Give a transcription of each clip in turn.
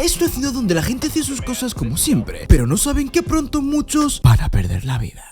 es una ciudad donde la gente hace sus cosas como siempre, pero no saben que pronto muchos van a perder la vida.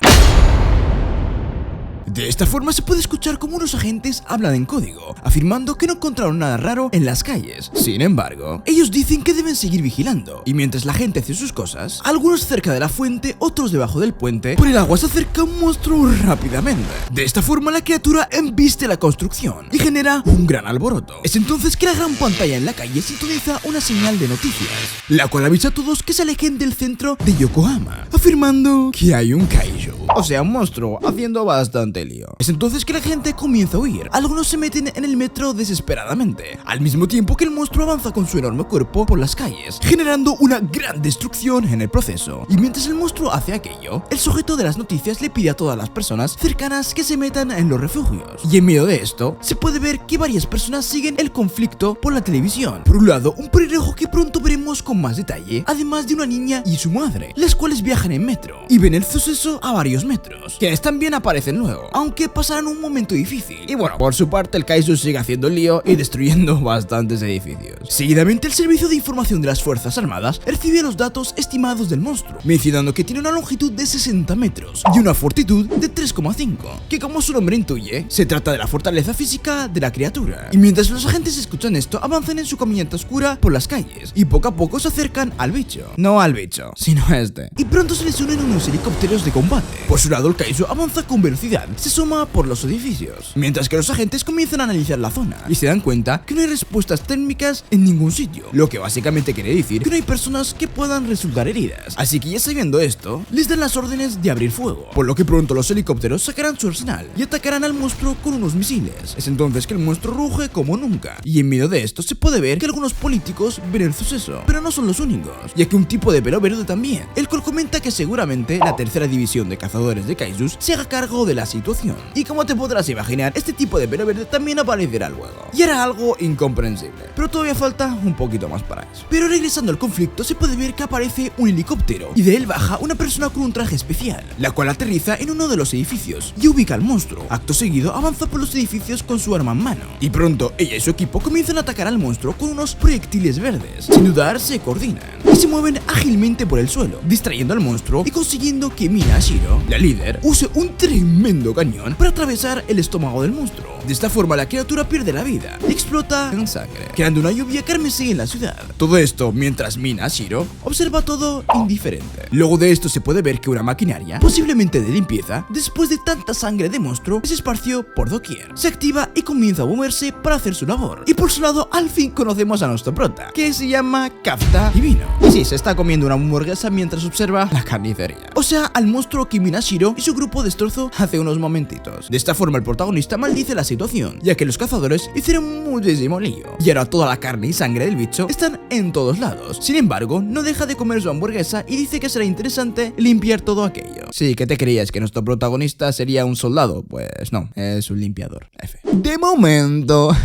De esta forma se puede escuchar cómo unos agentes hablan en código, afirmando que no encontraron nada raro en las calles. Sin embargo, ellos dicen que deben seguir vigilando, y mientras la gente hace sus cosas, algunos cerca de la fuente, otros debajo del puente, por el agua se acerca un monstruo rápidamente. De esta forma la criatura embiste la construcción y genera un gran alboroto. Es entonces que la gran pantalla en la calle sintoniza una señal de noticias, la cual avisa a todos que se alejen del centro de Yokohama, afirmando que hay un kaiju, o sea, un monstruo haciendo bastante lío. Es entonces que la gente comienza a huir. Algunos se meten en el metro desesperadamente, al mismo tiempo que el monstruo avanza con su enorme cuerpo por las calles, generando una gran destrucción en el proceso. Y mientras el monstruo hace aquello, el sujeto de las noticias le pide a todas las personas cercanas que se metan en los refugios. Y en medio de esto, se puede ver que varias personas siguen el conflicto por la televisión. Por un lado, un pelirrojo que pronto veremos con más detalle, además de una niña y su madre, las cuales viajan en metro y ven el suceso a varios metros, quienes también aparecen luego, aunque pasarán un momento difícil. Y bueno, por su parte el kaiju sigue haciendo lío y destruyendo bastantes edificios. Seguidamente el servicio de información de las Fuerzas Armadas recibe los datos estimados del monstruo, mencionando que tiene una longitud de 60 metros y una fortitud de 3,5, que como su nombre intuye, se trata de la fortaleza física de la criatura. Y mientras los agentes escuchan esto, avanzan en su caminata oscura por las calles y poco a poco se acercan al bicho. No al bicho, sino a este. Y pronto se les unen unos helicópteros de combate. Por su lado el kaiju avanza con velocidad, se suma por los edificios, mientras que los agentes comienzan a analizar la zona y se dan cuenta que no hay respuestas térmicas en ningún sitio, lo que básicamente quiere decir que no hay personas que puedan resultar heridas. Así que ya sabiendo esto, les dan las órdenes de abrir fuego, por lo que pronto los helicópteros sacarán su arsenal y atacarán al monstruo con unos misiles. Es entonces que el monstruo ruge como nunca, y en medio de esto se puede ver que algunos políticos ven el suceso, pero no son los únicos, ya que un tipo de pelo verde también, el cual comenta que seguramente la tercera división de cazadores de kaijus se haga cargo de la situación. Y como te podrás imaginar, este tipo de pelo verde también aparecerá luego, y era algo incomprensible, pero todavía falta un poquito más para eso. Pero regresando al conflicto, se puede ver que aparece un helicóptero, y de él baja una persona con un traje especial, la cual aterriza en uno de los edificios y ubica al monstruo. Acto seguido avanza por los edificios con su arma en mano, y pronto ella y su equipo comienzan a atacar al monstruo con unos proyectiles verdes. Sin dudar se coordinan y se mueven ágilmente por el suelo, distrayendo al monstruo y consiguiendo que Mina Shiro, la líder, use un tremendo cañón para atravesar el estómago del monstruo. De esta forma la criatura pierde la vida y explota en sangre, creando una lluvia carmesí en la ciudad. Todo esto mientras Mina Shiro observa todo indiferente. Luego de esto se puede ver que una maquinaria, posiblemente de limpieza, después de tanta sangre de monstruo, se esparció por doquier. Se activa y comienza a moverse para hacer su labor. Y por su lado, al fin conocemos a nuestro prota, que se llama Kafta Divino. Y sí, se está comiendo una hamburguesa mientras observa la carnicería. O sea, al monstruo que Mina Shiro y su grupo destrozó hace unos momentitos. De esta forma el protagonista maldice la situación, ya que los cazadores hicieron muchísimo lío, y ahora toda la carne y sangre del bicho están en todos lados. Sin embargo, no deja de comer su hamburguesa y dice que será interesante limpiar todo aquello. Sí, ¿qué te creías? ¿Que nuestro protagonista sería un soldado? Pues no, es un limpiador. F. De momento.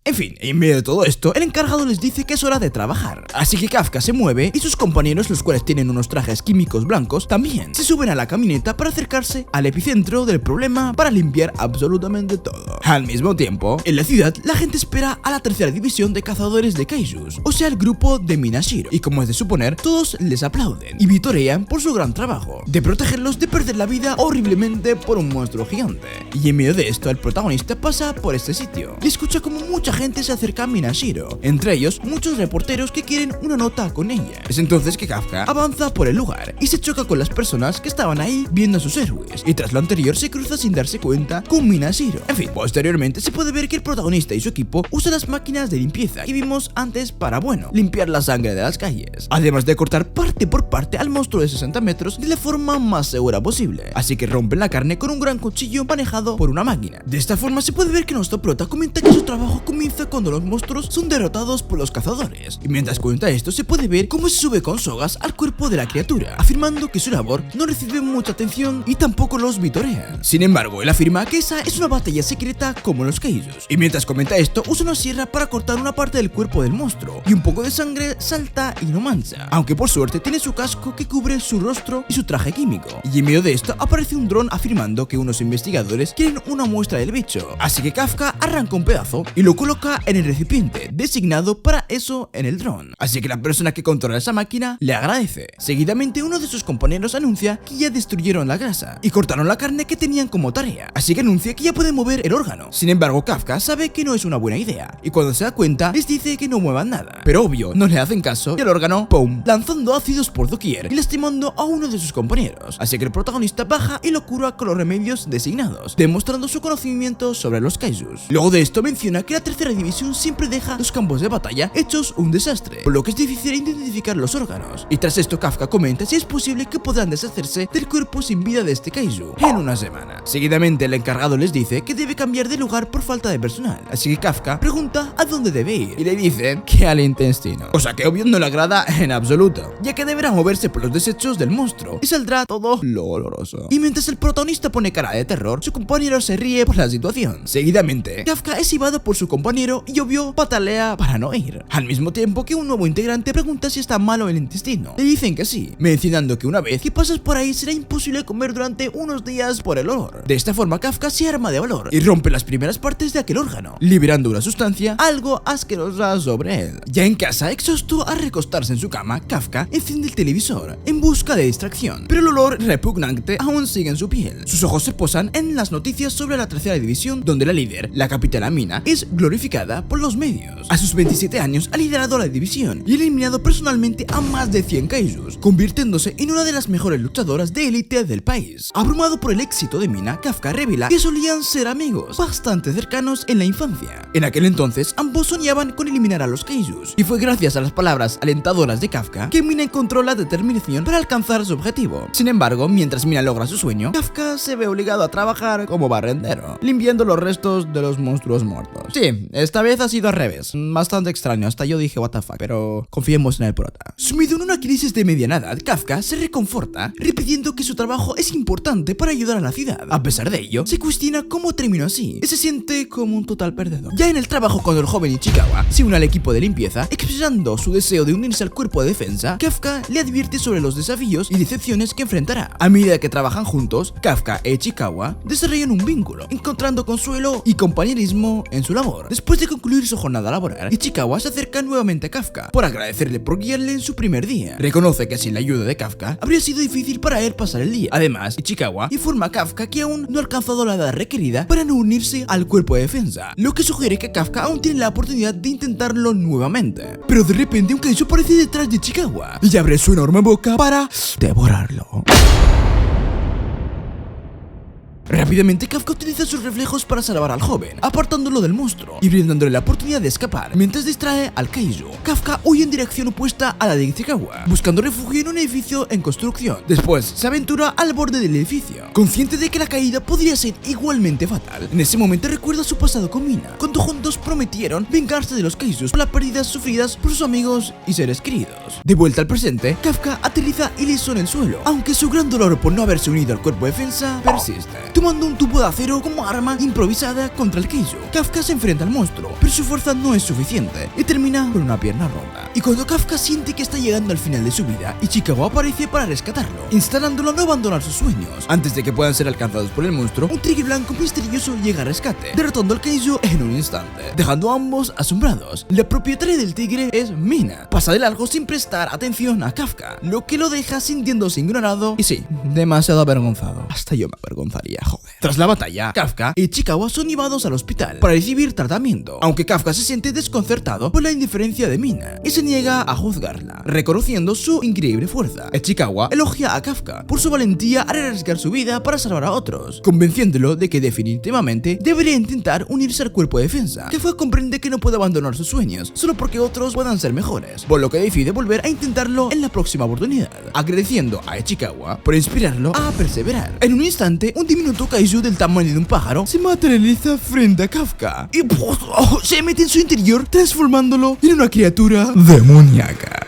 En fin, en medio de todo esto, el encargado les dice que es hora de trabajar. Así que Kafka se mueve y sus compañeros, los cuales tienen unos trajes químicos blancos, también se suben a la camioneta para acercarse al epicentro del problema para limpiar absolutamente todo. Al mismo tiempo, en la ciudad, la gente espera a la tercera división de cazadores de kaijus, o sea, el grupo de Mina Shiro, y como es de suponer, todos les aplauden y vitorean por su gran trabajo de protegerlos de perder la vida horriblemente por un monstruo gigante. Y en medio de esto, el protagonista pasa por este sitio y escucha como mucha gente se acerca a Mina Shiro, entre ellos muchos reporteros que quieren una nota con ella. Es entonces que Kafka avanza por el lugar y se choca con las personas que estaban ahí viendo a sus héroes, y tras lo anterior se cruza sin darse cuenta con Mina Shiro. En fin, posteriormente se puede ver que el protagonista y su equipo usan las máquinas de limpieza que vimos antes para, bueno, limpiar la sangre de las calles, además de cortar parte por parte al monstruo de 60 metros de la forma más segura posible. Así que rompen la carne con un gran cuchillo manejado por una máquina. De esta forma se puede ver que nuestro prota comenta que su trabajo comienza cuando los monstruos son derrotados por los cazadores, y mientras cuenta esto se puede ver cómo como se sube con sogas al cuerpo de la criatura, afirmando que su labor no recibe mucha atención y tampoco los vitorean. Sin embargo, él afirma que esa es una batalla secreta como los kaijus, y mientras comenta esto, usa una sierra para cortar una parte del cuerpo del monstruo, y un poco de sangre salta y no mancha, aunque por suerte tiene su casco que cubre su rostro y su traje químico. Y en medio de esto aparece un dron afirmando que unos investigadores quieren una muestra del bicho, así que Kafka arranca un pedazo y lo coloca en el recipiente designado para eso en el dron, así que la persona que controla esa máquina le agradece. Seguidamente uno de sus compañeros anuncia que ya destruyeron la grasa y cortaron la carne que tenían como tarea, así que anuncia que ya pueden mover el órgano. Sin embargo, Kafka sabe que no es una buena idea y cuando se da cuenta les dice que no muevan nada, pero obvio no le hacen caso y el órgano ¡pum!, lanzando ácidos por doquier y lastimando a uno de sus compañeros, así que el protagonista baja y lo cura con los remedios designados, demostrando su conocimiento sobre los kaijus. Luego de esto menciona que la tercera división siempre deja los campos de batalla hechos un desastre, por lo que es difícil identificar los órganos, y tras esto Kafka comenta si es posible que podrán deshacerse del cuerpo sin vida de este kaiju en una semana. Seguidamente el encargado les dice que debe cambiar de lugar por falta de personal, así que Kafka pregunta a dónde debe ir y le dicen que al intestino, cosa que obvio no le agrada en absoluto, ya que deberá moverse por los desechos del monstruo y saldrá todo lo oloroso. Y mientras el protagonista pone cara de terror, su compañero se ríe por la situación. Seguidamente Kafka es llevado por su compañero y obvio patalea para no ir, al mismo tiempo que un nuevo integrante pregunta si está malo el intestino. Le dicen que sí, mencionando que una vez que pasas por ahí será imposible comer durante unos días por el olor. De esta forma Kafka se arma de valor y rompe las primeras partes de aquel órgano, liberando una sustancia algo asquerosa sobre él. Ya en casa, exhausto al recostarse en su cama, Kafka enciende el televisor en busca de distracción, pero el olor repugnante aún sigue en su piel. Sus ojos se posan en las noticias sobre la tercera división, donde la líder, la capitana Mina, es glorificada por los medios. A sus 27 años ha liderado la división y eliminado personalmente a más de 100 kaijus, convirtiéndose en una de las mejores luchadoras de élite del país. Abrumado por el éxito de Mina, Kafka revela que solían ser amigos bastante cercanos en la infancia. En aquel entonces, ambos soñaban con eliminar a los kaijus, y fue gracias a las palabras alentadoras de Kafka que Mina encontró la determinación para alcanzar su objetivo. Sin embargo, mientras Mina logra su sueño, Kafka se ve obligado a trabajar como barrendero, limpiando los restos de los monstruos muertos. Sí, esta vez ha sido al revés, bastante extraño, hasta yo dije what the fuck, pero confiemos en el prota. Sumido en una crisis de mediana edad, Kafka se reconforta repitiendo que su trabajo es importante para ayudar a la ciudad. A pesar de ello, se cuestiona cómo terminó así y se siente como un total perdedor. Ya en el trabajo con el joven Ichikawa, se une al equipo de limpieza, expresando su deseo de unirse al cuerpo de defensa. Kafka le advierte sobre los desafíos y decepciones que enfrentará. A medida que trabajan juntos, Kafka e Ichikawa desarrollan un vínculo, encontrando consuelo y compañerismo en su labor. Después de concluir su jornada laboral, Ichikawa se acerca nuevamente a Kafka por agradecerle por guiarle en su primer día. Reconoce que sin la ayuda de Kafka habría sido difícil para él pasar el día. Además, Ichikawa informa a Kafka que aún no ha alcanzado la edad requerida para no unirse al cuerpo de defensa, lo que sugiere que Kafka aún tiene la oportunidad de intentarlo nuevamente. Pero de repente un kaiju aparece detrás de Ichikawa y abre su enorme boca para devorarlo. Rápidamente Kafka utiliza sus reflejos para salvar al joven, apartándolo del monstruo y brindándole la oportunidad de escapar, mientras distrae al kaiju. Kafka huye en dirección opuesta a la de Ichikawa, buscando refugio en un edificio en construcción. Después se aventura al borde del edificio, consciente de que la caída podría ser igualmente fatal. En ese momento recuerda su pasado con Mina, cuando juntos prometieron vengarse de los kaijus por las pérdidas sufridas por sus amigos y seres queridos. De vuelta al presente, Kafka aterriza ileso en el suelo, aunque su gran dolor por no haberse unido al cuerpo de defensa persiste, tomando un tubo de acero como arma improvisada contra el kaiju. Kafka se enfrenta al monstruo, pero su fuerza no es suficiente y termina con una pierna rota. Y cuando Kafka siente que está llegando al final de su vida, Ichikawa aparece para rescatarlo, instalándolo a no abandonar sus sueños. Antes de que puedan ser alcanzados por el monstruo, un tigre blanco misterioso llega a rescate, derrotando al kaiju en un instante, dejando a ambos asombrados. La propietaria del tigre es Mina. Pasa de largo sin prestar atención a Kafka, lo que lo deja sintiéndose ignorado y sí, demasiado avergonzado. Hasta yo me avergonzaría, joder. Tras la batalla, Kafka y Ichikawa son llevados al hospital para recibir tratamiento, aunque Kafka se siente desconcertado por la indiferencia de Mina y se niega a juzgarla, reconociendo su increíble fuerza. Ichikawa elogia a Kafka por su valentía al arriesgar su vida para salvar a otros, convenciéndolo de que definitivamente debería intentar unirse al cuerpo de defensa. Kafka comprende que no puede abandonar sus sueños solo porque otros puedan ser mejores, por lo que decide volver a intentarlo en la próxima oportunidad, agradeciendo a Ichikawa por inspirarlo a perseverar. En un instante, un diminuto kaiju del tamaño de un pájaro se materializa frente a Kafka y se mete en su interior, transformándolo en una criatura demoníaca.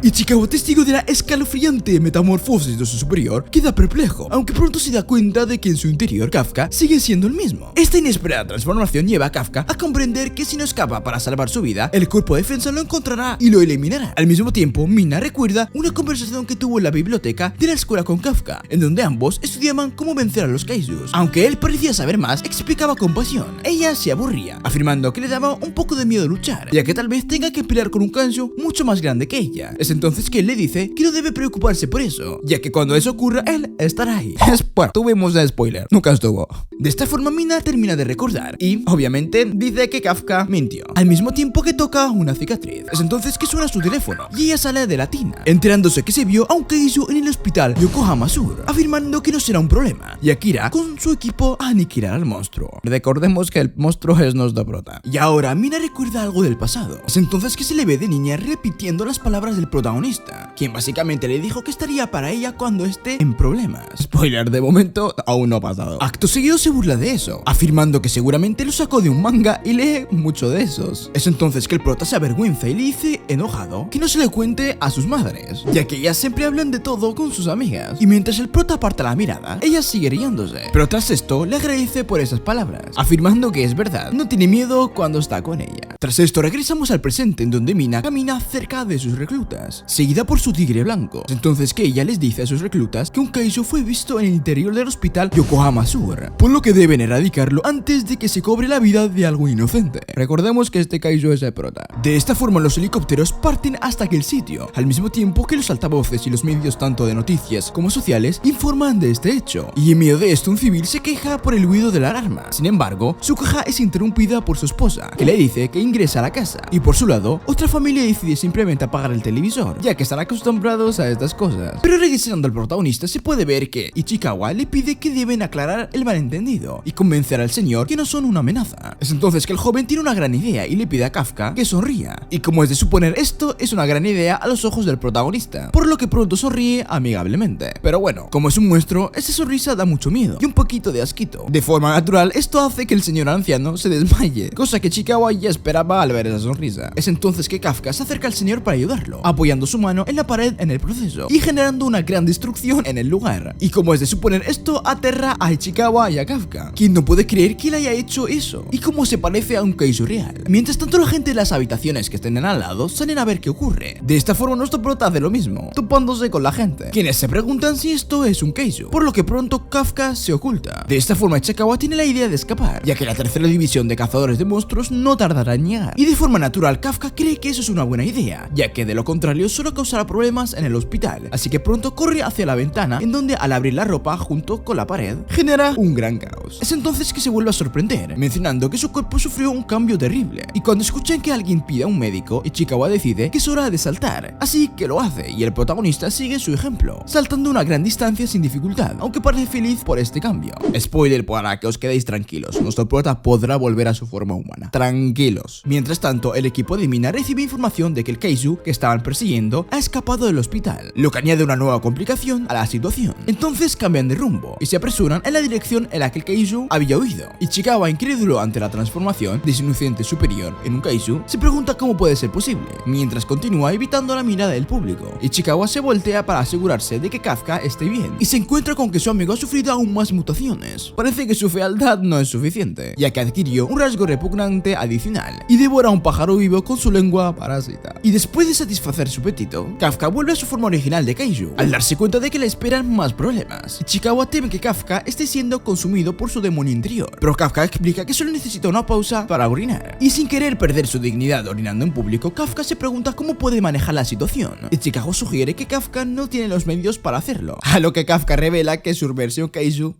Ichikawa, testigo de la escalofriante metamorfosis de su superior, queda perplejo, aunque pronto se da cuenta de que en su interior Kafka sigue siendo el mismo. Esta inesperada transformación lleva a Kafka a comprender que si no escapa para salvar su vida, el cuerpo de defensa lo encontrará y lo eliminará. Al mismo tiempo, Mina recuerda una conversación que tuvo en la biblioteca de la escuela con Kafka, en donde ambos estudiaban cómo vencer a los kaijus. Aunque él parecía saber más, explicaba con pasión. Ella se aburría, afirmando que le daba un poco de miedo luchar, ya que tal vez tenga que pelear con un kaiju mucho más grande que ella. Es entonces que él le dice que no debe preocuparse por eso, ya que cuando eso ocurra, él estará ahí. Bueno, tuvimos el spoiler, nunca estuvo. De esta forma, Mina termina de recordar y, obviamente, dice que Kafka mintió, al mismo tiempo que toca una cicatriz. Es entonces que suena su teléfono y ella sale de la tina, enterándose que se vio a un kaiju en el hospital Yokohama Sur, afirmando que no será un problema, y Akira con su equipo a aniquilar al monstruo. Recordemos que el monstruo es nuestro prota. Y ahora Mina recuerda algo del pasado. Es entonces que se le ve de niña repitiendo las palabras del protagonista, quien básicamente le dijo que estaría para ella cuando esté en problemas. Spoiler, de momento aún no ha pasado. Acto seguido se burla de eso, afirmando que seguramente lo sacó de un manga y lee mucho de esos. Es entonces que el prota se avergüenza y le dice, enojado, que no se le cuente a sus madres, ya que ellas siempre hablan de todo con sus amigas. Y mientras el prota aparta la mirada, ella sigue riéndose. Pero tras esto, le agradece por esas palabras, afirmando que es verdad, no tiene miedo cuando está con ella. Tras esto, regresamos al presente, en donde Mina camina cerca de sus reclutas, seguida por su tigre blanco. Es entonces que ella les dice a sus reclutas que un kaiju fue visto en el interior del hospital Yokohama Sur, por lo que deben erradicarlo antes de que se cobre la vida de algo inocente. Recordemos que este kaiju es el prota. De esta forma, los helicópteros parten hasta aquel sitio, al mismo tiempo que los altavoces y los medios tanto de noticias como sociales informan de este hecho. Y en medio de esto, un civil se queja por el ruido de la alarma. Sin embargo, su queja es interrumpida por su esposa, que le dice que ingresa a la casa. Y por su lado, otra familia decide simplemente apagar el televisor, ya que están acostumbrados a estas cosas. Pero regresando al protagonista, se puede ver que Ichikawa le pide que deben aclarar el malentendido y convencer al señor que no son una amenaza. Es entonces que el joven tiene una gran idea y le pide a Kafka que sonría. Y como es de suponer, esto es una gran idea a los ojos del protagonista, por lo que pronto sonríe amigablemente. Pero bueno, como es un monstruo, esa sonrisa da mucho miedo y un poquito de asquito. De forma natural, esto hace que el señor anciano se desmaye, cosa que Ichikawa ya esperaba al ver esa sonrisa. Es entonces que Kafka se acerca al señor para ayudarlo, apoyando su mano en la pared en el proceso y generando una gran destrucción en el lugar. Y como es de suponer, esto aterra a Ichikawa y a Kafka, quien no puede creer que él haya hecho eso, y cómo se parece a un kaiju real. Mientras tanto, la gente de las habitaciones que estén al lado salen a ver qué ocurre. De esta forma, nuestro prota hace lo mismo, topándose con la gente, quienes se preguntan si esto es un kaiju, por lo que pronto Kafka se oculta. De esta forma, Ichikawa tiene la idea de escapar, ya que la tercera división de cazadores de monstruos no tardará en llegar. Y de forma natural, Kafka cree que eso es una buena idea, ya que de lo contrario solo causará problemas en el hospital. Así que pronto corre hacia la ventana, en donde al abrir la ropa junto con la pared, genera un gran caos. Es entonces que se vuelve a sorprender, mencionando que su cuerpo sufrió un cambio terrible. Y cuando escuchan que alguien pide a un médico, Ichikawa decide que es hora de saltar, así que lo hace, y el protagonista sigue su ejemplo, saltando una gran distancia sin dificultad, aunque parece feliz por este cambio. Spoiler para que os quedéis tranquilos, nuestro prota podrá volver a su forma humana. Tranquilos. Mientras tanto, el equipo de Mina recibe información de que el kaiju que estaban persiguiendo ha escapado del hospital, lo que añade una nueva complicación a la situación. Entonces cambian de rumbo y se apresuran en la dirección en la que el kaiju había huido. Ichikawa, incrédulo ante la transformación de su inocente superior en un kaiju, se pregunta cómo puede ser posible, mientras continúa evitando la mirada del público. Ichikawa se voltea para asegurarse de que Kafka esté bien y se encuentra con que su amigo ha sufrido aún más mutaciones. Parece que su fealdad no es suficiente, ya que adquirió un rasgo repugnante adicional y devora a un pájaro vivo con su lengua parásita. Y después de satisfacer su apetito, Kafka vuelve a su forma original de kaiju, al darse cuenta de que le esperan más problemas. Ichikawa teme que Kafka esté siendo consumido por su demonio interior, pero Kafka explica que solo necesita una pausa para orinar. Y sin querer perder su dignidad orinando en público, Kafka se pregunta cómo puede manejar la situación. Ichikawa sugiere que Kafka no tiene los medios para hacerlo, a lo que Kafka revela que su versión kaiju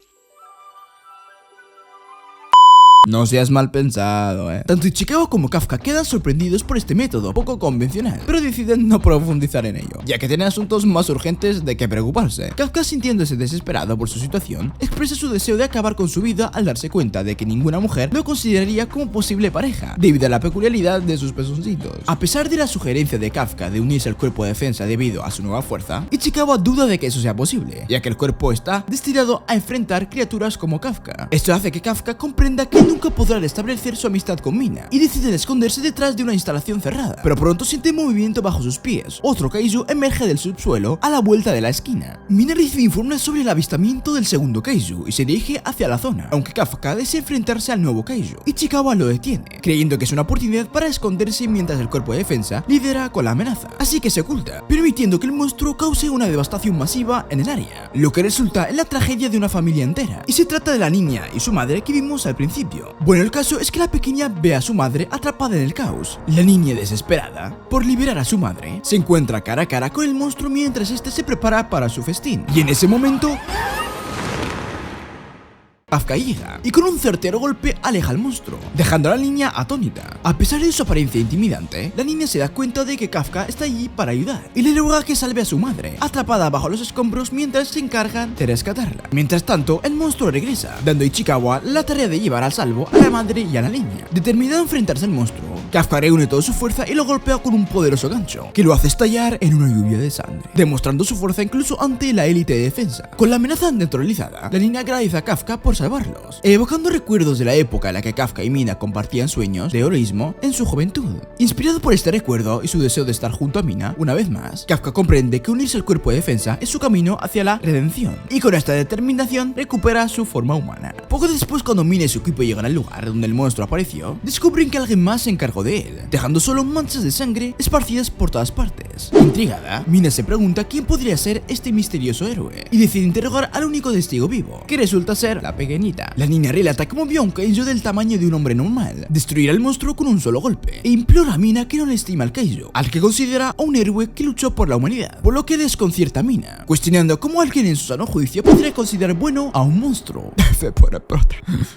No seas mal pensado, Tanto Ichikawa como Kafka quedan sorprendidos por este método poco convencional, pero deciden no profundizar en ello, ya que tienen asuntos más urgentes de que preocuparse. Kafka, sintiéndose desesperado por su situación, expresa su deseo de acabar con su vida al darse cuenta de que ninguna mujer lo consideraría como posible pareja, debido a la peculiaridad de sus pezoncitos. A pesar de la sugerencia de Kafka de unirse al cuerpo de defensa debido a su nueva fuerza, Ichikawa duda de que eso sea posible, ya que el cuerpo está destinado a enfrentar criaturas como Kafka. Esto hace que Kafka comprenda que nunca podrá restablecer su amistad con Mina y deciden esconderse detrás de una instalación cerrada. Pero pronto siente movimiento bajo sus pies. Otro kaiju emerge del subsuelo a la vuelta de la esquina. Mina recibe informes sobre el avistamiento del segundo kaiju y se dirige hacia la zona, aunque Kafka desea enfrentarse al nuevo kaiju. Ichikawa lo detiene, creyendo que es una oportunidad para esconderse mientras el cuerpo de defensa lidera con la amenaza. Así que se oculta, permitiendo que el monstruo cause una devastación masiva en el área, lo que resulta en la tragedia de una familia entera. Y se trata de la niña y su madre que vimos al principio. Bueno, el caso es que la pequeña ve a su madre atrapada en el caos. La niña, desesperada por liberar a su madre, se encuentra cara a cara con el monstruo mientras este se prepara para su festín. Y en ese momento Kafka llega y con un certero golpe aleja al monstruo, dejando a la niña atónita. A pesar de su apariencia intimidante, la niña se da cuenta de que Kafka está allí para ayudar y le ruega que salve a su madre, atrapada bajo los escombros mientras se encargan de rescatarla. Mientras tanto, el monstruo regresa, dando a Ichikawa la tarea de llevar al salvo a la madre y a la niña. Determinado a enfrentarse al monstruo, Kafka reúne toda su fuerza y lo golpea con un poderoso gancho, que lo hace estallar en una lluvia de sangre, demostrando su fuerza incluso ante la élite de defensa. Con la amenaza neutralizada, la niña agradece a Kafka por salvarlos, evocando recuerdos de la época en la que Kafka y Mina compartían sueños de heroísmo en su juventud. Inspirado por este recuerdo y su deseo de estar junto a Mina una vez más, Kafka comprende que unirse al cuerpo de defensa es su camino hacia la redención, y con esta determinación recupera su forma humana. Poco después, cuando Mina y su equipo llegan al lugar donde el monstruo apareció, descubren que alguien más se encargó de él, dejando solo manchas de sangre esparcidas por todas partes. Intrigada, Mina se pregunta quién podría ser este misterioso héroe y decide interrogar al único testigo vivo, que resulta ser la pequeñita. La niña relata cómo vio a un kaiju del tamaño de un hombre normal destruir al monstruo con un solo golpe, e implora a Mina que no le estima al kaiju, al que considera a un héroe que luchó por la humanidad, por lo que desconcierta a Mina, cuestionando cómo alguien en su sano juicio podría considerar bueno a un monstruo.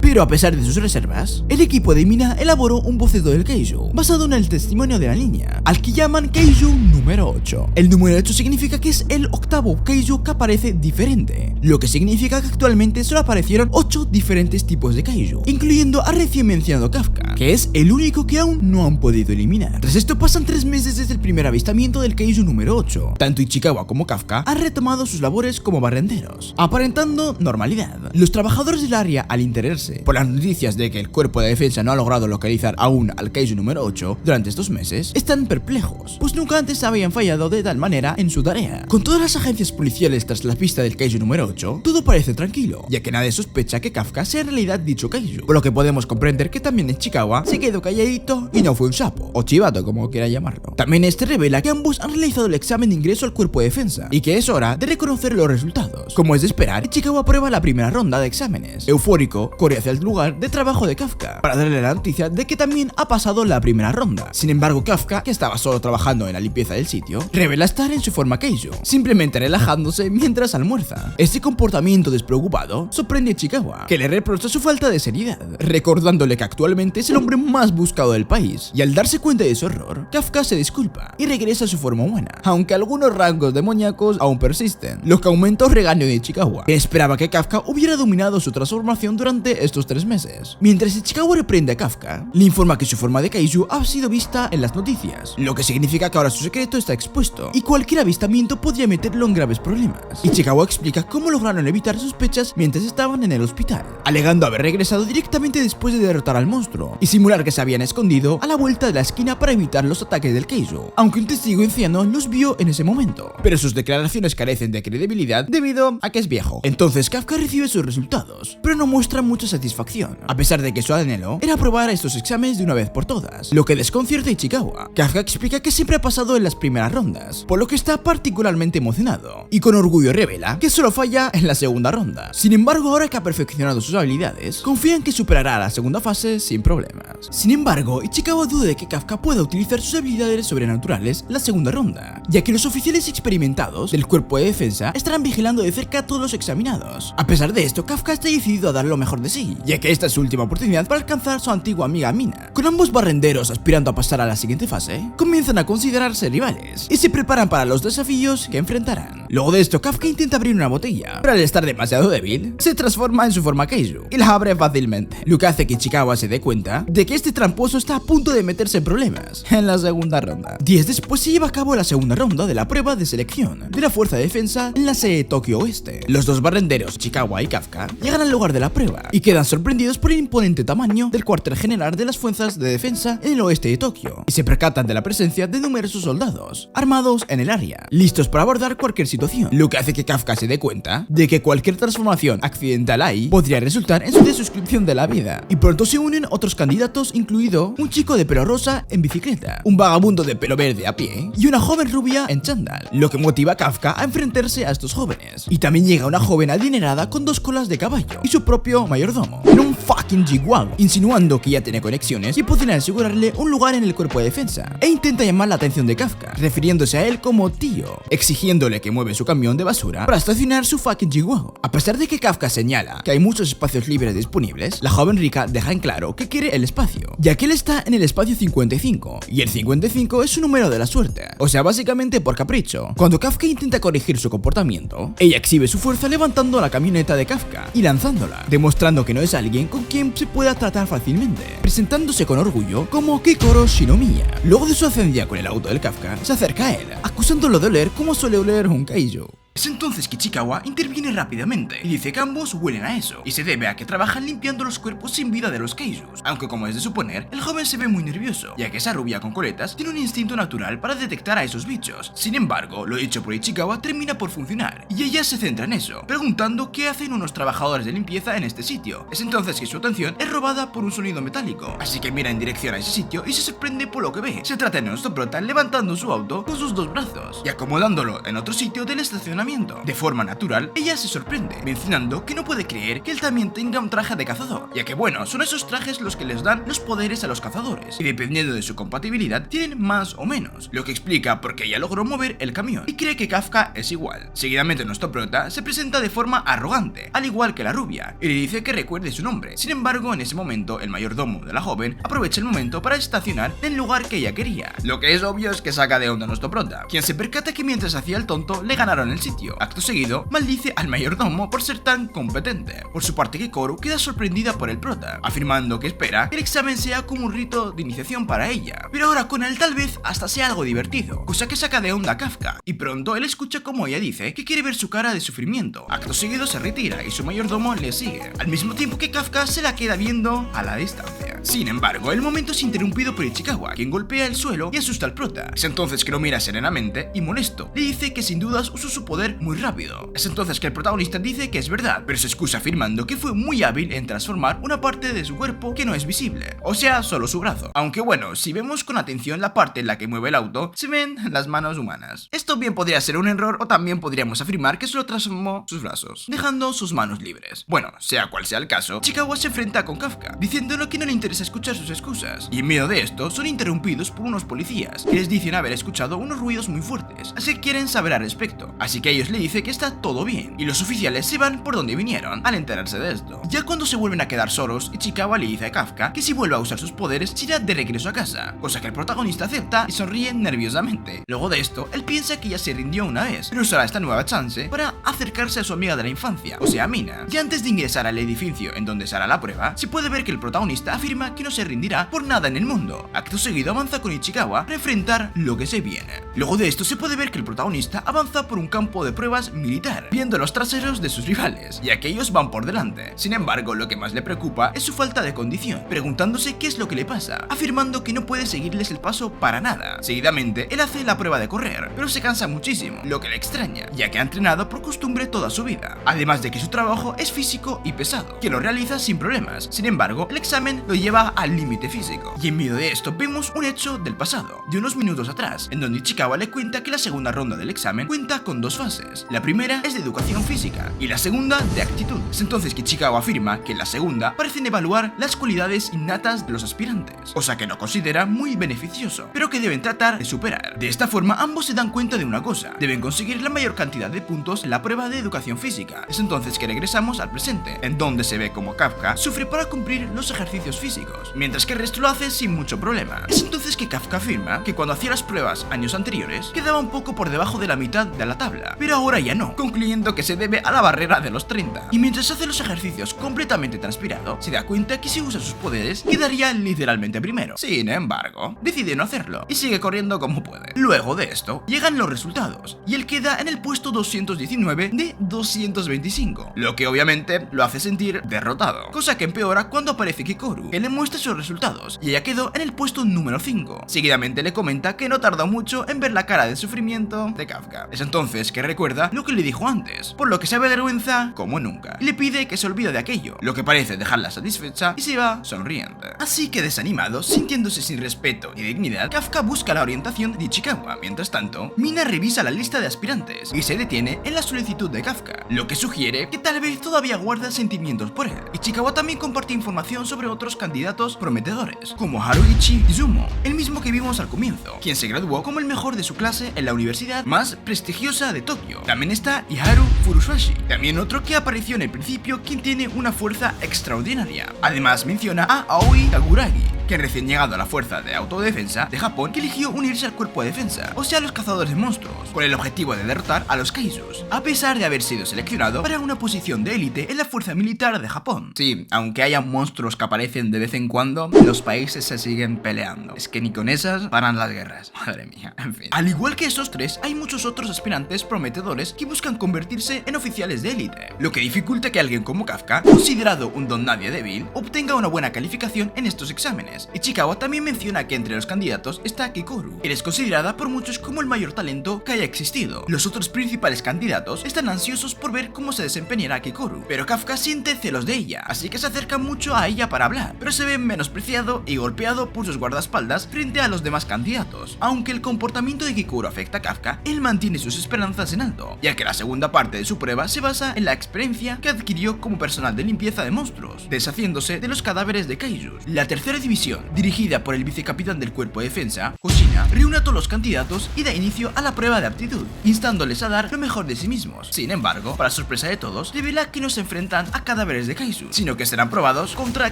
Pero a pesar de sus reservas, el equipo de Mina elaboró un boceto del kaiju basado en el testimonio de la niña, al que llaman kaiju número 8. El número 8 significa que es el octavo kaiju que aparece diferente, lo que significa que actualmente solo aparecieron 8 diferentes tipos de kaiju, incluyendo a recién mencionado Kafka, que es el único que aún no han podido eliminar. Tras esto pasan 3 meses desde el primer avistamiento del kaiju número 8. Tanto Ichikawa como Kafka han retomado sus labores como barrenderos, aparentando normalidad. Los trabajadores del área, al enterarse por las noticias de que el cuerpo de defensa no ha logrado localizar aún al kaiju número 8 durante estos meses, están perplejos, pues nunca antes habían fallado de tal manera en su tarea. Con todas las agencias policiales tras la pista del kaiju número 8, todo parece tranquilo, ya que nadie sospecha que Kafka sea en realidad dicho kaiju, por lo que podemos comprender que también Ichikawa se quedó calladito y no fue un sapo, o chivato como quiera llamarlo. También este revela que ambos han realizado el examen de ingreso al cuerpo de defensa, y que es hora de reconocer los resultados. Como es de esperar, Ichikawa aprueba la primera ronda de exámenes. Eufórico, corre hacia el lugar de trabajo de Kafka, para darle la noticia de que también ha pasado la primera ronda. Sin embargo, Kafka, que estaba solo trabajando en la limpieza del sitio, revela estar en su forma kaiju, simplemente relajándose mientras almuerza. Este comportamiento despreocupado sorprende a Ichikawa, que le reprocha su falta de seriedad, recordándole que actualmente es el hombre más buscado del país. Y al darse cuenta de su error, Kafka se disculpa y regresa a su forma humana, aunque algunos rasgos demoníacos aún persisten, lo que aumenta el regaño de Ichikawa, que esperaba que Kafka hubiera dominado su transformación durante estos 3 meses. Mientras Ichikawa reprende a Kafka, le informa que su forma de kaiju ha sido vista en las noticias, lo que significa que ahora su secreto está expuesto y cualquier avistamiento podría meterlo en graves problemas. Ichikawa explica cómo lograron evitar sospechas mientras estaban en el hospital, alegando haber regresado directamente después de derrotar al monstruo y simular que se habían escondido a la vuelta de la esquina para evitar los ataques del kaiju, aunque un testigo anciano los vio en ese momento, pero sus declaraciones carecen de credibilidad debido a que es viejo. Entonces Kafka recibe sus resultados, pero no muestra mucha satisfacción, a pesar de que su anhelo era aprobar estos exámenes de una vez por todas, lo que desconcierta a Ichikawa. Kafka explica que siempre ha pasado en las primeras rondas, por lo que está particularmente emocionado, y con orgullo revela que solo falla en la segunda ronda. Sin embargo, ahora que ha perfeccionado sus habilidades, confía en que superará la segunda fase sin problemas. Sin embargo, Ichikawa duda de que Kafka pueda utilizar sus habilidades sobrenaturales en la segunda ronda, ya que los oficiales experimentados del cuerpo de defensa estarán vigilando de cerca a todos los examinados. A pesar de esto, Kafka está decidido a dar lo mejor de sí, ya que esta es su última oportunidad para alcanzar a su antigua amiga Mina. Con ambos barrenderos aspirando a pasar a la siguiente fase, comienzan a considerarse rivales y se preparan para los desafíos que enfrentarán. Luego de esto, Kafka intenta abrir una botella, pero al estar demasiado débil, se transforma en su forma Keizu y la abre fácilmente, lo que hace que Ichikawa se dé cuenta de que este tramposo está a punto de meterse en problemas en la segunda ronda. Días después se lleva a cabo la segunda ronda de la prueba de selección de la fuerza de defensa en la sede Tokio Oeste. Los dos barrenderos, Ichikawa y Kafka, llegan al lugar de la prueba y quedan sorprendidos por el imponente tamaño del cuartel general de las fuerzas de defensa en el oeste de Tokio y se percatan de la presencia de numerosos soldados armados en el área, listos para abordar cualquier situación, lo que hace que Kafka se dé cuenta de que cualquier transformación accidental ahí podría resultar en su desuscripción de la vida. Y pronto se unen otros candidatos, incluido un chico de pelo rosa en bicicleta, un vagabundo de pelo verde a pie y una joven rubia en chándal, lo que motiva a Kafka a enfrentarse a estos jóvenes. Y también llega una joven adinerada con 2 colas de caballo y su propio mayordomo en un fucking G-Wagon, insinuando que ya tiene conexiones y podrían asegurarle un lugar en el cuerpo de defensa, e intenta llamar la atención de Kafka, refiriéndose a él como tío, exigiéndole que mueve su camión de basura para estacionar su fucking G-Wagon. A pesar de que Kafka señala que hay muchos espacios libres disponibles, la joven rica deja en claro que quiere el espacio, ya que él está en el espacio 55, y el 55 es su número de la suerte, o sea, básicamente por capricho. Cuando Kafka intenta corregir su comportamiento, ella exhibe su fuerza levantando la camioneta de Kafka y lanzándola, demostrando que no es alguien con quien se pueda tratar fácilmente, presentándose con orgullo como Kikoro Shinomiya. Luego de su ascendencia con el auto del Kafka, se acerca a él, acusándolo de oler como suele oler un kaiju. Es entonces que Ichikawa interviene rápidamente y dice que ambos huelen a eso, y se debe a que trabajan limpiando los cuerpos sin vida de los Keizus, aunque como es de suponer, el joven se ve muy nervioso, ya que esa rubia con coletas tiene un instinto natural para detectar a esos bichos. Sin embargo, lo hecho por Ichikawa termina por funcionar, y ella se centra en eso, preguntando qué hacen unos trabajadores de limpieza en este sitio. Es entonces que su atención es robada por un sonido metálico, así que mira en dirección a ese sitio y se sorprende por lo que ve. Se trata de nuestro prota levantando su auto con sus 2 brazos y acomodándolo en otro sitio del estacionamiento. De forma natural, ella se sorprende, mencionando que no puede creer que él también tenga un traje de cazador, ya que bueno, son esos trajes los que les dan los poderes a los cazadores, y dependiendo de su compatibilidad, tienen más o menos, lo que explica por qué ella logró mover el camión, y cree que Kafka es igual. Seguidamente nuestro prota se presenta de forma arrogante, al igual que la rubia, y le dice que recuerde su nombre. Sin embargo, en ese momento, el mayordomo de la joven aprovecha el momento para estacionar en el lugar que ella quería. Lo que es obvio es que saca de onda a nuestro prota, quien se percata que mientras hacía el tonto, le ganaron el sitio. Acto seguido, maldice al mayordomo por ser tan competente. Por su parte, Kikoru queda sorprendida por el prota, afirmando que espera que el examen sea como un rito de iniciación para ella, pero ahora con él tal vez hasta sea algo divertido, cosa que saca de onda a Kafka, y pronto él escucha como ella dice que quiere ver su cara de sufrimiento. Acto seguido se retira y su mayordomo le sigue, al mismo tiempo que Kafka se la queda viendo a la distancia. Sin embargo, el momento es interrumpido por Ichikawa, quien golpea el suelo y asusta al prota. Es entonces que lo mira serenamente y molesto, le dice que sin dudas usó su poder muy rápido. Es entonces que el protagonista dice que es verdad, pero se excusa afirmando que fue muy hábil en transformar una parte de su cuerpo que no es visible, o sea, solo su brazo. Aunque bueno, si vemos con atención la parte en la que mueve el auto, se ven las manos humanas. Esto bien podría ser un error o también podríamos afirmar que solo transformó sus brazos, dejando sus manos libres. Bueno, sea cual sea el caso, Ichikawa se enfrenta con Kafka, diciéndole que no le interesa escuchar sus excusas, y en medio de esto son interrumpidos por unos policías, que les dicen haber escuchado unos ruidos muy fuertes, así que quieren saber al respecto. Así que ellos le dicen que está todo bien, y los oficiales se van por donde vinieron al enterarse de esto. Ya cuando se vuelven a quedar solos, Ichikawa le dice a Kafka que si vuelve a usar sus poderes se irá de regreso a casa, cosa que el protagonista acepta y sonríe nerviosamente. Luego de esto, él piensa que ya se rindió una vez, pero usará esta nueva chance para acercarse a su amiga de la infancia, o sea, Mina. Y antes de ingresar al edificio en donde se hará la prueba, se puede ver que el protagonista afirma que no se rendirá por nada en el mundo. Acto seguido avanza con Ichikawa para enfrentar lo que se viene. Luego de esto se puede ver que el protagonista avanza por un campo de pruebas militar, viendo los traseros de sus rivales, ya que ellos van por delante. Sin embargo, lo que más le preocupa es su falta de condición, preguntándose qué es lo que le pasa, afirmando que no puede seguirles el paso para nada. Seguidamente, él hace la prueba de correr, pero se cansa muchísimo, lo que le extraña, ya que ha entrenado por costumbre toda su vida, además de que su trabajo es físico y pesado, que lo realiza sin problemas. Sin embargo, el examen lo lleva al límite físico, y en medio de esto vemos un hecho del pasado, de unos minutos atrás, en donde Ichikawa le cuenta que la segunda ronda del examen cuenta con 2 fases. La primera es de educación física y la segunda de actitud. Es entonces que Ichikawa afirma que en la segunda parecen evaluar las cualidades innatas de los aspirantes, cosa que no considera muy beneficioso, pero que deben tratar de superar. De esta forma ambos se dan cuenta de una cosa: deben conseguir la mayor cantidad de puntos en la prueba de educación física. Es entonces que regresamos al presente, en donde se ve como Kafka sufre para cumplir los ejercicios físicos, físicos, mientras que el resto lo hace sin mucho problema. Es entonces que Kafka afirma que cuando hacía las pruebas años anteriores quedaba un poco por debajo de la mitad de la tabla, pero ahora ya no, concluyendo que se debe a la barrera de los 30. Y mientras hace los ejercicios completamente transpirado, se da cuenta que si usa sus poderes quedaría literalmente primero. Sin embargo, decide no hacerlo y sigue corriendo como puede. Luego de esto, llegan los resultados y él queda en el puesto 219 de 225, lo que obviamente lo hace sentir derrotado, cosa que empeora cuando aparece Kikoru, que le muestra sus resultados y ella quedó en el puesto número 5. Seguidamente le comenta que no tardó mucho en ver la cara de sufrimiento de Kafka. Es entonces que recuerda lo que le dijo antes, por lo que se avergüenza como nunca y le pide que se olvide de aquello, lo que parece dejarla satisfecha y se va sonriente. Así que desanimado, sintiéndose sin respeto ni dignidad, Kafka busca la orientación de Ichikawa. Mientras tanto, Mina revisa la lista de aspirantes y se detiene en la solicitud de Kafka, lo que sugiere que tal vez todavía guarda sentimientos por él. Ichikawa también comparte información sobre otros candidatos prometedores, como Haruichi Izumo, el mismo que vimos al comienzo, quien se graduó como el mejor de su clase en la universidad más prestigiosa de Tokio. También está Iharu Furusashi, también otro que apareció en el principio, quien tiene una fuerza extraordinaria. Además menciona a Aoi Kaguragi, quien recién llegado a la fuerza de autodefensa de Japón, que eligió unirse al cuerpo de defensa, o sea, los cazadores de monstruos, con el objetivo de derrotar a los Kaisus, a pesar de haber sido seleccionado para una posición de élite en la fuerza militar de Japón. Sí, aunque haya monstruos que aparecen de vez en cuando, los países se siguen peleando. Es que ni con esas paran las guerras. Madre mía, en fin. Al igual que esos tres, hay muchos otros aspirantes prometedores que buscan convertirse en oficiales de élite, lo que dificulta que alguien como Kafka, considerado un don nadie débil, obtenga una buena calificación en estos exámenes. Ichikawa también menciona que entre los candidatos está Kikoru, que es considerada por muchos como el mayor talento que haya existido. Los otros principales candidatos están ansiosos por ver cómo se desempeñará Kikoru, pero Kafka siente celos de ella, así que se acerca mucho a ella para hablar, pero se ve menospreciado y golpeado por sus guardaespaldas frente a los demás candidatos. Aunque el comportamiento de Kikoru afecta a Kafka, él mantiene sus esperanzas en alto, ya que la segunda parte de su prueba se basa en la experiencia que adquirió como personal de limpieza de monstruos, deshaciéndose de los cadáveres de Kaisus. La tercera división, dirigida por el vicecapitán del cuerpo de defensa, Hoshina, reúne a todos los candidatos y da inicio a la prueba de aptitud, instándoles a dar lo mejor de sí mismos. Sin embargo, para sorpresa de todos, revela que no se enfrentan a cadáveres de Kaisus, sino que serán probados contra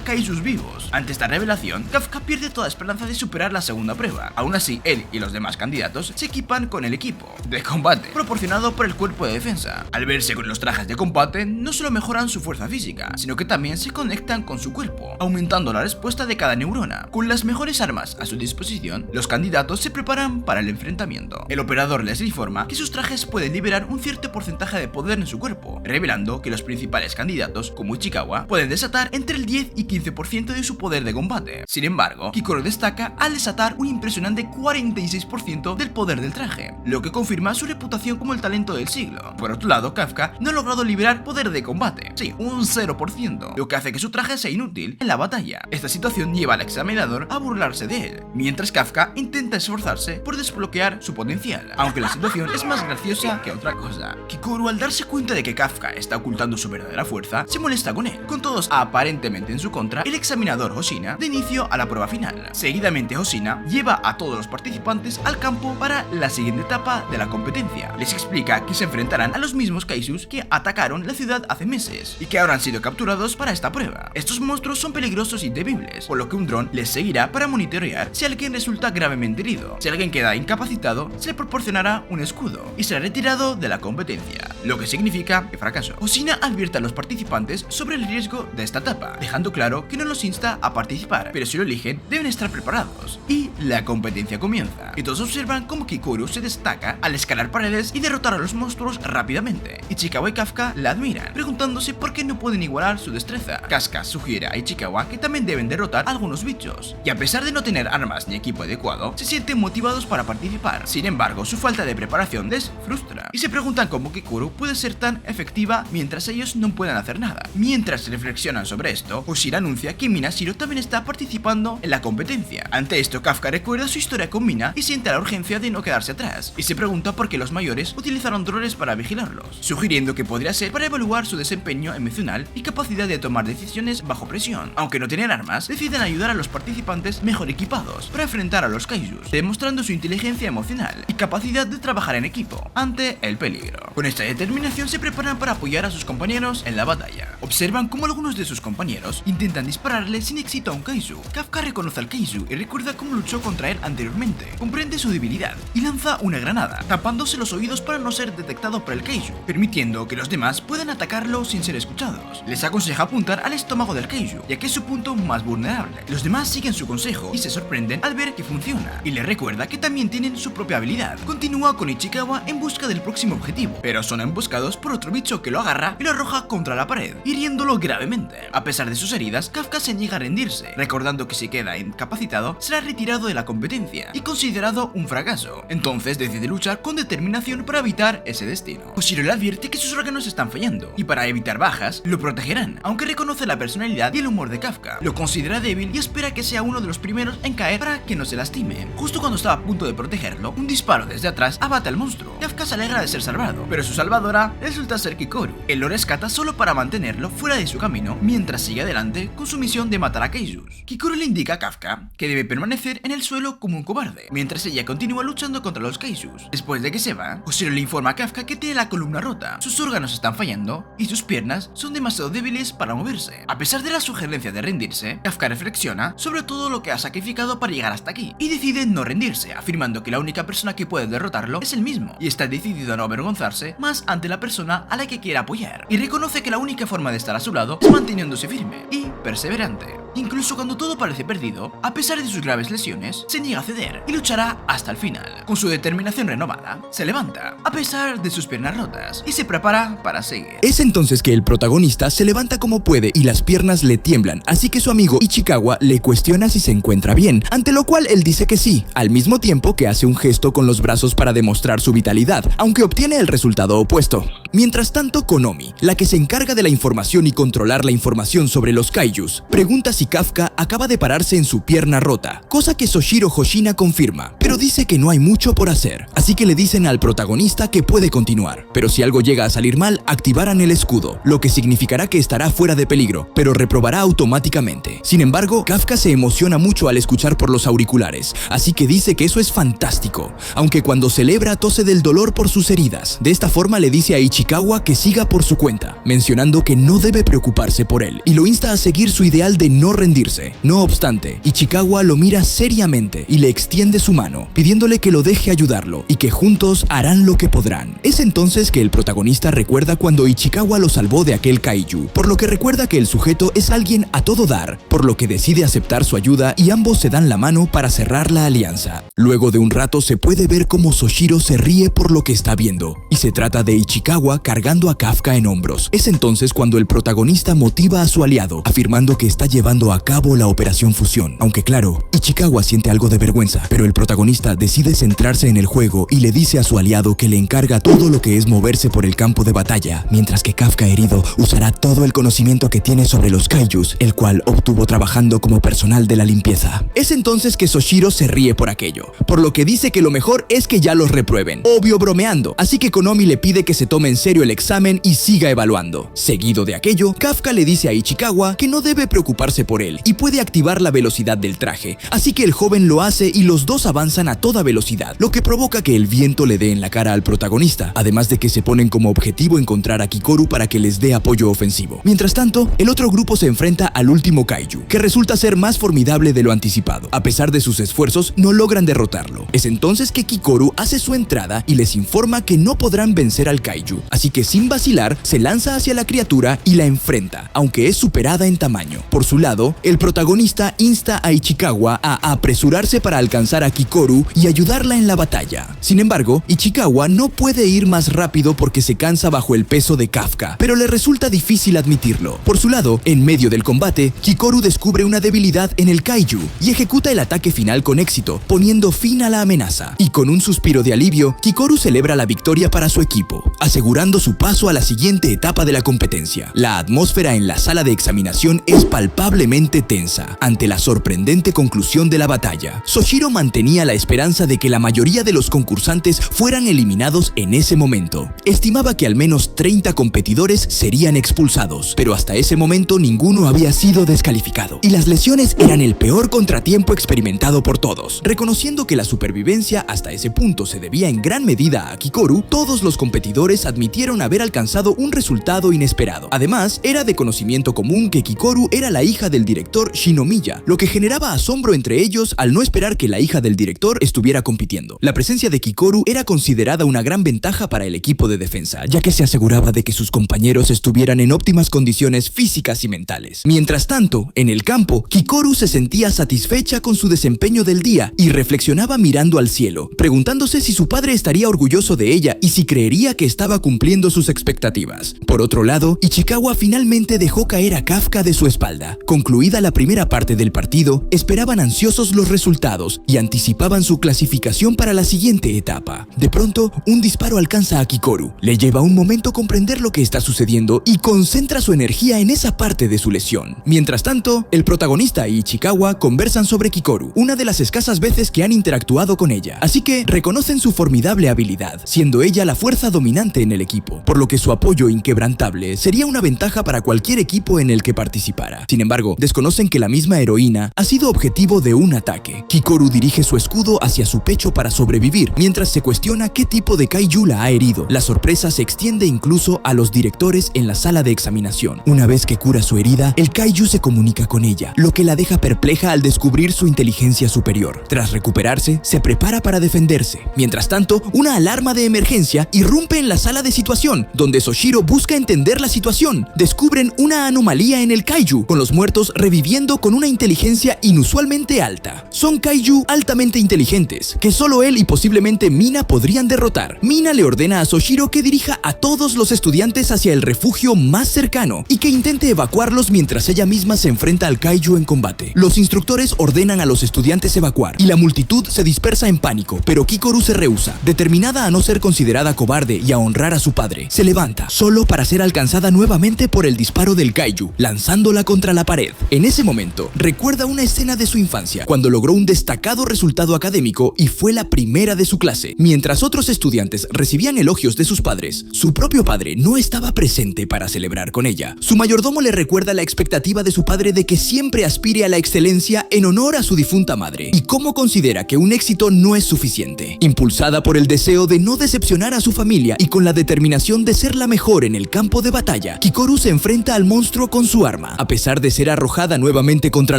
Kaisus vivos. Ante esta revelación, Kafka pierde toda esperanza de superar la segunda prueba. Aún así, él y los demás candidatos se equipan con el equipo de combate proporcionado por el cuerpo de defensa. Al verse con los trajes de combate, no solo mejoran su fuerza física, sino que también se conectan con su cuerpo, aumentando la respuesta de cada neurona. Con las mejores armas a su disposición, los candidatos se preparan para el enfrentamiento. El operador les informa que sus trajes pueden liberar un cierto porcentaje de poder en su cuerpo, revelando que los principales candidatos, como Ichikawa, pueden desatar entre el 10 y 15% de su poder de combate. Sin embargo, Kikoru destaca al desatar un impresionante 46% del poder del traje, lo que confirma su reputación como el talento del siglo. Por otro lado, Kafka no ha logrado liberar poder de combate, sí, un 0%, lo que hace que su traje sea inútil en la batalla. Esta situación lleva al examinador a burlarse de él, mientras Kafka intenta esforzarse por desbloquear su potencial, aunque la situación es más graciosa que otra cosa. Kikoru, al darse cuenta de que Kafka está ocultando su verdadera fuerza, se molesta con él. Con todos aparentemente en su contra, el examinador Hoshina da inicio a la prueba final. Seguidamente, Hoshina lleva a todos los participantes al campo para la siguiente etapa de la competencia. Les explica que se enfrentarán a los mismos Kaisus que atacaron la ciudad hace meses y que ahora han sido capturados para esta prueba. Estos monstruos son peligrosos y temibles, por lo que un dron les seguirá para monitorear si alguien resulta gravemente herido. Si alguien queda incapacitado, se le proporcionará un escudo y será retirado de la competencia, lo que significa que fracaso. Hoshina advierte a los participantes sobre el riesgo de esta etapa, dejando claro que no los insta a participar, pero si lo eligen, deben estar preparados. Y la competencia comienza, y todos observan cómo Kikoru se destaca al escalar paredes y derrotar a los monstruos rápidamente. Ichikawa y Kafka la admiran, preguntándose por qué no pueden igualar su destreza. Kafka sugiere a Ichikawa que también deben derrotar a algunos bichos, y a pesar de no tener armas ni equipo adecuado, se sienten motivados para participar. Sin embargo, su falta de preparación les frustra, y se preguntan cómo Kikoru puede ser tan efectiva mientras ellos no puedan hacer nada. Mientras reflexionan sobre esto, Hoshina anuncia que Minashiro también está participando en la competencia. Ante esto, Kafka recuerda su historia con Mina y siente la urgencia de no quedarse atrás, y se pregunta por qué los mayores utilizaron drones para vigilarlos, sugiriendo que podría ser para evaluar su desempeño emocional y capacidad de tomar decisiones bajo presión. Aunque no tienen armas, deciden ayudar a los participantes mejor equipados para enfrentar a los kaijus, demostrando su inteligencia emocional y capacidad de trabajar en equipo ante el peligro. Con esta determinación se preparan para apoyar a sus compañeros en la batalla. Observan cómo algunos de sus compañeros intentan dispararle sin éxito a un kaiju. Kafka reconoce al kaiju y recuerda cómo luchó contra él anteriormente. Comprende su debilidad y lanza una granada, tapándose los oídos para no ser detectado por el kaiju, permitiendo que los demás puedan atacarlo sin ser escuchados. Les aconseja apuntar al estómago del kaiju, ya que es su punto más vulnerable. Los demás siguen su consejo y se sorprenden al ver que funciona, y le recuerda que también tienen su propia habilidad. Continúa con Ichikawa en busca del próximo objetivo, pero son emboscados por otro bicho que lo agarra y lo arroja contra la pared, hiriéndolo gravemente. A pesar de sus heridas, Kafka se niega a rendirse, recordando que si queda incapacitado será retirado de la competencia y considerado un fracaso. Entonces decide luchar con determinación para evitar ese destino. Hoshiro le advierte que sus órganos están fallando y para evitar bajas lo protegerán, aunque reconoce la personalidad y el humor de Kafka. Lo considera débil y espera que sea uno de los primeros en caer para que no se lastime. Justo cuando estaba a punto de protegerlo, un disparo desde atrás abate al monstruo. Kafka se alegra de ser salvado, pero su salvadora resulta ser Kikoru. Él lo rescata solo para mantenerlo fuera de su camino mientras sigue adelante con su misión de matar a kaijus. Kikoru le indica a Kafka que debe permanecer en el suelo como un cobarde, mientras ella continúa luchando contra los kaijus. Después de que se va, Hoshiro le informa a Kafka que tiene la columna rota, sus órganos están fallando y sus piernas son demasiado débiles para moverse. A pesar de la sugerencia de rendirse, Kafka reflexiona sobre todo lo que ha sacrificado para llegar hasta aquí y decide no rendirse, afirmando que la única persona que puede derrotarlo es él mismo y está decidido a no avergonzarse más ante la persona a la que quiere apoyar, y reconoce que la única forma de estar a su lado es manteniéndose firme y perseverante. Incluso cuando todo parece perdido, a pesar de sus graves lesiones, se niega a ceder y luchará hasta el final. Con su determinación renovada, se levanta, a pesar de sus piernas rotas, y se prepara para seguir. Es entonces que el protagonista se levanta como puede y las piernas le tiemblan, así que su amigo Ichikawa le cuestiona si se encuentra bien, ante lo cual él dice que sí, al mismo tiempo que hace un gesto con los brazos para demostrar su vitalidad, aunque obtiene el resultado opuesto. Mientras tanto, Konomi, la que se encarga de la información y controlar la información sobre los kaijus, pregunta si Kafka acaba de pararse en su pierna rota, cosa que Soshiro Hoshina confirma, pero dice que no hay mucho por hacer, así que le dicen al protagonista que puede continuar, pero si algo llega a salir mal, activarán el escudo, lo que significará que estará fuera de peligro, pero reprobará automáticamente. Sin embargo, Kafka se emociona mucho al escuchar por los auriculares, así que dice que eso es fantástico, aunque cuando celebra tose del dolor por sus heridas. De esta forma le dice a Ichikawa que siga por su cuenta, mencionando que no debe preocuparse por él, y lo insta a seguir su ideal de no rendirse. No obstante, Ichikawa lo mira seriamente y le extiende su mano, pidiéndole que lo deje ayudarlo y que juntos harán lo que podrán. Es entonces que el protagonista recuerda cuando Ichikawa lo salvó de aquel kaiju, por lo que recuerda que el sujeto es alguien a todo dar, por lo que decide aceptar su ayuda y ambos se dan la mano para cerrar la alianza. Luego de un rato se puede ver cómo Soshiro se ríe por lo que está viendo, y se trata de Ichikawa cargando a Kafka en hombros. Es entonces cuando el protagonista motiva a su aliado, afirmando que está llevando a cabo la operación fusión. Aunque claro, Ichikawa siente algo de vergüenza, pero el protagonista decide centrarse en el juego y le dice a su aliado que le encarga todo lo que es moverse por el campo de batalla, mientras que Kafka herido usará todo el conocimiento que tiene sobre los kaijus, el cual obtuvo trabajando como personal de la limpieza. Es entonces que Soshiro se ríe por aquello, por lo que dice que lo mejor es que ya los reprueben, obvio bromeando, así que Konomi le pide que se tome en serio el examen y siga evaluando. Seguido de aquello, Kafka le dice a Ichikawa que no debe preocuparse por él y puede activar la velocidad del traje, así que el joven lo hace y los dos avanzan a toda velocidad, lo que provoca que el viento le dé en la cara al protagonista, además de que se ponen como objetivo encontrar a Kikoru para que les dé apoyo ofensivo. Mientras tanto, el otro grupo se enfrenta al último kaiju, que resulta ser más formidable de lo anticipado. A pesar de sus esfuerzos, no logran derrotarlo. Es entonces que Kikoru hace su entrada y les informa que no podrán vencer al kaiju, así que sin vacilar, se lanza hacia la criatura y la enfrenta, aunque es superada en tamaño. Por su lado, el protagonista insta a Ichikawa a apresurarse para alcanzar a Kikoru y ayudarla en la batalla. Sin embargo, Ichikawa no puede ir más rápido porque se cansa bajo el peso de Kafka, pero le resulta difícil admitirlo. Por su lado, en medio del combate, Kikoru descubre una debilidad en el kaiju y ejecuta el ataque final con éxito, poniendo fin a la amenaza. Y con un suspiro de alivio, Kikoru celebra la victoria para su equipo, asegurando su paso a la siguiente etapa de la competencia. La atmósfera en la sala de examinación es palpablemente palpablemente tensa ante la sorprendente conclusión de la batalla. Soshiro mantenía la esperanza de que la mayoría de los concursantes fueran eliminados en ese momento. Estimaba que al menos 30 competidores serían expulsados, pero hasta ese momento ninguno había sido descalificado, y las lesiones eran el peor contratiempo experimentado por todos. Reconociendo que la supervivencia hasta ese punto se debía en gran medida a Kikoru, todos los competidores admitieron haber alcanzado un resultado inesperado. Además, era de conocimiento común que Kikoru era la hija del director Shinomiya, lo que generaba asombro entre ellos al no esperar que la hija del director estuviera compitiendo. La presencia de Kikoru era considerada una gran ventaja para el equipo de defensa, ya que se aseguraba de que sus compañeros estuvieran en óptimas condiciones físicas y mentales. Mientras tanto, en el campo, Kikoru se sentía satisfecha con su desempeño del día y reflexionaba mirando al cielo, preguntándose si su padre estaría orgulloso de ella y si creería que estaba cumpliendo sus expectativas. Por otro lado, Ichikawa finalmente dejó caer a Kafka de su espalda. Concluida la primera parte del partido, esperaban ansiosos los resultados y anticipaban su clasificación para la siguiente etapa. De pronto, un disparo alcanza a Kikoru. Le lleva un momento comprender lo que está sucediendo y concentra su energía en esa parte de su lesión. Mientras tanto, el protagonista y Ichikawa conversan sobre Kikoru, una de las escasas veces que han interactuado con ella, así que reconocen su formidable habilidad, siendo ella la fuerza dominante en el equipo, por lo que su apoyo inquebrantable sería una ventaja para cualquier equipo en el que participara. Sin embargo, desconocen que la misma heroína ha sido objetivo de un ataque. Kikoru dirige su escudo hacia su pecho para sobrevivir, mientras se cuestiona qué tipo de kaiju la ha herido. La sorpresa se extiende incluso a los directores en la sala de examinación. Una vez que cura su herida, el kaiju se comunica con ella, lo que la deja perpleja al descubrir su inteligencia superior. Tras recuperarse, se prepara para defenderse. Mientras tanto, una alarma de emergencia irrumpe en la sala de situación, donde Soshiro busca entender la situación. Descubren una anomalía en el kaiju, con los muertos reviviendo con una inteligencia inusualmente alta. Son kaiju altamente inteligentes, que solo él y posiblemente Mina podrían derrotar. Mina le ordena a Soshiro que dirija a todos los estudiantes hacia el refugio más cercano y que intente evacuarlos mientras ella misma se enfrenta al kaiju en combate. Los instructores ordenan a los estudiantes evacuar y la multitud se dispersa en pánico, pero Kikoru se rehúsa. Determinada a no ser considerada cobarde y a honrar a su padre, se levanta, solo para ser alcanzada nuevamente por el disparo del kaiju, lanzándola contra la pared. En ese momento, recuerda una escena de su infancia, cuando logró un destacado resultado académico y fue la primera de su clase. Mientras otros estudiantes recibían elogios de sus padres, su propio padre no estaba presente para celebrar con ella. Su mayordomo le recuerda la expectativa de su padre de que siempre aspire a la excelencia en honor a su difunta madre, y cómo considera que un éxito no es suficiente. Impulsada por el deseo de no decepcionar a su familia y con la determinación de ser la mejor en el campo de batalla, Kikoru se enfrenta al monstruo con su arma. A pesar de ser arrojada nuevamente contra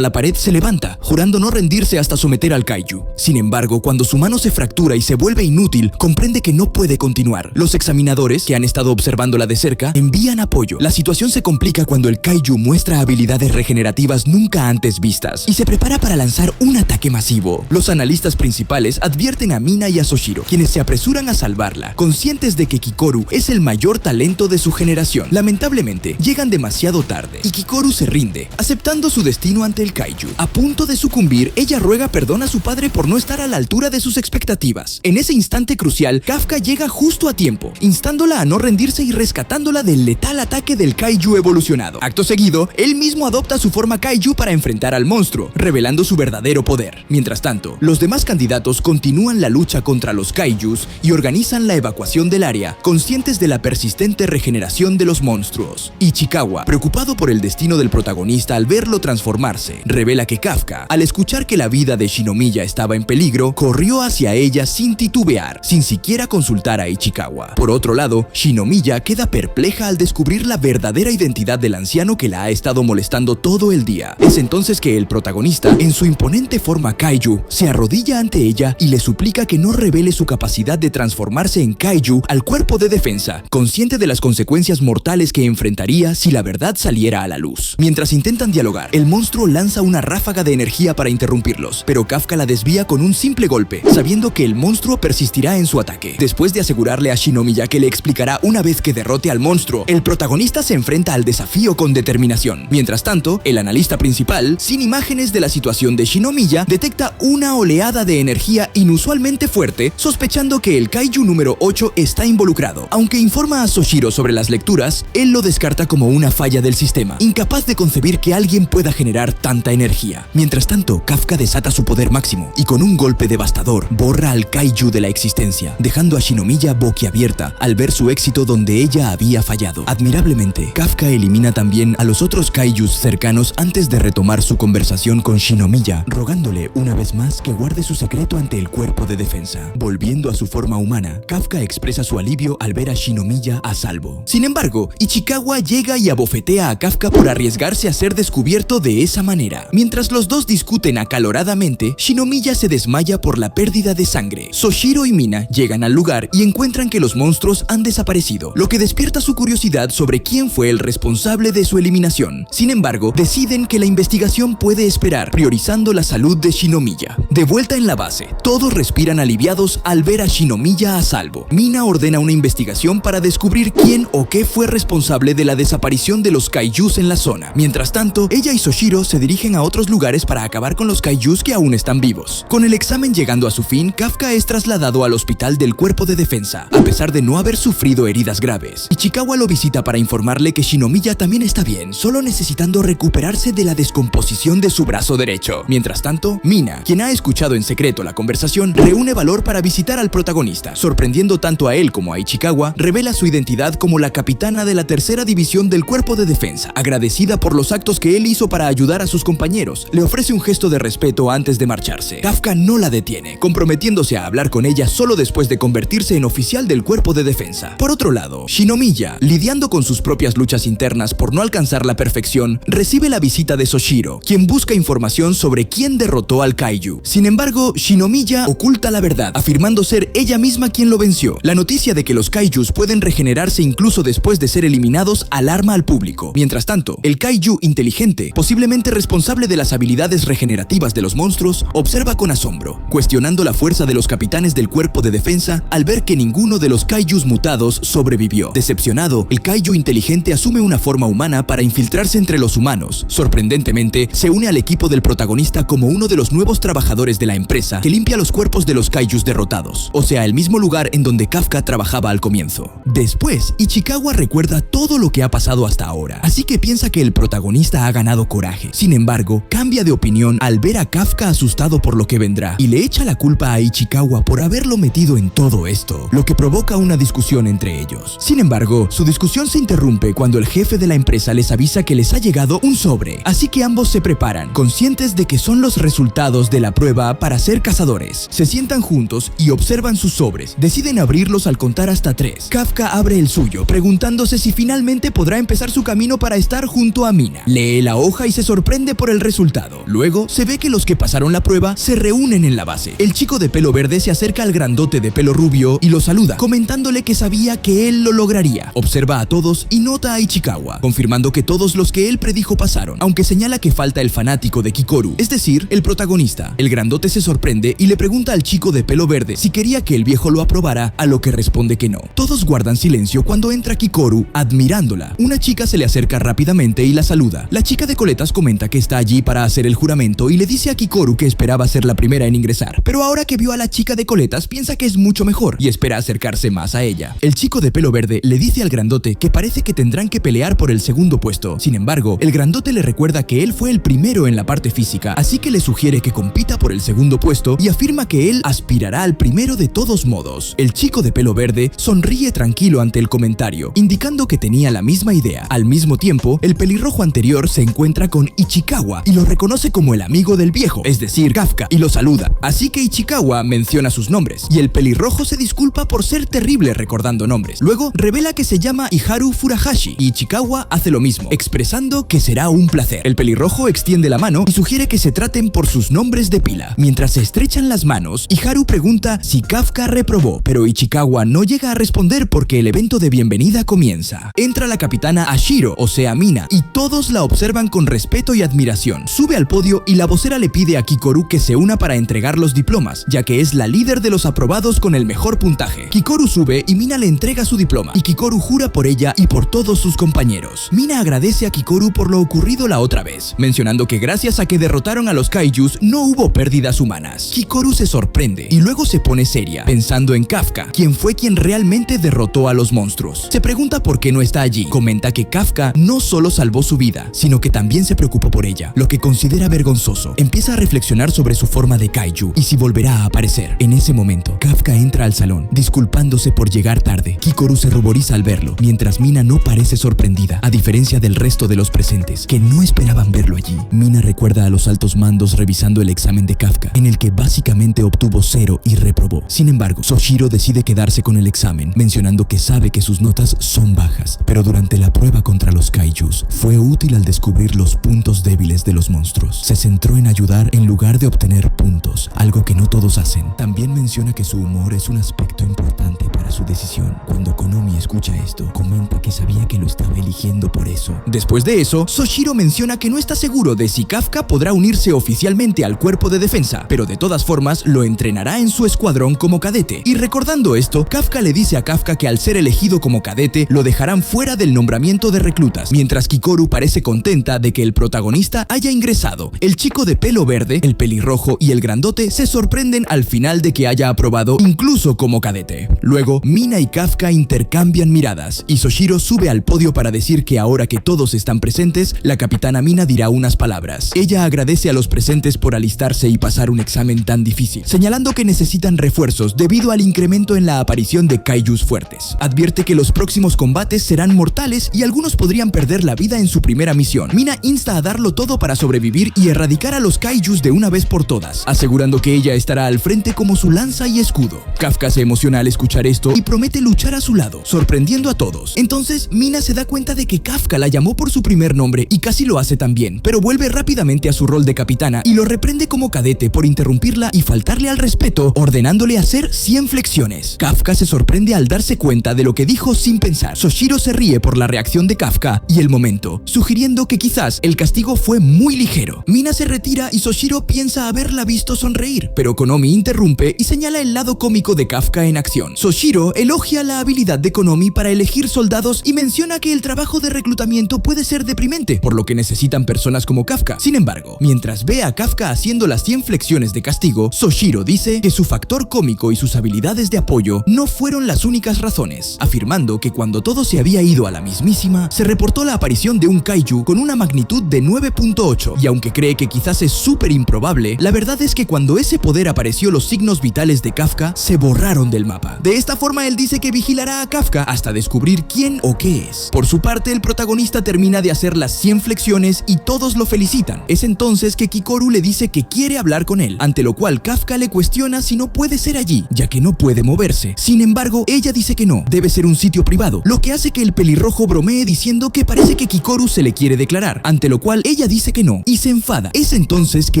la pared, se levanta, jurando no rendirse hasta someter al kaiju. Sin embargo, cuando su mano se fractura y se vuelve inútil, comprende que no puede continuar. Los examinadores, que han estado observándola de cerca, envían apoyo. La situación se complica cuando el kaiju muestra habilidades regenerativas nunca antes vistas y se prepara para lanzar un ataque masivo. Los analistas principales advierten a Mina y a Soshiro, quienes se apresuran a salvarla, conscientes de que Kikoru es el mayor talento de su generación. Lamentablemente, llegan demasiado tarde y Kikoru se rinde, aceptando su destino ante el kaiju. A punto de sucumbir, ella ruega perdón a su padre por no estar a la altura de sus expectativas. En ese instante crucial, Kafka llega justo a tiempo, instándola a no rendirse y rescatándola del letal ataque del kaiju evolucionado. Acto seguido, él mismo adopta su forma kaiju para enfrentar al monstruo, revelando su verdadero poder. Mientras tanto, los demás candidatos continúan la lucha contra los kaijus y organizan la evacuación del área, conscientes de la persistente regeneración de los monstruos. Ichikawa, preocupado por el destino del protagonista al verlo transformarse, revela que Kafka, al escuchar que la vida de Shinomiya estaba en peligro, corrió hacia ella sin titubear, sin siquiera consultar a Ichikawa. Por otro lado, Shinomiya queda perpleja al descubrir la verdadera identidad del anciano que la ha estado molestando todo el día. Es entonces que el protagonista, en su imponente forma kaiju, se arrodilla ante ella y le suplica que no revele su capacidad de transformarse en kaiju al cuerpo de defensa, consciente de las consecuencias mortales que enfrentaría si la verdad saliera a la luz. Mientras intentan dialogar, el monstruo lanza una ráfaga de energía para interrumpirlos, pero Kafka la desvía con un simple golpe, sabiendo que el monstruo persistirá en su ataque. Después de asegurarle a Shinomiya que le explicará una vez que derrote al monstruo, el protagonista se enfrenta al desafío con determinación. Mientras tanto, el analista principal, sin imágenes de la situación de Shinomiya, detecta una oleada de energía inusualmente fuerte, sospechando que el kaiju número 8 está involucrado. Aunque informa a Soshiro sobre las lecturas, él lo descarta como una falla del sistema, incapaz de concebir que alguien pueda generar tanta energía. Mientras tanto, Kafka desata su poder máximo y con un golpe devastador borra al kaiju de la existencia, dejando a Shinomiya boquiabierta al ver su éxito donde ella había fallado. Admirablemente, Kafka elimina también a los otros kaijus cercanos antes de retomar su conversación con Shinomiya, rogándole una vez más que guarde su secreto ante el cuerpo de defensa. Volviendo a su forma humana, Kafka expresa su alivio al ver a Shinomiya a salvo. Sin embargo, Ichikawa llega y abofetea a Kafka por arriesgarse a ser descubierto de esa manera. Mientras los dos discuten acaloradamente, Shinomiya se desmaya por la pérdida de sangre. Soshiro y Mina llegan al lugar y encuentran que los monstruos han desaparecido, lo que despierta su curiosidad sobre quién fue el responsable de su eliminación. Sin embargo, deciden que la investigación puede esperar, priorizando la salud de Shinomiya. De vuelta en la base, todos respiran aliviados al ver a Shinomiya a salvo. Mina ordena una investigación para descubrir quién o qué fue responsable de la desaparición de los kaijus en la zona. Mientras tanto, ella y Soshiro se dirigen a otros lugares para acabar con los kaijus que aún están vivos. Con el examen llegando a su fin, Kafka es trasladado al hospital del cuerpo de defensa, a pesar de no haber sufrido heridas graves. Ichikawa lo visita para informarle que Shinomiya también está bien, solo necesitando recuperarse de la descomposición de su brazo derecho. Mientras tanto, Mina, quien ha escuchado en secreto la conversación, reúne valor para visitar al protagonista. Sorprendiendo tanto a él como a Ichikawa, revela su identidad como la capitana de la tercera división del cuerpo de defensa. Agradecida por los actos que él hizo para ayudar a sus compañeros, le ofrece un gesto de respeto antes de marcharse. Kafka no la detiene, comprometiéndose a hablar con ella solo después de convertirse en oficial del cuerpo de defensa. Por otro lado, Shinomiya, lidiando con sus propias luchas internas por no alcanzar la perfección, recibe la visita de Soshiro, quien busca información sobre quién derrotó al kaiju. Sin embargo, Shinomiya oculta la verdad, afirmando ser ella misma quien lo venció. La noticia de que los kaijus pueden regenerarse incluso después de ser eliminados alarma al público. Mientras tanto, el kaiju inteligente, posiblemente responsable de las habilidades regenerativas de los monstruos, observa con asombro, cuestionando la fuerza de los capitanes del cuerpo de defensa al ver que ninguno de los kaijus mutados sobrevivió. Decepcionado, el kaiju inteligente asume una forma humana para infiltrarse entre los humanos. Sorprendentemente, se une al equipo del protagonista como uno de los nuevos trabajadores de la empresa que limpia los cuerpos de los kaijus derrotados, o sea, el mismo lugar en donde Kafka trabajaba al comienzo. Después, Ichikawa recuerda todo lo que ha pasado hasta ahora, así que piensa que el protagonista ha ganado coraje. Sin embargo, cambia de opinión al ver a Kafka asustado por lo que vendrá y le echa la culpa a Ichikawa por haberlo metido en todo esto, lo que provoca una discusión entre ellos. Sin embargo, su discusión se interrumpe cuando el jefe de la empresa les avisa que les ha llegado un sobre, así que ambos se preparan, conscientes de que son los resultados de la prueba para ser cazadores. Se sientan juntos y observan sus sobres. Deciden abrirlos al contar hasta 3. Kafka abre el suyo, preguntándose si finalmente podrá empezar su camino para estar junto a Mina. Lee la hoja y se sorprende por el resultado. Luego, se ve que los que pasaron la prueba se reúnen en la base. El chico de pelo verde se acerca al grandote de pelo rubio y lo saluda, comentándole que sabía que él lo lograría. Observa a todos y nota a Ichikawa, confirmando que todos los que él predijo pasaron, aunque señala que falta el fanático de Kikoru, es decir, el protagonista. El grandote se sorprende y le pregunta al chico de pelo verde si quería que el viejo lo aprobara, a lo que responde que no. Todos guardan silencio cuando entra Kikoru, admirándola. Una chica se le acerca rápidamente y la saluda. La chica de coletas comenta que está allí para hacer el juramento y le dice a Kikoru que esperaba ser la primera en ingresar, pero ahora que vio a la chica de coletas piensa que es mucho mejor y espera acercarse más a ella. El chico de pelo verde le dice al grandote que parece que tendrán que pelear por el segundo puesto. Sin embargo, el grandote le recuerda que él fue el primero en la parte física, así que le sugiere que compita por el segundo puesto y afirma que él aspirará al primero de todos modos. El chico de pelo verde sonríe tranquilo ante el comentario, indicando que tenía la misma idea. Al mismo tiempo, el pelirrojo anterior se encuentra con Ichikawa y lo reconoce como el amigo del viejo, es decir, Kafka, y lo saluda. Así que Ichikawa menciona sus nombres y el pelirrojo se disculpa por ser terrible recordando nombres. Luego revela que se llama Iharu Furuhashi y Ichikawa hace lo mismo, expresando que será un placer. El pelirrojo extiende la mano y sugiere que se traten por sus nombres de pila. Mientras se estrechan las manos, Iharu pregunta si Kafka reprobó, pero Ichikawa no llega a responder porque el evento de bienvenida comienza. Entra la capitana Ashiro, o sea Mina, y todos la observan con respeto y admiración. Sube al podio y la vocera le pide a Kikoru que se una para entregar los diplomas, ya que es la líder de los aprobados con el mejor puntaje. Kikoru sube y Mina le entrega su diploma, y Kikoru jura por ella y por todos sus compañeros. Mina agradece a Kikoru por lo ocurrido la otra vez, mencionando que gracias a que derrotaron a los kaijus no hubo pérdidas humanas. Kikoru se sorprende y luego se pone seria, pensando en Kafka, quien fue quien realmente derrotó a los monstruos. Se pregunta por qué no está allí. Comenta que Kafka no solo salvó su vida, sino sino que también se preocupó por ella, lo que considera vergonzoso. Empieza a reflexionar sobre su forma de kaiju y si volverá a aparecer. En ese momento, Kafka entra al salón, disculpándose por llegar tarde. Kikoru se ruboriza al verlo, mientras Mina no parece sorprendida, a diferencia del resto de los presentes, que no esperaban verlo allí. Mina recuerda a los altos mandos revisando el examen de Kafka, en el que básicamente obtuvo 0 y reprobó. Sin embargo, Soshiro decide quedarse con el examen, mencionando que sabe que sus notas son bajas, pero durante la prueba contra los kaijus, fue útil al descubrir los puntos débiles de los monstruos. Se centró en ayudar en lugar de obtener puntos, algo que no todos hacen. También menciona que su humor es un aspecto importante para su decisión. Cuando Konomi escucha esto, comenta que sabía que lo estaba eligiendo por eso. Después de eso, Soshiro menciona que no está seguro de si Kafka podrá unirse oficialmente al cuerpo de defensa, pero de todas formas lo entrenará en su escuadrón como cadete. Y recordando esto, Kafka le dice a Kafka que al ser elegido como cadete, lo dejarán fuera del nombramiento de reclutas, mientras Kikoru parece contenta de que el protagonista haya ingresado. El chico de pelo verde, el pelirrojo y el grandote se sorprenden al final de que haya aprobado incluso como cadete. Luego, Mina y Kafka intercambian miradas y Soshiro sube al podio para decir que ahora que todos están presentes, la capitana Mina dirá unas palabras. Ella agradece a los presentes por alistarse y pasar un examen tan difícil, señalando que necesitan refuerzos debido al incremento en la aparición de kaijus fuertes. Advierte que los próximos combates serán mortales y algunos podrían perder la vida en su primera misión. Mina insta a darlo todo para sobrevivir y erradicar a los kaijus de una vez por todas, asegurando que ella estará al frente como su lanza y escudo. Kafka se emociona al escuchar esto y promete luchar a su lado, sorprendiendo a todos. Entonces, Mina se da cuenta de que Kafka la llamó por su primer nombre y casi lo hace también, pero vuelve rápidamente a su rol de capitana y lo reprende como cadete por interrumpirla y faltarle al respeto, ordenándole hacer 100 flexiones. Kafka se sorprende al darse cuenta de lo que dijo sin pensar. Soshiro se ríe por la reacción de Kafka y el momento, sugiriendo que quizás el castigo fue muy ligero. Mina se retira y Soshiro piensa haberla visto sonreír, pero Konomi interrumpe y señala el lado cómico de Kafka en acción. Soshiro elogia la habilidad de Konomi para elegir soldados y menciona que el trabajo de reclutamiento puede ser deprimente, por lo que necesitan personas como Kafka. Sin embargo, mientras ve a Kafka haciendo las 100 flexiones de castigo, Soshiro dice que su factor cómico y sus habilidades de apoyo no fueron las únicas razones, afirmando que cuando todo se había ido a la mismísima, se reportó la aparición de un kaiju con una magnitud de 9.8, y aunque cree que quizás es súper improbable, la verdad es que cuando ese poder apareció, los signos vitales de Kafka se borraron del mapa. De esta forma, él dice que vigilará a Kafka hasta descubrir quién o qué es. Por su parte, el protagonista termina de hacer las 100 flexiones y todos lo felicitan. Es entonces que Kikoru le dice que quiere hablar con él, ante lo cual Kafka le cuestiona si no puede ser allí, ya que no puede moverse. Sin embargo, ella dice que no, debe ser un sitio privado, lo que hace que el pelirrojo bromee diciendo que parece que Kikoru se le quiere declarar, ante lo cual ella dice que no, y se enfada. Es entonces que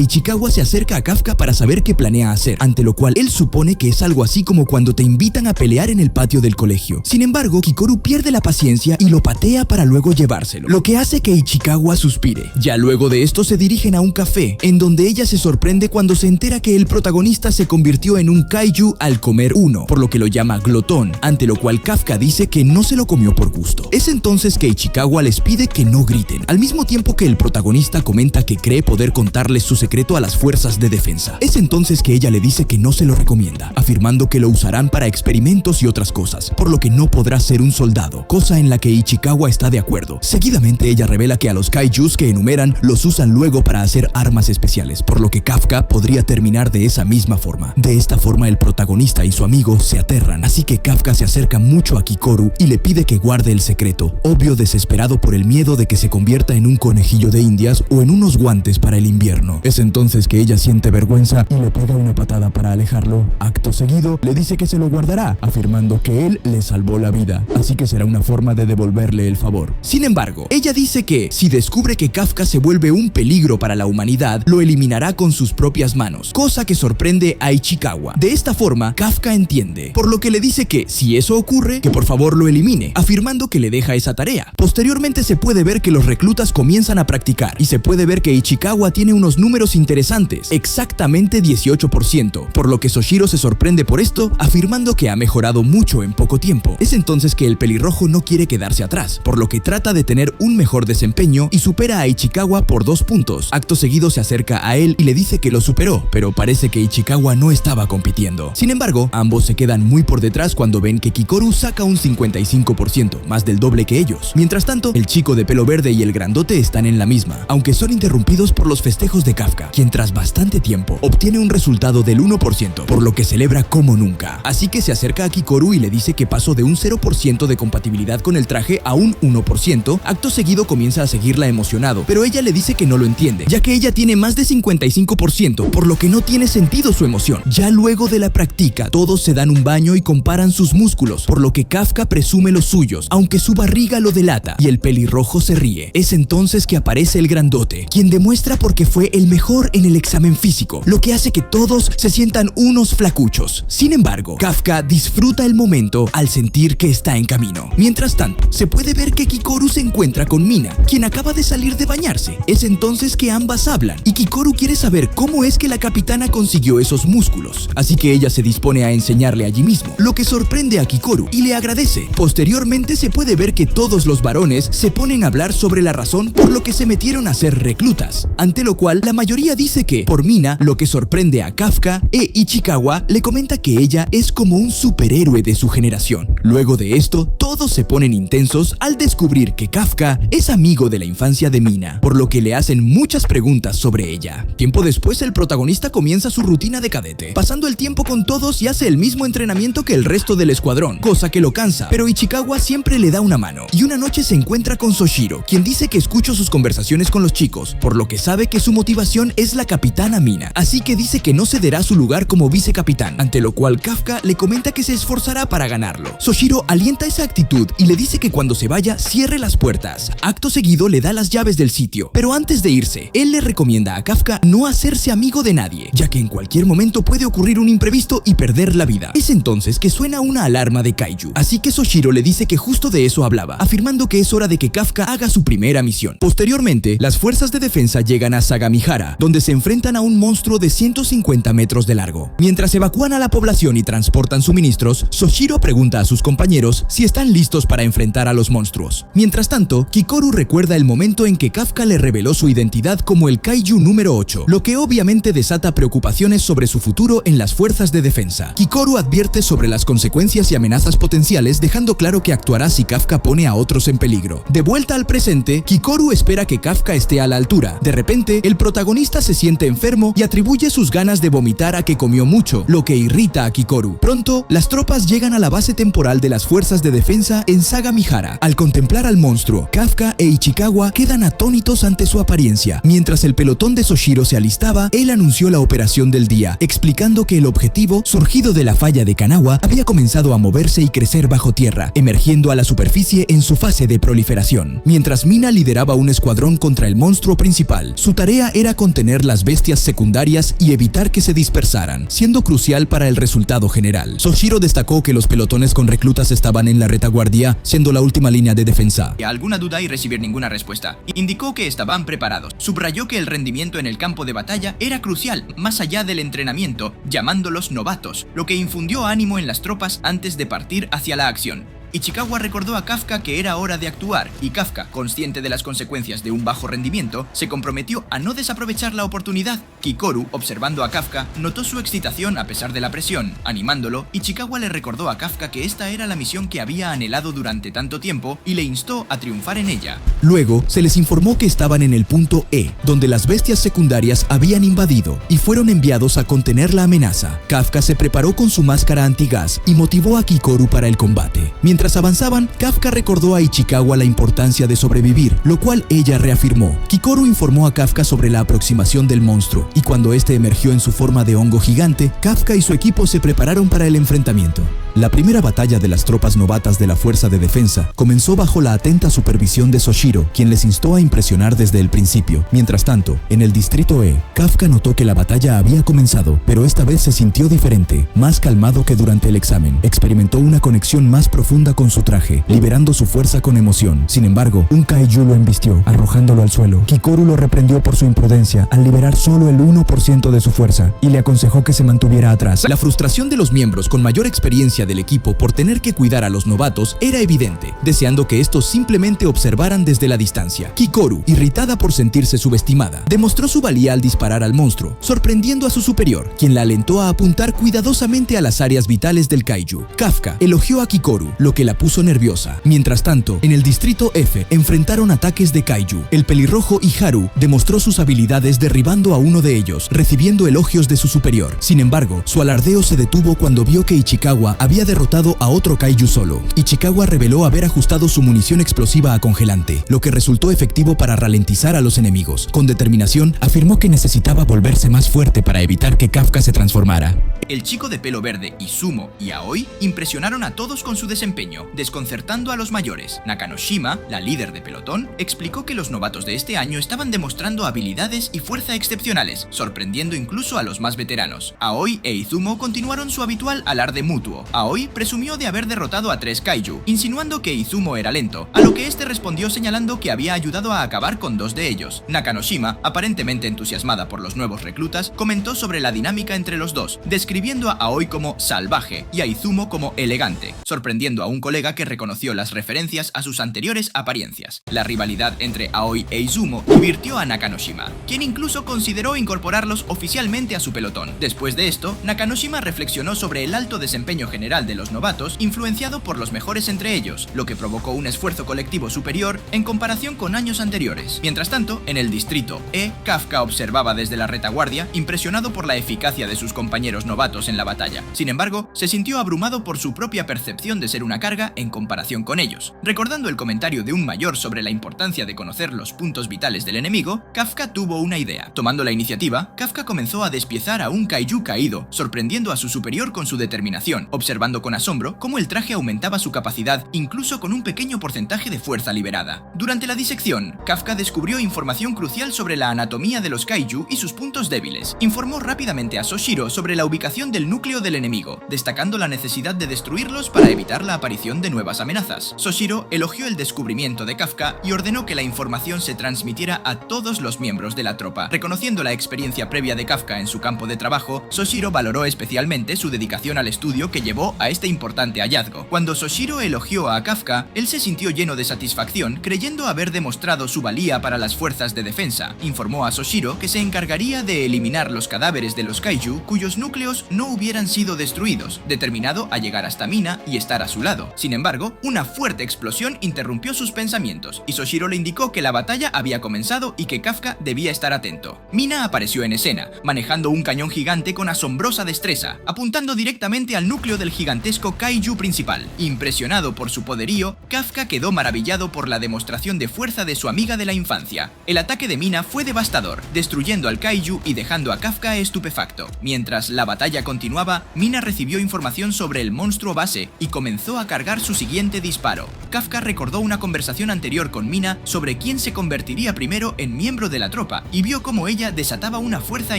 Ichikawa se acerca a Kafka para saber qué planea hacer, ante lo cual él supone que es algo así como cuando te invitan a pelear en el patio del colegio. Sin embargo, Kikoru pierde la paciencia y lo patea para luego llevárselo, lo que hace que Ichikawa suspire. Ya luego de esto se dirigen a un café, en donde ella se sorprende cuando se entera que el protagonista se convirtió en un kaiju al comer uno, por lo que lo llama glotón, ante lo cual Kafka dice que no se lo comió por gusto. Es entonces que Ichikawa les pide que no griten, al mismo tiempo que el protagonista comenta que cree poder contarles su secreto a las fuerzas de defensa. Es entonces que ella le dice que no se lo recomienda, afirmando que lo usarán para experimentos y otras cosas, por lo que no podrá ser un soldado, cosa en la que Ichikawa está de acuerdo. Seguidamente ella revela que a los kaijus que enumeran los usan luego para hacer armas especiales, por lo que Kafka podría terminar de esa misma forma. De esta forma el protagonista y su amigo se aterran, así que Kafka se acerca mucho a Kikoru y le pide que guarde el secreto, obvio desesperado por el miedo de que se convierta en un conejillo de indias o en unos guantes para el invierno. Es entonces que ella siente vergüenza y le pega una patada para alejarlo. Acto seguido le dice que se lo guardará, afirmando que él le salvó la vida, así que será una forma de devolverle el favor. Sin embargo, ella dice que si descubre que Kafka se vuelve un peligro para la humanidad, lo eliminará con sus propias manos, cosa que sorprende a Ichikawa. De esta forma, Kafka entiende, por lo que le dice que si eso ocurre, que por favor lo elimine, afirmando que le deja esa tarea. Posteriormente se puede ver que los reclutas comienzan a practicar y se puede ver que Ichikawa tiene unos números interesantes, exactamente 18%, por lo que Soshiro se sorprende por esto, afirmando que ha mejorado mucho en poco tiempo. Es entonces que el pelirrojo no quiere quedarse atrás, por lo que trata de tener un mejor desempeño y supera a Ichikawa por 2 puntos. Acto seguido se acerca a él y le dice que lo superó, pero parece que Ichikawa no estaba compitiendo. Sin embargo, ambos se quedan muy por detrás cuando ven que Kikoru saca un 55%, más del doble que ellos. Mientras tanto, el chico de pelo verde y el grandote están en la misma, aunque son interrumpidos por los festejos de Kafka, quien tras bastante tiempo obtiene un resultado del 1%, por lo que celebra como nunca. Así que se acerca a Kikoru y le dice que pasó de un 0% de compatibilidad con el traje a un 1%. Acto seguido comienza a seguirla emocionado, pero ella le dice que no lo entiende, ya que ella tiene más de 55%, por lo que no tiene sentido su emoción. Ya luego de la práctica, todos se dan un baño y comparan sus músculos, por lo que Kafka presume los suyos, aunque su barriga lo delata, y el pelirrojo se ríe. Es entonces que aparece el grandote, quien demuestra porque fue el mejor en el examen físico, lo que hace que todos se sientan unos flacuchos. Sin embargo, Kafka disfruta el momento al sentir que está en camino. Mientras tanto, se puede ver que Kikoru se encuentra con Mina, quien acaba de salir de bañarse. Es entonces que ambas hablan, y Kikoru quiere saber cómo es que la capitana consiguió esos músculos, así que ella se dispone a enseñarle allí mismo, lo que sorprende a Kikoru y le agradece. Posteriormente se puede ver que todos los varones se ponen a hablar sobre la razón por lo que se metieron a ser reclutas, ante lo cual la mayoría dice que, por Mina, lo que sorprende a Kafka, Ichikawa le comenta que ella es como un superhéroe de su generación. Luego de esto, todos se ponen intensos al descubrir que Kafka es amigo de la infancia de Mina, por lo que le hacen muchas preguntas sobre ella. Tiempo después, el protagonista comienza su rutina de cadete, pasando el tiempo con todos y hace el mismo entrenamiento que el resto del escuadrón, cosa que lo cansa, pero Ichikawa siempre le da una mano. Y una noche se encuentra con Soshiro, quien dice que escuchó sus conversaciones con los chicos, por lo que sabe que su motivación es la capitana Mina, así que dice que no cederá su lugar como vicecapitán, ante lo cual Kafka le comenta que se esforzará para ganarlo. Soshiro alienta esa actitud y le dice que cuando se vaya cierre las puertas. Acto seguido le da las llaves del sitio, pero antes de irse, él le recomienda a Kafka no hacerse amigo de nadie, ya que en cualquier momento puede ocurrir un imprevisto y perder la vida. Es entonces que suena una alarma de kaiju, así que Soshiro le dice que justo de eso hablaba, afirmando que es hora de que Kafka haga su primera misión. Posteriormente, las fuerzas de defensa llegan a Sagamihara, donde se enfrentan a un monstruo de 150 metros de largo. Mientras evacúan a la población y transportan suministros, Soshiro pregunta a sus compañeros si están listos para enfrentar a los monstruos. Mientras tanto, Kikoru recuerda el momento en que Kafka le reveló su identidad como el Kaiju número 8, lo que obviamente desata preocupaciones sobre su futuro en las fuerzas de defensa. Kikoru advierte sobre las consecuencias y amenazas potenciales, dejando claro que actuará si Kafka pone a otros en peligro. De vuelta al presente, Kikoru espera que Kafka esté a la altura. De repente, el protagonista se siente enfermo y atribuye sus ganas de vomitar a que comió mucho, lo que irrita a Kikoru. Pronto, las tropas llegan a la base temporal de las fuerzas de defensa en Sagamihara. Al contemplar al monstruo, Kafka e Ichikawa quedan atónitos ante su apariencia. Mientras el pelotón de Soshiro se alistaba, él anunció la operación del día, explicando que el objetivo, surgido de la falla de Kanawa, había comenzado a moverse y crecer bajo tierra, emergiendo a la superficie en su fase de proliferación. Mientras Mina lideraba un escuadrón contra el monstruo principal, su tarea era contener las bestias secundarias y evitar que se dispersaran, siendo crucial para el resultado general. Soshiro destacó que los pelotones con reclutas estaban en la retaguardia, siendo la última línea de defensa. ¿Alguna duda y recibir ninguna respuesta? Indicó que estaban preparados. Subrayó que el rendimiento en el campo de batalla era crucial, más allá del entrenamiento, llamándolos novatos, lo que infundió ánimo en las tropas antes de partir hacia la acción. Ichikawa recordó a Kafka que era hora de actuar, y Kafka, consciente de las consecuencias de un bajo rendimiento, se comprometió a no desaprovechar la oportunidad. Kikoru, observando a Kafka, notó su excitación a pesar de la presión. Animándolo, Ichikawa le recordó a Kafka que esta era la misión que había anhelado durante tanto tiempo y le instó a triunfar en ella. Luego, se les informó que estaban en el punto E, donde las bestias secundarias habían invadido y fueron enviados a contener la amenaza. Kafka se preparó con su máscara antigas y motivó a Kikoru para el combate. Mientras avanzaban, Kafka recordó a Ichikawa la importancia de sobrevivir, lo cual ella reafirmó. Kikoru informó a Kafka sobre la aproximación del monstruo, y cuando este emergió en su forma de hongo gigante, Kafka y su equipo se prepararon para el enfrentamiento. La primera batalla de las tropas novatas de la Fuerza de Defensa comenzó bajo la atenta supervisión de Soshiro, quien les instó a impresionar desde el principio. Mientras tanto, en el distrito E, Kafka notó que la batalla había comenzado, pero esta vez se sintió diferente, más calmado que durante el examen. Experimentó una conexión más profunda con su traje, liberando su fuerza con emoción. Sin embargo, un kaiju lo embistió, arrojándolo al suelo. Kikoru lo reprendió por su imprudencia al liberar solo el 1% de su fuerza y le aconsejó que se mantuviera atrás. La frustración de los miembros con mayor experiencia del equipo por tener que cuidar a los novatos era evidente, deseando que estos simplemente observaran desde la distancia. Kikoru, irritada por sentirse subestimada, demostró su valía al disparar al monstruo, sorprendiendo a su superior, quien la alentó a apuntar cuidadosamente a las áreas vitales del kaiju. Kafka elogió a Kikoru, lo que la puso nerviosa. Mientras tanto, en el distrito F enfrentaron ataques de kaiju. El pelirrojo Iharu demostró sus habilidades derribando a uno de ellos, recibiendo elogios de su superior. Sin embargo, su alardeo se detuvo cuando vio que Ichikawa había derrotado a otro kaiju solo. Ichikawa reveló haber ajustado su munición explosiva a congelante, lo que resultó efectivo para ralentizar a los enemigos. Con determinación, afirmó que necesitaba volverse más fuerte para evitar que Kafka se transformara. El chico de pelo verde, Izumo y Aoi impresionaron a todos con su desempeño, desconcertando a los mayores. Nakanoshima, la líder de pelotón, explicó que los novatos de este año estaban demostrando habilidades y fuerza excepcionales, sorprendiendo incluso a los más veteranos. Aoi e Izumo continuaron su habitual alarde mutuo. Aoi presumió de haber derrotado a 3 kaiju, insinuando que Izumo era lento, a lo que este respondió señalando que había ayudado a acabar con 2 de ellos. Nakanoshima, aparentemente entusiasmada por los nuevos reclutas, comentó sobre la dinámica entre los dos, describiendo a Aoi como salvaje y a Izumo como elegante, sorprendiendo a un colega que reconoció las referencias a sus anteriores apariencias. La rivalidad entre Aoi e Izumo divirtió a Nakanoshima, quien incluso consideró incorporarlos oficialmente a su pelotón. Después de esto, Nakanoshima reflexionó sobre el alto desempeño general de los novatos, influenciado por los mejores entre ellos, lo que provocó un esfuerzo colectivo superior en comparación con años anteriores. Mientras tanto, en el distrito E, Kafka observaba desde la retaguardia, impresionado por la eficacia de sus compañeros novatos en la batalla. Sin embargo, se sintió abrumado por su propia percepción de ser una carga en comparación con ellos. Recordando el comentario de un mayor sobre la importancia de conocer los puntos vitales del enemigo, Kafka tuvo una idea. Tomando la iniciativa, Kafka comenzó a despiezar a un kaiju caído, sorprendiendo a su superior con su determinación, observando con asombro cómo el traje aumentaba su capacidad incluso con un pequeño porcentaje de fuerza liberada. Durante la disección, Kafka descubrió información crucial sobre la anatomía de los kaiju y sus puntos débiles. Informó rápidamente a Soshiro sobre la ubicación del núcleo del enemigo, destacando la necesidad de destruirlos para evitar la aparición de nuevas amenazas. Soshiro elogió el descubrimiento de Kafka y ordenó que la información se transmitiera a todos los miembros de la tropa. Reconociendo la experiencia previa de Kafka en su campo de trabajo, Soshiro valoró especialmente su dedicación al estudio que llevó a este importante hallazgo. Cuando Soshiro elogió a Kafka, él se sintió lleno de satisfacción, creyendo haber demostrado su valía para las fuerzas de defensa. Informó a Soshiro que se encargaría de eliminar los cadáveres de los kaiju cuyos núcleos no hubieran sido destruidos, determinado a llegar hasta Mina y estar a su lado. Sin embargo, una fuerte explosión interrumpió sus pensamientos, y Soshiro le indicó que la batalla había comenzado y que Kafka debía estar atento. Mina apareció en escena, manejando un cañón gigante con asombrosa destreza, apuntando directamente al núcleo del gigantesco kaiju principal. Impresionado por su poderío, Kafka quedó maravillado por la demostración de fuerza de su amiga de la infancia. El ataque de Mina fue devastador, destruyendo al kaiju y dejando a Kafka estupefacto. Mientras la batalla continuaba, Mina recibió información sobre el monstruo base y comenzó a cargar su siguiente disparo. Kafka recordó una conversación anterior con Mina sobre quién se convertiría primero en miembro de la tropa y vio cómo ella desataba una fuerza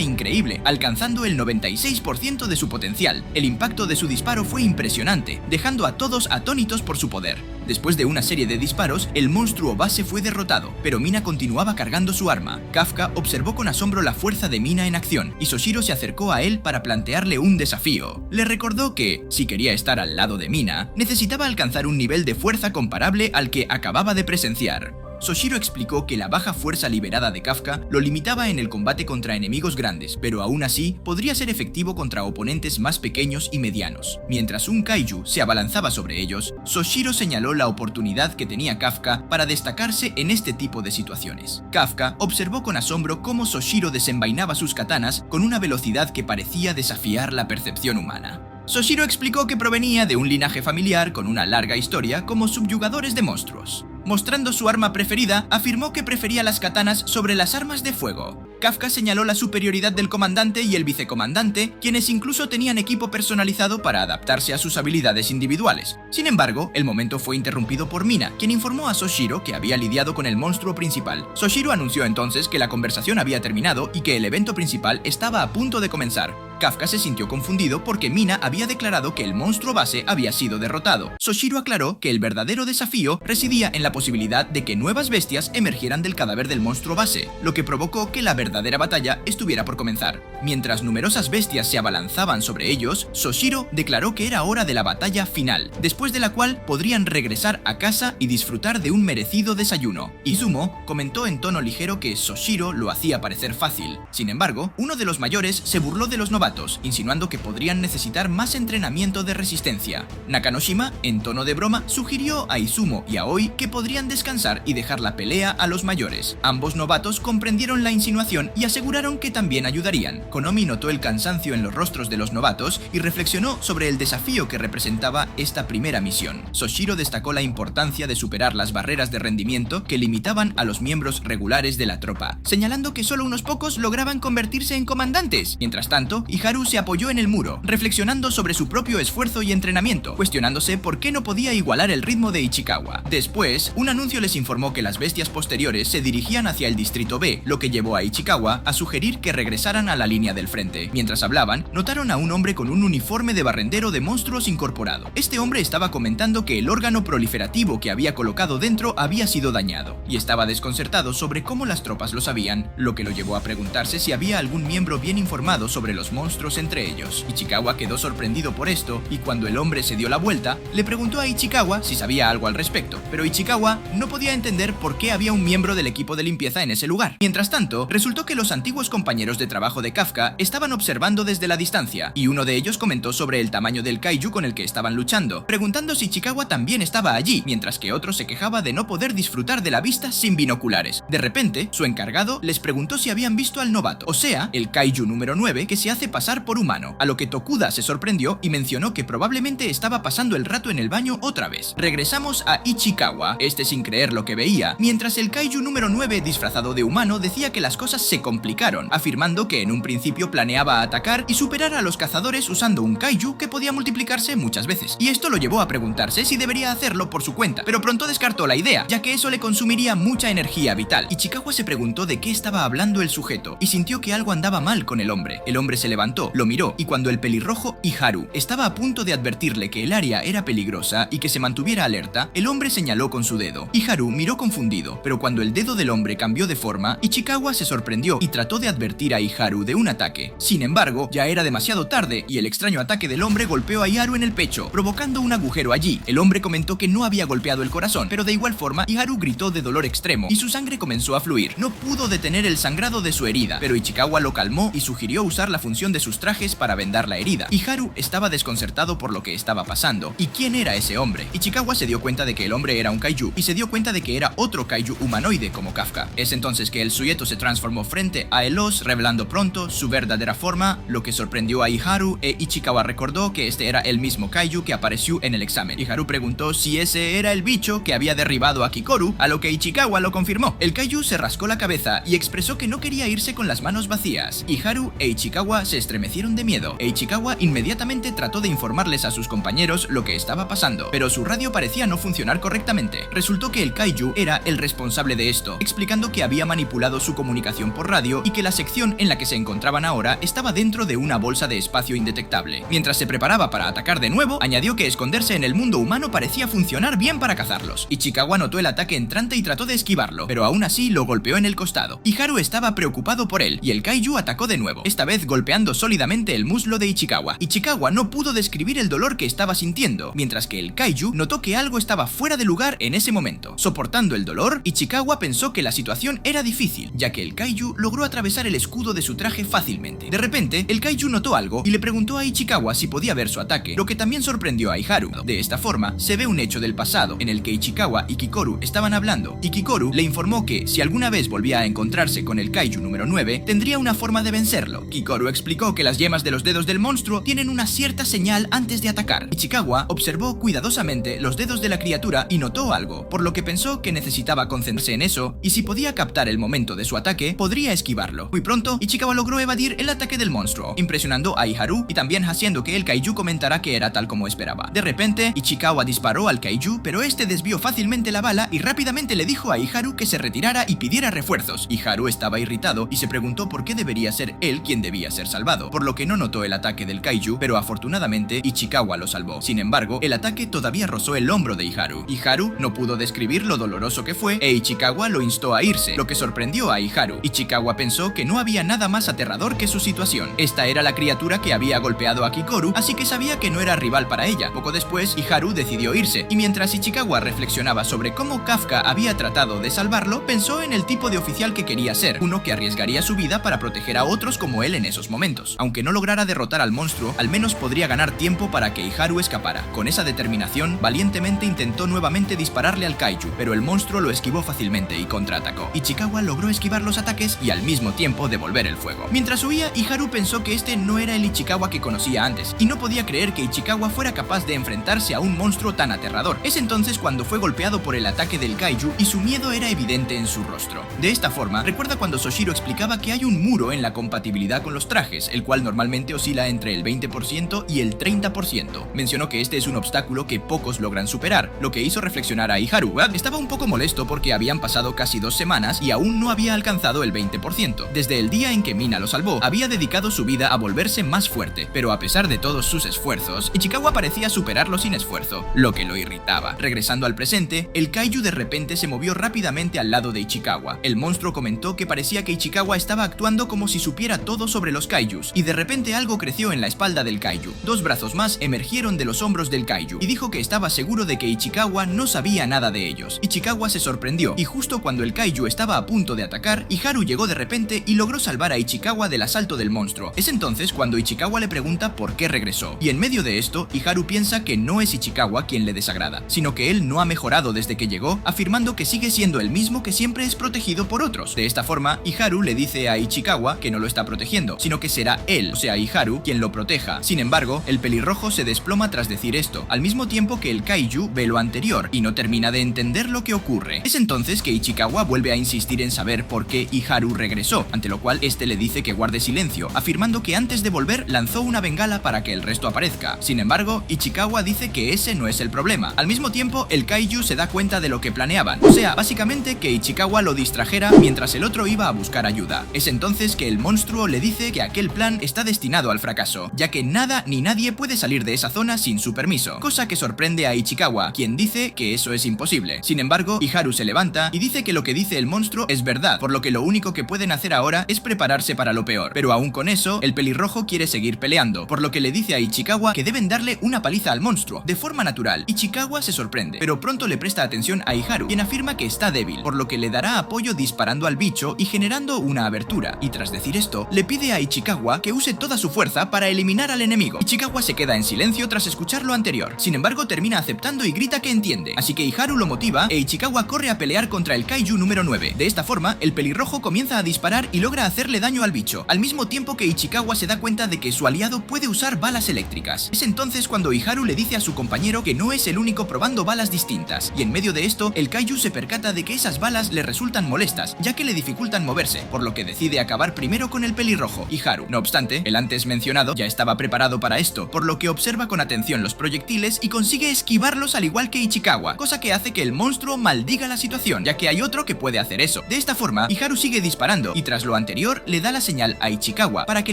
increíble, alcanzando el 96% de su potencial. El impacto de su disparo fue impresionante, dejando a todos atónitos por su poder. Después de una serie de disparos, el monstruo base fue derrotado, pero Mina continuaba cargando su arma. Kafka observó con asombro la fuerza de Mina en acción, y Soshiro se acercó a él para plantearle un desafío. Le recordó que, si quería estar al lado de Mina, necesitaba alcanzar un nivel de fuerza comparable al que acababa de presenciar. Soshiro explicó que la baja fuerza liberada de Kafka lo limitaba en el combate contra enemigos grandes, pero aún así podría ser efectivo contra oponentes más pequeños y medianos. Mientras un kaiju se abalanzaba sobre ellos, Soshiro señaló la oportunidad que tenía Kafka para destacarse en este tipo de situaciones. Kafka observó con asombro cómo Soshiro desenvainaba sus katanas con una velocidad que parecía desafiar la percepción humana. Soshiro explicó que provenía de un linaje familiar con una larga historia como subyugadores de monstruos. Mostrando su arma preferida, afirmó que prefería las katanas sobre las armas de fuego. Kafka señaló la superioridad del comandante y el vicecomandante, quienes incluso tenían equipo personalizado para adaptarse a sus habilidades individuales. Sin embargo, el momento fue interrumpido por Mina, quien informó a Soshiro que había lidiado con el monstruo principal. Soshiro anunció entonces que la conversación había terminado y que el evento principal estaba a punto de comenzar. Kafka se sintió confundido porque Mina había declarado que el monstruo base había sido derrotado. Soshiro aclaró que el verdadero desafío residía en la posibilidad de que nuevas bestias emergieran del cadáver del monstruo base, lo que provocó que la verdadera batalla estuviera por comenzar. Mientras numerosas bestias se abalanzaban sobre ellos, Soshiro declaró que era hora de la batalla final, después de la cual podrían regresar a casa y disfrutar de un merecido desayuno. Izumo comentó en tono ligero que Soshiro lo hacía parecer fácil. Sin embargo, uno de los mayores se burló de los novatos, insinuando que podrían necesitar más entrenamiento de resistencia. Nakanoshima, en tono de broma, sugirió a Izumo y a Aoi que podrían descansar y dejar la pelea a los mayores. Ambos novatos comprendieron la insinuación y aseguraron que también ayudarían. Konomi notó el cansancio en los rostros de los novatos y reflexionó sobre el desafío que representaba esta primera misión. Soshiro destacó la importancia de superar las barreras de rendimiento que limitaban a los miembros regulares de la tropa, señalando que solo unos pocos lograban convertirse en comandantes. Mientras tanto, Iharu se apoyó en el muro, reflexionando sobre su propio esfuerzo y entrenamiento, cuestionándose por qué no podía igualar el ritmo de Ichikawa. Después, un anuncio les informó que las bestias posteriores se dirigían hacia el distrito B, lo que llevó a Ichikawa a sugerir que regresaran a la línea del frente. Mientras hablaban, notaron a un hombre con un uniforme de barrendero de monstruos incorporado. Este hombre estaba comentando que el órgano proliferativo que había colocado dentro había sido dañado, y estaba desconcertado sobre cómo las tropas lo sabían, lo que lo llevó a preguntarse si había algún miembro bien informado sobre los monstruos entre ellos. Ichikawa quedó sorprendido por esto, y cuando el hombre se dio la vuelta, le preguntó a Ichikawa si sabía algo al respecto, pero Ichikawa no podía entender por qué había un miembro del equipo de limpieza en ese lugar. Mientras tanto, resultó que los antiguos compañeros de trabajo de Kafka estaban observando desde la distancia, y uno de ellos comentó sobre el tamaño del kaiju con el que estaban luchando, preguntando si Ichikawa también estaba allí, mientras que otro se quejaba de no poder disfrutar de la vista sin binoculares. De repente, su encargado les preguntó si habían visto al novato, o sea, el kaiju número 9 que se hace pasar por humano, a lo que Tokuda se sorprendió y mencionó que probablemente estaba pasando el rato en el baño otra vez. Regresamos a Ichikawa, sin creer lo que veía, mientras el kaiju número 9 disfrazado de humano decía que las cosas se complicaron, afirmando que en un principio planeaba atacar y superar a los cazadores usando un kaiju que podía multiplicarse muchas veces, y esto lo llevó a preguntarse si debería hacerlo por su cuenta, pero pronto descartó la idea, ya que eso le consumiría mucha energía vital. Ichikawa se preguntó de qué estaba hablando el sujeto y sintió que algo andaba mal con el hombre. El hombre se levantó, lo miró, y cuando el pelirrojo Iharu estaba a punto de advertirle que el área era peligrosa y que se mantuviera alerta, el hombre señaló con su dedo. Iharu miró confundido, pero cuando el dedo del hombre cambió de forma, Ichikawa se sorprendió y trató de advertir a Iharu de un ataque. Sin embargo, ya era demasiado tarde y el extraño ataque del hombre golpeó a Iharu en el pecho, provocando un agujero allí. El hombre comentó que no había golpeado el corazón, pero de igual forma Iharu gritó de dolor extremo y su sangre comenzó a fluir. No pudo detener el sangrado de su herida, pero Ichikawa lo calmó y sugirió usar la función de sus trajes para vendar la herida. Iharu estaba desconcertado por lo que estaba pasando. ¿Y quién era ese hombre? Ichikawa se dio cuenta de que el hombre era un kaiju y se dio cuenta de que era otro kaiju humanoide como Kafka. Es entonces que el sujeto se transformó frente a Elos, revelando pronto su verdadera forma, lo que sorprendió a Iharu, e Ichikawa recordó que este era el mismo kaiju que apareció en el examen. Iharu preguntó si ese era el bicho que había derribado a Kikoru, a lo que Ichikawa lo confirmó. El kaiju se rascó la cabeza y expresó que no quería irse con las manos vacías. Iharu e Ichikawa se estremecieron de miedo, e Ichikawa inmediatamente trató de informarles a sus compañeros lo que estaba pasando, pero su radio parecía no funcionar correctamente. Resultó que el kaiju era el responsable de esto, explicando que había manipulado su comunicación por radio y que la sección en la que se encontraban ahora estaba dentro de una bolsa de espacio indetectable. Mientras se preparaba para atacar de nuevo, añadió que esconderse en el mundo humano parecía funcionar bien para cazarlos. Ichikawa notó el ataque entrante y trató de esquivarlo, pero aún así lo golpeó en el costado. Iharu estaba preocupado por él y el kaiju atacó de nuevo, esta vez golpeando sólidamente el muslo de Ichikawa. Ichikawa no pudo describir el dolor que estaba sintiendo, mientras que el kaiju notó que algo estaba fuera de lugar en ese momento. Soportando el dolor, Ichikawa pensó que la situación era difícil, ya que el kaiju logró atravesar el escudo de su traje fácilmente. De repente, el kaiju notó algo y le preguntó a Ichikawa si podía ver su ataque, lo que también sorprendió a Iharu. De esta forma, se ve un hecho del pasado, en el que Ichikawa y Kikoru estaban hablando, y Kikoru le informó que, si alguna vez volvía a encontrarse con el kaiju número 9, tendría una forma de vencerlo. Kikoru explicó que las yemas de los dedos del monstruo tienen una cierta señal antes de atacar. Ichikawa observó cuidadosamente los dedos de la criatura y notó algo, por lo que pensó que necesitaba concentrarse en eso, y si podía captar el momento de su ataque, podría esquivarlo. Muy pronto, Ichikawa logró evadir el ataque del monstruo, impresionando a Iharu y también haciendo que el kaiju comentara que era tal como esperaba. De repente, Ichikawa disparó al kaiju, pero este desvió fácilmente la bala y rápidamente le dijo a Iharu que se retirara y pidiera refuerzos. Iharu estaba irritado y se preguntó por qué debería ser él quien debía ser salvado. salvado, por lo que no notó el ataque del kaiju, pero afortunadamente Ichikawa lo salvó. Sin embargo, el ataque todavía rozó el hombro de Iharu. Iharu no pudo describir lo doloroso que fue e Ichikawa lo instó a irse, lo que sorprendió a Iharu. Ichikawa pensó que no había nada más aterrador que su situación. Esta era la criatura que había golpeado a Kikoru, así que sabía que no era rival para ella. Poco después, Iharu decidió irse, y mientras Ichikawa reflexionaba sobre cómo Kafka había tratado de salvarlo, pensó en el tipo de oficial que quería ser, uno que arriesgaría su vida para proteger a otros como él en esos momentos. Aunque no lograra derrotar al monstruo, al menos podría ganar tiempo para que Iharu escapara. Con esa determinación, valientemente intentó nuevamente dispararle al kaiju, pero el monstruo lo esquivó fácilmente y contraatacó. Ichikawa logró esquivar los ataques y al mismo tiempo devolver el fuego. Mientras huía, Iharu pensó que este no era el Ichikawa que conocía antes, y no podía creer que Ichikawa fuera capaz de enfrentarse a un monstruo tan aterrador. Es entonces cuando fue golpeado por el ataque del kaiju y su miedo era evidente en su rostro. De esta forma, recuerda cuando Soshiro explicaba que hay un muro en la compatibilidad con los trajes, el cual normalmente oscila entre el 20% y el 30%. Mencionó que este es un obstáculo que pocos logran superar, lo que hizo reflexionar a Iharu. Estaba un poco molesto porque habían pasado casi 2 semanas y aún no había alcanzado el 20%. Desde el día en que Mina lo salvó, había dedicado su vida a volverse más fuerte, pero a pesar de todos sus esfuerzos, Ichikawa parecía superarlo sin esfuerzo, lo que lo irritaba. Regresando al presente, el kaiju de repente se movió rápidamente al lado de Ichikawa. El monstruo comentó que parecía que Ichikawa estaba actuando como si supiera todo sobre los kaijus, y de repente algo creció en la espalda del kaiju. 2 brazos más emergieron de los hombros del kaiju, y dijo que estaba seguro de que Ichikawa no sabía nada de ellos. Ichikawa se sorprendió, y justo cuando el kaiju estaba a punto de atacar, Iharu llegó de repente y logró salvar a Ichikawa del asalto del monstruo. Es entonces cuando Ichikawa le pregunta por qué regresó, y en medio de esto, Iharu piensa que no es Ichikawa quien le desagrada, sino que él no ha mejorado desde que llegó, afirmando que sigue siendo el mismo que siempre es protegido por otros. De esta forma, Iharu le dice a Ichikawa que no lo está protegiendo, sino que será él, o sea Iharu, quien lo proteja. Sin embargo, el pelirrojo se desploma tras decir esto, al mismo tiempo que el kaiju ve lo anterior y no termina de entender lo que ocurre. Es entonces que Ichikawa vuelve a insistir en saber por qué Iharu regresó, ante lo cual este le dice que guarde silencio, afirmando que antes de volver lanzó una bengala para que el resto aparezca. Sin embargo, Ichikawa dice que ese no es el problema. Al mismo tiempo, el kaiju se da cuenta de lo que planeaban, o sea, básicamente que Ichikawa lo distrajera mientras el otro iba a buscar ayuda. Es entonces que el monstruo le dice que aquel plan está destinado al fracaso, ya que nada ni nadie puede salir de esa zona sin su permiso, cosa que sorprende a Ichikawa, quien dice que eso es imposible. Sin embargo, Iharu se levanta y dice que lo que dice el monstruo es verdad, por lo que lo único que pueden hacer ahora es prepararse para lo peor. Pero aún con eso, el pelirrojo quiere seguir peleando, por lo que le dice a Ichikawa que deben darle una paliza al monstruo, de forma natural. Ichikawa se sorprende, pero pronto le presta atención a Iharu, quien afirma que está débil, por lo que le dará apoyo disparando al bicho y generando una abertura, y tras decir esto, le pide a Ichikawa que use toda su fuerza para eliminar al enemigo. Ichikawa se queda en silencio tras escuchar lo anterior, sin embargo termina aceptando y grita que entiende, así que Iharu lo motiva e Ichikawa corre a pelear contra el kaiju número 9. De esta forma, el pelirrojo comienza a disparar y logra hacerle daño al bicho, al mismo tiempo que Ichikawa se da cuenta de que su aliado puede usar balas eléctricas. Es entonces cuando Iharu le dice a su compañero que no es el único probando balas distintas, y en medio de esto, el kaiju se percata de que esas balas le resultan molestas, ya que le dificultan moverse, por lo que decide acabar primero con el pelirrojo, Iharu. No obstante, el antes mencionado ya estaba preparado para esto, por lo que observa con atención los proyectiles y consigue esquivarlos al igual que Ichikawa, cosa que hace que el monstruo maldiga la situación, ya que hay otro que puede hacer eso. De esta forma, Iharu sigue disparando y tras lo anterior le da la señal a Ichikawa para que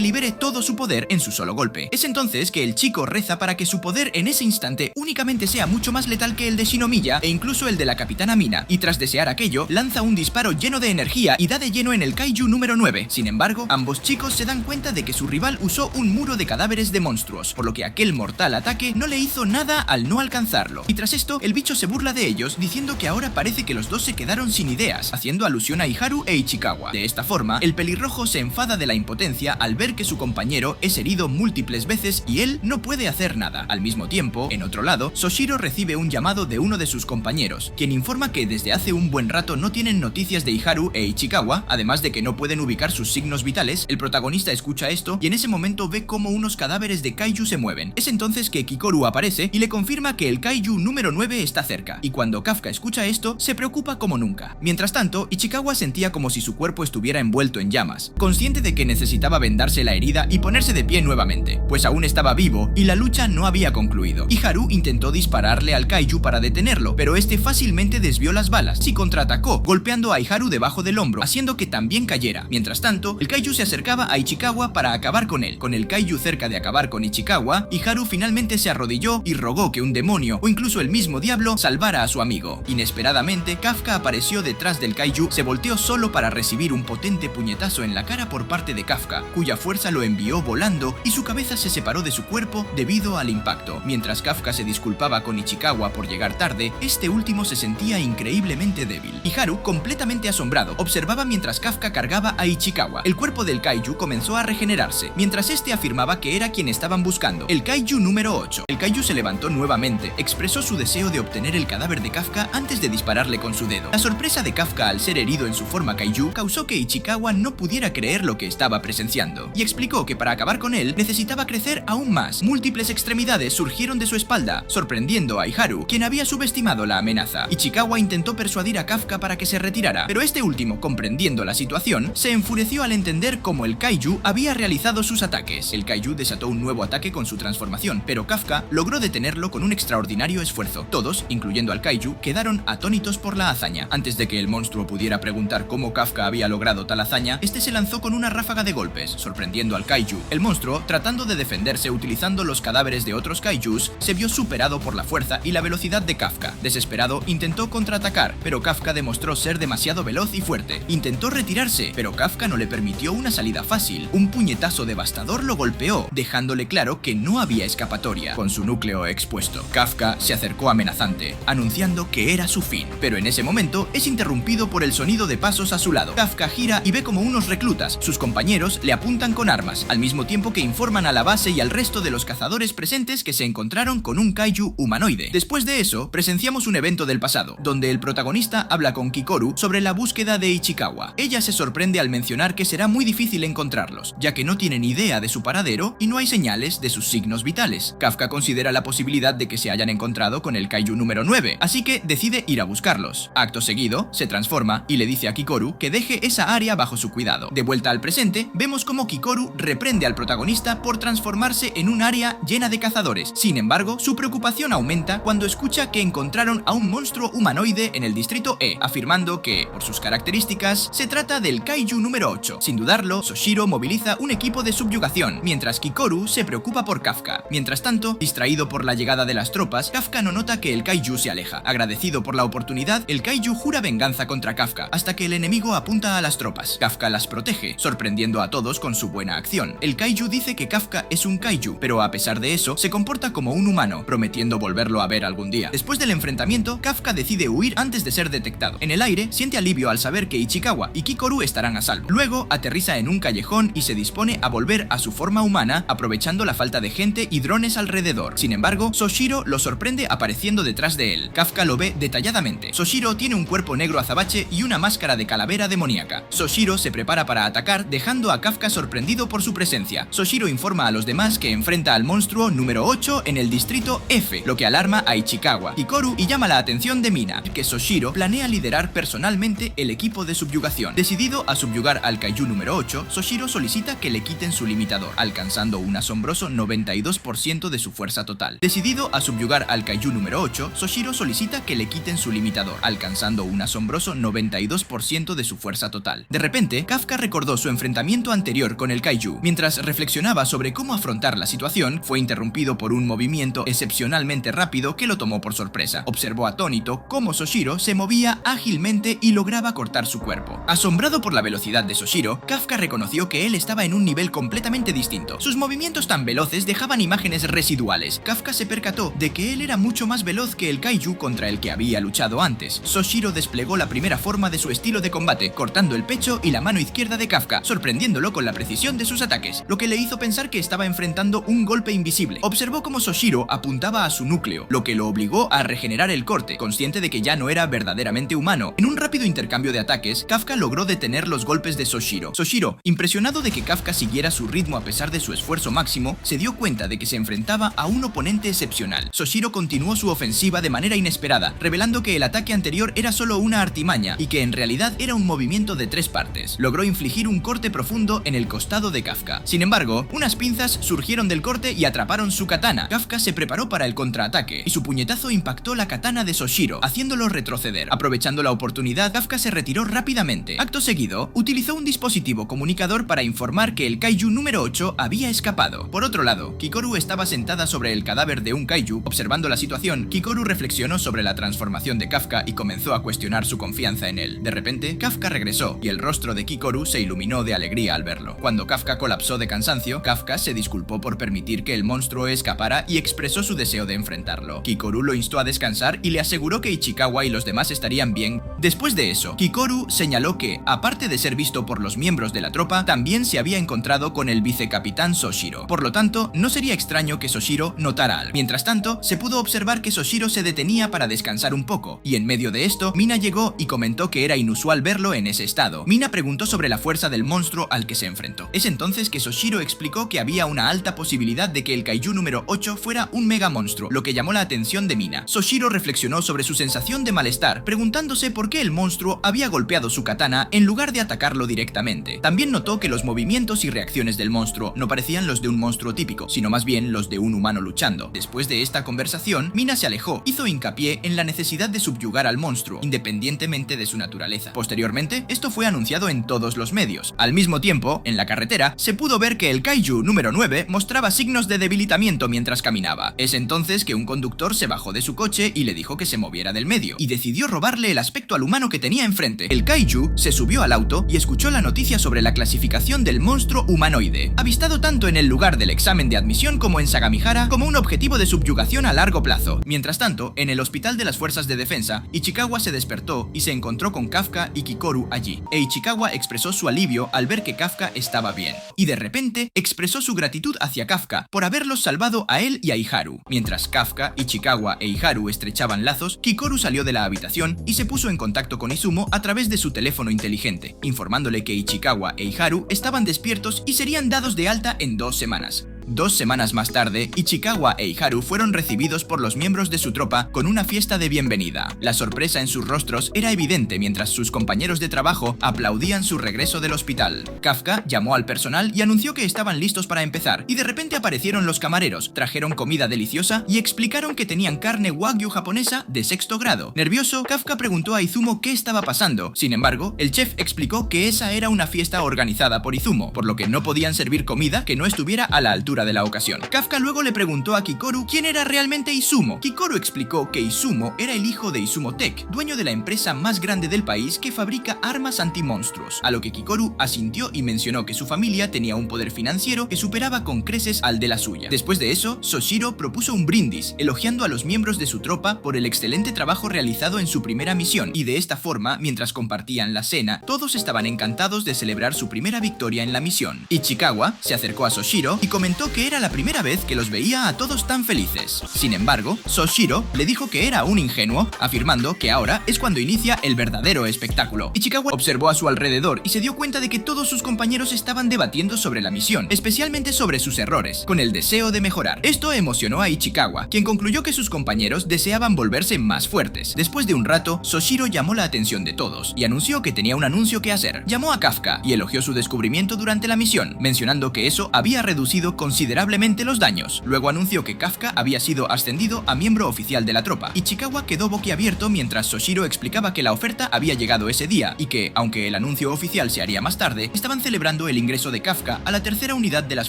libere todo su poder en su solo golpe. Es entonces que el chico reza para que su poder en ese instante únicamente sea mucho más letal que el de Shinomiya e incluso el de la capitana Mina, y tras desear aquello, lanza un disparo lleno de energía y da de lleno en el kaiju número 9. Sin embargo, ambos chicos se dan cuenta de que su rival usó un muro de cadáveres de monstruos, por lo que aquel mortal ataque no le hizo nada al no alcanzarlo. Y tras esto, el bicho se burla de ellos diciendo que ahora parece que los dos se quedaron sin ideas, haciendo alusión a Iharu e Ichikawa. De esta forma, el pelirrojo se enfada de la impotencia al ver que su compañero es herido múltiples veces y él no puede hacer nada. Al mismo tiempo, en otro lado, Soshiro recibe un llamado de uno de sus compañeros, quien informa que desde hace un buen rato no tienen noticias de Iharu e Ichikawa, además de que no pueden ubicar sus signos vitales. El protagonista escucha esto y en ese momento ve cómo unos cadáveres de kaiju se mueven. Es entonces que Kikoru aparece y le confirma que el kaiju número 9 está cerca, y cuando Kafka escucha esto, se preocupa como nunca. Mientras tanto, Ichikawa sentía como si su cuerpo estuviera envuelto en llamas, consciente de que necesitaba vendarse la herida y ponerse de pie nuevamente, pues aún estaba vivo y la lucha no había concluido. Iharu intentó dispararle al kaiju para detenerlo, pero este fácilmente desvió las balas y contraatacó, golpeando a Iharu debajo del hombro, haciendo que también cayera. Mientras tanto, el kaiju se acercaba a Ichikawa Ichikawa para acabar con él. Con el kaiju cerca de acabar con Ichikawa, Iharu finalmente se arrodilló y rogó que un demonio o incluso el mismo diablo salvara a su amigo. Inesperadamente, Kafka apareció detrás del kaiju, se volteó solo para recibir un potente puñetazo en la cara por parte de Kafka, cuya fuerza lo envió volando y su cabeza se separó de su cuerpo debido al impacto. Mientras Kafka se disculpaba con Ichikawa por llegar tarde, este último se sentía increíblemente débil. Iharu, completamente asombrado, observaba mientras Kafka cargaba a Ichikawa. El cuerpo del kaiju comenzó a regenerarse, mientras este afirmaba que era quien estaban buscando, el kaiju número 8. El kaiju se levantó nuevamente, expresó su deseo de obtener el cadáver de Kafka antes de dispararle con su dedo. La sorpresa de Kafka al ser herido en su forma kaiju causó que Ichikawa no pudiera creer lo que estaba presenciando, y explicó que para acabar con él necesitaba crecer aún más. Múltiples extremidades surgieron de su espalda, sorprendiendo a Iharu, quien había subestimado la amenaza. Ichikawa intentó persuadir a Kafka para que se retirara, pero este último, comprendiendo la situación, se enfureció al entender cómo el kaiju había realizado sus ataques. El kaiju desató un nuevo ataque con su transformación, pero Kafka logró detenerlo con un extraordinario esfuerzo. Todos, incluyendo al kaiju, quedaron atónitos por la hazaña. Antes de que el monstruo pudiera preguntar cómo Kafka había logrado tal hazaña, este se lanzó con una ráfaga de golpes, sorprendiendo al kaiju. El monstruo, tratando de defenderse utilizando los cadáveres de otros kaijus, se vio superado por la fuerza y la velocidad de Kafka. Desesperado, intentó contraatacar, pero Kafka demostró ser demasiado veloz y fuerte. Intentó retirarse, pero Kafka no le permitió una salida fácil. Un puñetazo devastador lo golpeó, dejándole claro que no había escapatoria. Con su núcleo expuesto, Kafka se acercó amenazante, anunciando que era su fin. Pero en ese momento es interrumpido por el sonido de pasos a su lado. Kafka gira y ve como unos reclutas, sus compañeros, le apuntan con armas, al mismo tiempo que informan a la base y al resto de los cazadores presentes que se encontraron con un kaiju humanoide. Después de eso, presenciamos un evento del pasado, donde el protagonista habla con Kikoru sobre la búsqueda de Ichikawa. Ella se sorprende al mencionar que será muy difícil encontrarlos, ya que no tienen idea de su paradero y no hay señales de sus signos vitales. Kafka considera la posibilidad de que se hayan encontrado con el kaiju número 9, así que decide ir a buscarlos. Acto seguido, se transforma y le dice a Kikoru que deje esa área bajo su cuidado. De vuelta al presente, vemos cómo Kikoru reprende al protagonista por transformarse en un área llena de cazadores. Sin embargo, su preocupación aumenta cuando escucha que encontraron a un monstruo humanoide en el distrito E, afirmando que, por sus características, se trata del kaiju número 8. Sin dudarlo, Soshiro moviliza un equipo de subyugación, mientras Kikoru se preocupa por Kafka. Mientras tanto, distraído por la llegada de las tropas, Kafka no nota que el kaiju se aleja. Agradecido por la oportunidad, el kaiju jura venganza contra Kafka, hasta que el enemigo apunta a las tropas. Kafka las protege, sorprendiendo a todos con su buena acción. El kaiju dice que Kafka es un kaiju, pero a pesar de eso, se comporta como un humano, prometiendo volverlo a ver algún día. Después del enfrentamiento, Kafka decide huir antes de ser detectado. En el aire, siente alivio al saber que Ichikawa y Kikoru estarán a salvo. Luego, aterriza en un callejón y se dispone a volver a su forma humana, aprovechando la falta de gente y drones alrededor. Sin embargo, Soshiro lo sorprende apareciendo detrás de él. Kafka lo ve detalladamente. Soshiro tiene un cuerpo negro azabache y una máscara de calavera demoníaca. Soshiro se prepara para atacar, dejando a Kafka sorprendido por su presencia. Soshiro informa a los demás que enfrenta al monstruo número 8 en el distrito F, lo que alarma a Ichikawa, Kikoru y llama la atención de Mina, que Soshiro planea liderar personalmente el equipo de subyugación. Decidido a subyugar al kaiju número 8, Soshiro solicita que le quiten su limitador, alcanzando un asombroso 92% de su fuerza total. Decidido a subyugar al kaiju número 8, Soshiro solicita que le quiten su limitador, alcanzando un asombroso 92% de su fuerza total. De repente, Kafka recordó su enfrentamiento anterior con el kaiju. Mientras reflexionaba sobre cómo afrontar la situación, fue interrumpido por un movimiento excepcionalmente rápido que lo tomó por sorpresa. Observó atónito cómo Soshiro se movía ágilmente y lograba cortar su cuerpo. Asombrado por la velocidad de Soshiro, Kafka reconoció que él estaba en un nivel completamente distinto. Sus movimientos tan veloces dejaban imágenes residuales. Kafka se percató de que él era mucho más veloz que el kaiju contra el que había luchado antes. Soshiro desplegó la primera forma de su estilo de combate, cortando el pecho y la mano izquierda de Kafka, sorprendiéndolo con la precisión de sus ataques, lo que le hizo pensar que estaba enfrentando un golpe invisible. Observó cómo Soshiro apuntaba a su núcleo, lo que lo obligó a regenerar el corte, consciente de que ya no era verdaderamente humano. En un rápido intercambio de ataques, Kafka logró detener los golpes de Soshiro. Soshiro, impresionado de que Kafka siguiera su ritmo a pesar de su esfuerzo máximo, se dio cuenta de que se enfrentaba a un oponente excepcional. Soshiro continuó su ofensiva de manera inesperada, revelando que el ataque anterior era solo una artimaña y que en realidad era un movimiento de 3 partes. Logró infligir un corte profundo en el costado de Kafka. Sin embargo, unas pinzas surgieron del corte y atraparon su katana. Kafka se preparó para el contraataque y su puñetazo impactó la katana de Soshiro, haciéndolo retroceder. Aprovechando la oportunidad, Kafka se retiró rápidamente. Acto seguido, utilizó un dispositivo comunicador para informar informar que el kaiju número 8 había escapado. Por otro lado, Kikoru estaba sentada sobre el cadáver de un kaiju. Observando la situación, Kikoru reflexionó sobre la transformación de Kafka y comenzó a cuestionar su confianza en él. De repente, Kafka regresó y el rostro de Kikoru se iluminó de alegría al verlo. Cuando Kafka colapsó de cansancio, Kafka se disculpó por permitir que el monstruo escapara y expresó su deseo de enfrentarlo. Kikoru lo instó a descansar y le aseguró que Ichikawa y los demás estarían bien. Después de eso, Kikoru señaló que, aparte de ser visto por los miembros de la tropa, también se había encontrado con el vicecapitán Soshiro. Por lo tanto, no sería extraño que Soshiro notara algo. Mientras tanto, se pudo observar que Soshiro se detenía para descansar un poco, y en medio de esto, Mina llegó y comentó que era inusual verlo en ese estado. Mina preguntó sobre la fuerza del monstruo al que se enfrentó. Es entonces que Soshiro explicó que había una alta posibilidad de que el kaiju número 8 fuera un mega monstruo, lo que llamó la atención de Mina. Soshiro reflexionó sobre su sensación de malestar, preguntándose por qué el monstruo había golpeado su katana en lugar de atacarlo directamente. También notó que los movimientos y reacciones del monstruo no parecían los de un monstruo típico, sino más bien los de un humano luchando. Después de esta conversación, Mina se alejó, hizo hincapié en la necesidad de subyugar al monstruo, independientemente de su naturaleza. Posteriormente, esto fue anunciado en todos los medios. Al mismo tiempo, en la carretera, se pudo ver que el kaiju número 9 mostraba signos de debilitamiento mientras caminaba. Es entonces que un conductor se bajó de su coche y le dijo que se moviera del medio, y decidió robarle el aspecto al humano que tenía enfrente. El kaiju se subió al auto y escuchó la noticia sobre la clasificación del monstruo humanoide, avistado tanto en el lugar del examen de admisión como en Sagamihara como un objetivo de subyugación a largo plazo. Mientras tanto, en el hospital de las fuerzas de defensa, Ichikawa se despertó y se encontró con Kafka y Kikoru allí. Ichikawa expresó su alivio al ver que Kafka estaba bien, y de repente expresó su gratitud hacia Kafka por haberlos salvado a él y a Iharu. Mientras Kafka, Ichikawa e Iharu estrechaban lazos, Kikoru salió de la habitación y se puso en contacto con Izumo a través de su teléfono inteligente, informándole que Ichikawa e Iharu estaban despiertos y serían dados de alta en 2 semanas. 2 semanas más tarde, Ichikawa e Iharu fueron recibidos por los miembros de su tropa con una fiesta de bienvenida. La sorpresa en sus rostros era evidente mientras sus compañeros de trabajo aplaudían su regreso del hospital. Kafka llamó al personal y anunció que estaban listos para empezar, y de repente aparecieron los camareros, trajeron comida deliciosa y explicaron que tenían carne wagyu japonesa de 6º grado. Nervioso, Kafka preguntó a Izumo qué estaba pasando. Sin embargo, el chef explicó que esa era una fiesta organizada por Izumo, por lo que no podían servir comida que no estuviera a la altura de la ocasión. Kafka luego le preguntó a Kikoru quién era realmente Izumo. Kikoru explicó que Izumo era el hijo de Izumo Tech, dueño de la empresa más grande del país que fabrica armas antimonstruos, a lo que Kikoru asintió y mencionó que su familia tenía un poder financiero que superaba con creces al de la suya. Después de eso, Soshiro propuso un brindis, elogiando a los miembros de su tropa por el excelente trabajo realizado en su primera misión, y de esta forma, mientras compartían la cena, todos estaban encantados de celebrar su primera victoria en la misión. Ichikawa se acercó a Soshiro y comentó que era la primera vez que los veía a todos tan felices. Sin embargo, Soshiro le dijo que era un ingenuo, afirmando que ahora es cuando inicia el verdadero espectáculo. Ichikawa observó a su alrededor y se dio cuenta de que todos sus compañeros estaban debatiendo sobre la misión, especialmente sobre sus errores, con el deseo de mejorar. Esto emocionó a Ichikawa, quien concluyó que sus compañeros deseaban volverse más fuertes. Después de un rato, Soshiro llamó la atención de todos y anunció que tenía un anuncio que hacer. Llamó a Kafka y elogió su descubrimiento durante la misión, mencionando que eso había reducido considerablemente los daños. Luego anunció que Kafka había sido ascendido a miembro oficial de la tropa. Ichikawa quedó boquiabierto mientras Soshiro explicaba que la oferta había llegado ese día y que, aunque el anuncio oficial se haría más tarde, estaban celebrando el ingreso de Kafka a la tercera unidad de las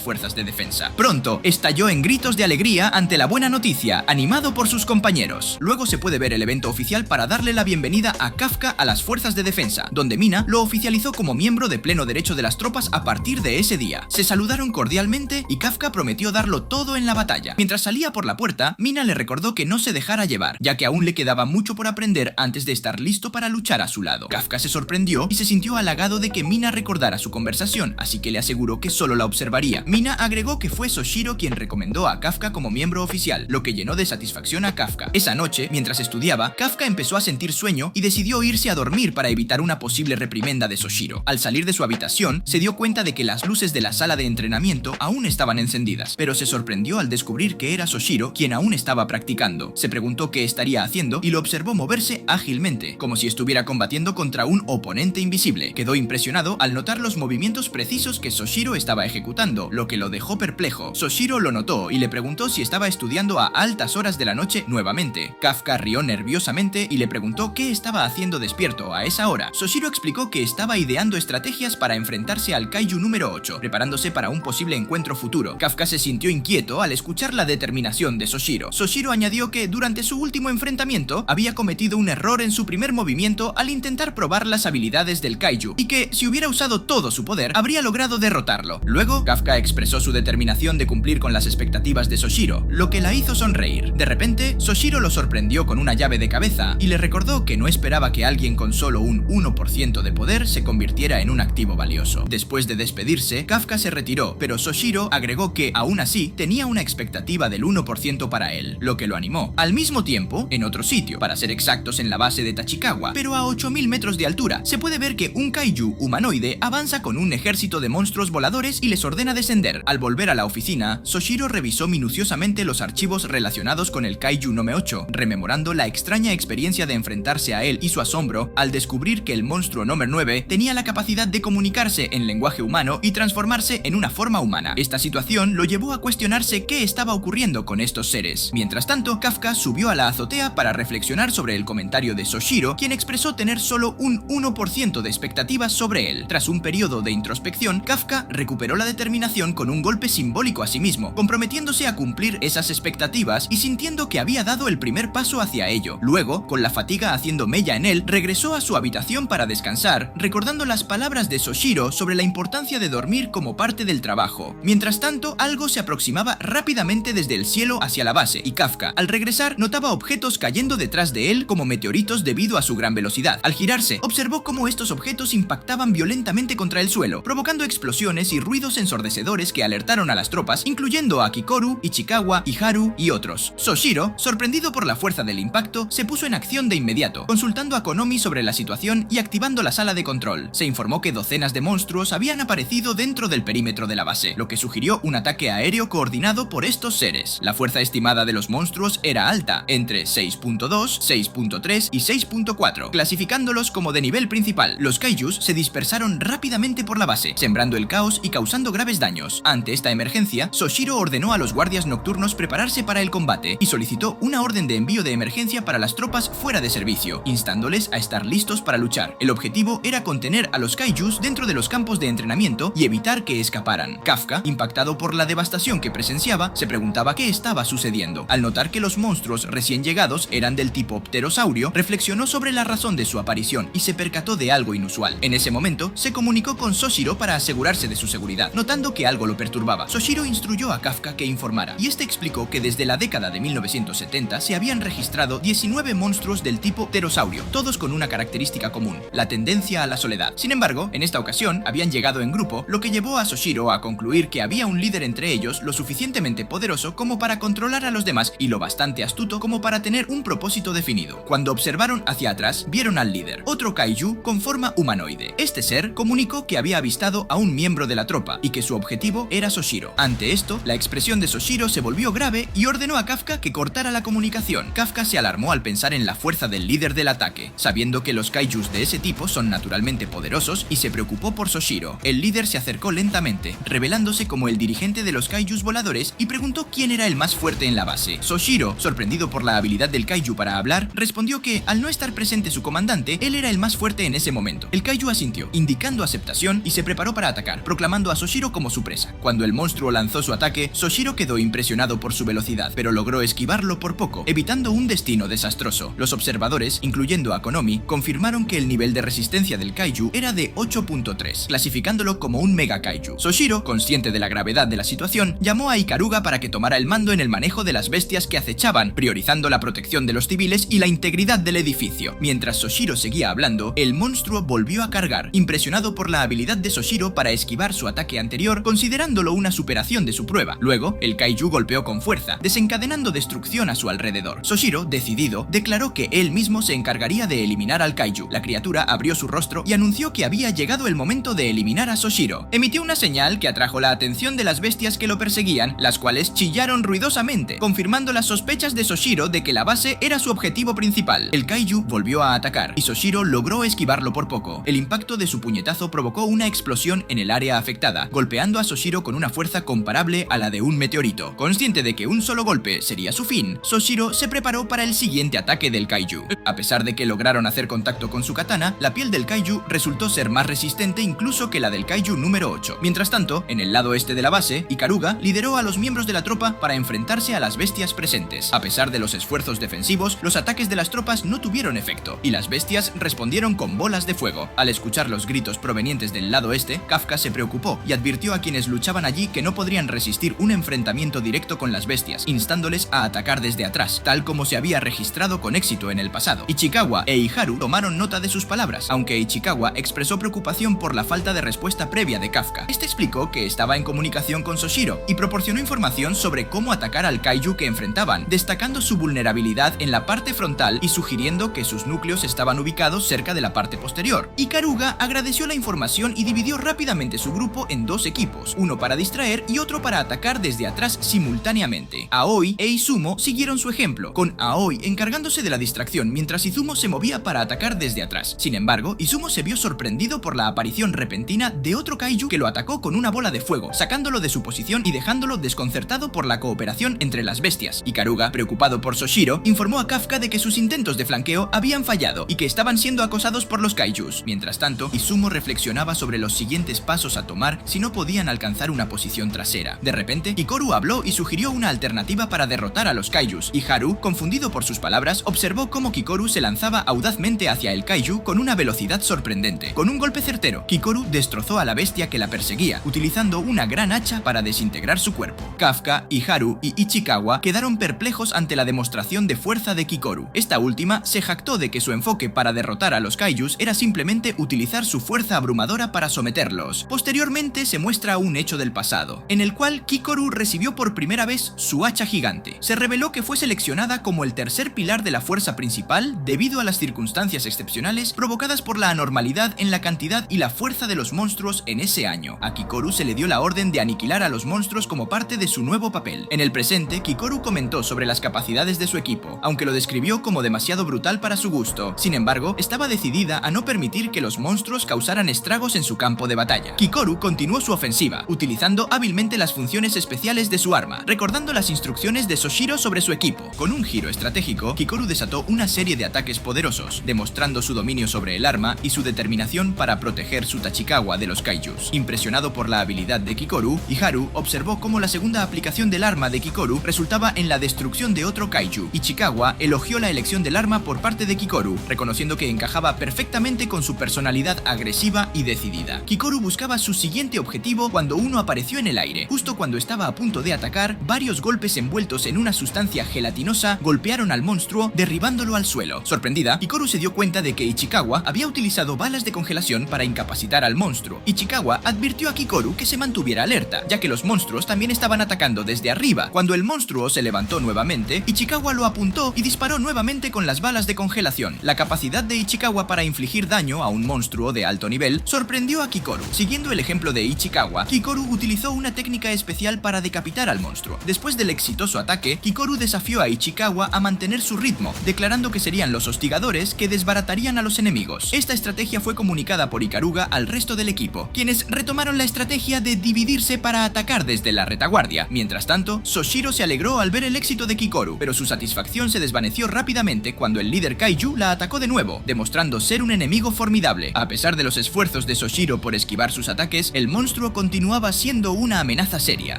fuerzas de defensa. Pronto estalló en gritos de alegría ante la buena noticia, animado por sus compañeros. Luego se puede ver el evento oficial para darle la bienvenida a Kafka a las fuerzas de defensa, donde Mina lo oficializó como miembro de pleno derecho de las tropas a partir de ese día. Se saludaron cordialmente y Kafka prometió darlo todo en la batalla. Mientras salía por la puerta, Mina le recordó que no se dejara llevar, ya que aún le quedaba mucho por aprender antes de estar listo para luchar a su lado. Kafka se sorprendió y se sintió halagado de que Mina recordara su conversación, así que le aseguró que solo la observaría. Mina agregó que fue Soshiro quien recomendó a Kafka como miembro oficial, lo que llenó de satisfacción a Kafka. Esa noche, mientras estudiaba, Kafka empezó a sentir sueño y decidió irse a dormir para evitar una posible reprimenda de Soshiro. Al salir de su habitación, se dio cuenta de que las luces de la sala de entrenamiento aún estaban encendidas, pero se sorprendió al descubrir que era Soshiro quien aún estaba practicando. Se preguntó qué estaría haciendo y lo observó moverse ágilmente, como si estuviera combatiendo contra un oponente invisible. Quedó impresionado al notar los movimientos precisos que Soshiro estaba ejecutando, lo que lo dejó perplejo. Soshiro lo notó y le preguntó si estaba estudiando a altas horas de la noche nuevamente. Kafka rió nerviosamente y le preguntó qué estaba haciendo despierto a esa hora. Soshiro explicó que estaba ideando estrategias para enfrentarse al Kaiju número 8, preparándose para un posible encuentro futuro. Kafka se sintió inquieto al escuchar la determinación de Soshiro. Soshiro añadió que durante su último enfrentamiento había cometido un error en su primer movimiento al intentar probar las habilidades del Kaiju, y que si hubiera usado todo su poder habría logrado derrotarlo. Luego, Kafka expresó su determinación de cumplir con las expectativas de Soshiro, lo que la hizo sonreír. De repente, Soshiro lo sorprendió con una llave de cabeza y le recordó que no esperaba que alguien con solo un 1% de poder se convirtiera en un activo valioso. Después de despedirse, Kafka se retiró, pero Soshiro agregó que, aún así, tenía una expectativa del 1% para él, lo que lo animó. Al mismo tiempo, en otro sitio, para ser exactos en la base de Tachikawa, pero a 8000 metros de altura, se puede ver que un kaiju humanoide avanza con un ejército de monstruos voladores y les ordena descender. Al volver a la oficina, Soshiro revisó minuciosamente los archivos relacionados con el Kaiju Nome 8, rememorando la extraña experiencia de enfrentarse a él y su asombro al descubrir que el monstruo Nome 9 tenía la capacidad de comunicarse en lenguaje humano y transformarse en una forma humana. Esta situación lo llevó a cuestionarse qué estaba ocurriendo con estos seres. Mientras tanto, Kafka subió a la azotea para reflexionar sobre el comentario de Soshiro, quien expresó tener solo un 1% de expectativas sobre él. Tras un periodo de introspección, Kafka recuperó la determinación con un golpe simbólico a sí mismo, comprometiéndose a cumplir esas expectativas y sintiendo que había dado el primer paso hacia ello. Luego, con la fatiga haciendo mella en él, regresó a su habitación para descansar, recordando las palabras de Soshiro sobre la importancia de dormir como parte del trabajo. Mientras tanto, algo se aproximaba rápidamente desde el cielo hacia la base, y Kafka, al regresar, notaba objetos cayendo detrás de él como meteoritos debido a su gran velocidad. Al girarse, observó cómo estos objetos impactaban violentamente contra el suelo, provocando explosiones y ruidos ensordecedores que alertaron a las tropas, incluyendo a Kikoru, Ichikawa, Iharu y otros. Soshiro, sorprendido por la fuerza del impacto, se puso en acción de inmediato, consultando a Konomi sobre la situación y activando la sala de control. Se informó que docenas de monstruos habían aparecido dentro del perímetro de la base, lo que sugirió un ataque aéreo coordinado por estos seres. La fuerza estimada de los monstruos era alta, entre 6.2, 6.3 y 6.4, clasificándolos como de nivel principal. Los kaijus se dispersaron rápidamente por la base, sembrando el caos y causando graves daños. Ante esta emergencia, Soshiro ordenó a los guardias nocturnos prepararse para el combate y solicitó una orden de envío de emergencia para las tropas fuera de servicio, instándoles a estar listos para luchar. El objetivo era contener a los kaijus dentro de los campos de entrenamiento y evitar que escaparan. Kafka, impactado por la devastación que presenciaba, se preguntaba qué estaba sucediendo. Al notar que los monstruos recién llegados eran del tipo pterosaurio, reflexionó sobre la razón de su aparición y se percató de algo inusual. En ese momento, se comunicó con Soshiro para asegurarse de su seguridad, notando que algo lo perturbaba. Soshiro instruyó a Kafka que informara, y este explicó que desde la década de 1970 se habían registrado 19 monstruos del tipo pterosaurio, todos con una característica común, la tendencia a la soledad. Sin embargo, en esta ocasión habían llegado en grupo, lo que llevó a Soshiro a concluir que había un líder entre ellos lo suficientemente poderoso como para controlar a los demás y lo bastante astuto como para tener un propósito definido. Cuando observaron hacia atrás, vieron al líder, otro kaiju con forma humanoide. Este ser comunicó que había avistado a un miembro de la tropa y que su objetivo era Soshiro. Ante esto, la expresión de Soshiro se volvió grave y ordenó a Kafka que cortara la comunicación. Kafka se alarmó al pensar en la fuerza del líder del ataque, sabiendo que los kaijus de ese tipo son naturalmente poderosos, y se preocupó por Soshiro. El líder se acercó lentamente, revelándose como el dirigente de los kaijus voladores, y preguntó quién era el más fuerte en la base. Soshiro, sorprendido por la habilidad del kaiju para hablar, respondió que, al no estar presente su comandante, él era el más fuerte en ese momento. El kaiju asintió, indicando aceptación, y se preparó para atacar, proclamando a Soshiro como su presa. Cuando el monstruo lanzó su ataque, Soshiro quedó impresionado por su velocidad, pero logró esquivarlo por poco, evitando un destino desastroso. Los observadores, incluyendo a Konomi, confirmaron que el nivel de resistencia del kaiju era de 8.3, clasificándolo como un mega kaiju. Soshiro, consciente de la gravedad de la situación, llamó a Ikaruga para que tomara el mando en el manejo de las bestias que acechaban, priorizando la protección de los civiles y la integridad del edificio. Mientras Soshiro seguía hablando, el monstruo volvió a cargar, impresionado por la habilidad de Soshiro para esquivar su ataque anterior, considerándolo una superación de su prueba. Luego, el kaiju golpeó con fuerza, desencadenando destrucción a su alrededor. Soshiro, decidido, declaró que él mismo se encargaría de eliminar al kaiju. La criatura abrió su rostro y anunció que había llegado el momento de eliminar a Soshiro. Emitió una señal que atrajo la atención de la las bestias que lo perseguían, las cuales chillaron ruidosamente, confirmando las sospechas de Soshiro de que la base era su objetivo principal. El kaiju volvió a atacar y Soshiro logró esquivarlo por poco. El impacto de su puñetazo provocó una explosión en el área afectada, golpeando a Soshiro con una fuerza comparable a la de un meteorito. Consciente de que un solo golpe sería su fin, Soshiro se preparó para el siguiente ataque del kaiju. A pesar de que lograron hacer contacto con su katana, la piel del kaiju resultó ser más resistente incluso que la del kaiju número 8. Mientras tanto, en el lado este de la base, Ikaruga lideró a los miembros de la tropa para enfrentarse a las bestias presentes. A pesar de los esfuerzos defensivos, los ataques de las tropas no tuvieron efecto, y las bestias respondieron con bolas de fuego. Al escuchar los gritos provenientes del lado este, Kafka se preocupó y advirtió a quienes luchaban allí que no podrían resistir un enfrentamiento directo con las bestias, instándoles a atacar desde atrás, tal como se había registrado con éxito en el pasado. Ichikawa e Iharu tomaron nota de sus palabras, aunque Ichikawa expresó preocupación por la falta de respuesta previa de Kafka. Este explicó que estaba en comunicación con Soshiro y proporcionó información sobre cómo atacar al kaiju que enfrentaban, destacando su vulnerabilidad en la parte frontal y sugiriendo que sus núcleos estaban ubicados cerca de la parte posterior. Ikaruga agradeció la información y dividió rápidamente su grupo en dos equipos, uno para distraer y otro para atacar desde atrás simultáneamente. Aoi e Izumo siguieron su ejemplo, con Aoi encargándose de la distracción mientras Izumo se movía para atacar desde atrás. Sin embargo, Izumo se vio sorprendido por la aparición repentina de otro kaiju que lo atacó con una bola de fuego, sacándolo de su posición y dejándolo desconcertado por la cooperación entre las bestias. Ikaruga, preocupado por Soshiro, informó a Kafka de que sus intentos de flanqueo habían fallado y que estaban siendo acosados por los kaijus. Mientras tanto, Izumo reflexionaba sobre los siguientes pasos a tomar si no podían alcanzar una posición trasera. De repente, Kikoru habló y sugirió una alternativa para derrotar a los kaijus, y Haru, confundido por sus palabras, observó cómo Kikoru se lanzaba audazmente hacia el kaiju con una velocidad sorprendente. Con un golpe certero, Kikoru destrozó a la bestia que la perseguía, utilizando una gran hacha para desintegrar su cuerpo. Kafka, Iharu y Ichikawa quedaron perplejos ante la demostración de fuerza de Kikoru. Esta última se jactó de que su enfoque para derrotar a los kaijus era simplemente utilizar su fuerza abrumadora para someterlos. Posteriormente se muestra un hecho del pasado, en el cual Kikoru recibió por primera vez su hacha gigante. Se reveló que fue seleccionada como el tercer pilar de la fuerza principal debido a las circunstancias excepcionales provocadas por la anormalidad en la cantidad y la fuerza de los monstruos en ese año. A Kikoru se le dio la orden de aniquilar a los monstruos como parte de su nuevo papel. En el presente, Kikoru comentó sobre las capacidades de su equipo, aunque lo describió como demasiado brutal para su gusto. Sin embargo, estaba decidida a no permitir que los monstruos causaran estragos en su campo de batalla. Kikoru continuó su ofensiva, utilizando hábilmente las funciones especiales de su arma, recordando las instrucciones de Soshiro sobre su equipo. Con un giro estratégico, Kikoru desató una serie de ataques poderosos, demostrando su dominio sobre el arma y su determinación para proteger su Tachikawa de los kaijus. Impresionado por la habilidad de Kikoru, Iharu observó cómo la segunda aplicación del arma de Kikoru resultaba en la destrucción de otro kaiju. Ichikawa elogió la elección del arma por parte de Kikoru, reconociendo que encajaba perfectamente con su personalidad agresiva y decidida. Kikoru buscaba su siguiente objetivo cuando uno apareció en el aire. Justo cuando estaba a punto de atacar, varios golpes envueltos en una sustancia gelatinosa golpearon al monstruo, derribándolo al suelo. Sorprendida, Kikoru se dio cuenta de que Ichikawa había utilizado balas de congelación para incapacitar al monstruo. Ichikawa advirtió a Kikoru que se mantuviera alerta, ya que los monstruos también estaban atacando desde arriba. Cuando el monstruo se levantó nuevamente, Ichikawa lo apuntó y disparó nuevamente con las balas de congelación. La capacidad de Ichikawa para infligir daño a un monstruo de alto nivel sorprendió a Kikoru. Siguiendo el ejemplo de Ichikawa, Kikoru utilizó una técnica especial para decapitar al monstruo. Después del exitoso ataque, Kikoru desafió a Ichikawa a mantener su ritmo, declarando que serían los hostigadores que desbaratarían a los enemigos. Esta estrategia fue comunicada por Ikaruga al resto del equipo, quienes retomaron la estrategia de dividirse para atacar desde la retaguardia. Mientras tanto, Soshiro se alegró al ver el éxito de Kikoru, pero su satisfacción se desvaneció rápidamente cuando el líder kaiju la atacó de nuevo, demostrando ser un enemigo formidable. A pesar de los esfuerzos de Soshiro por esquivar sus ataques, el monstruo continuaba siendo una amenaza seria.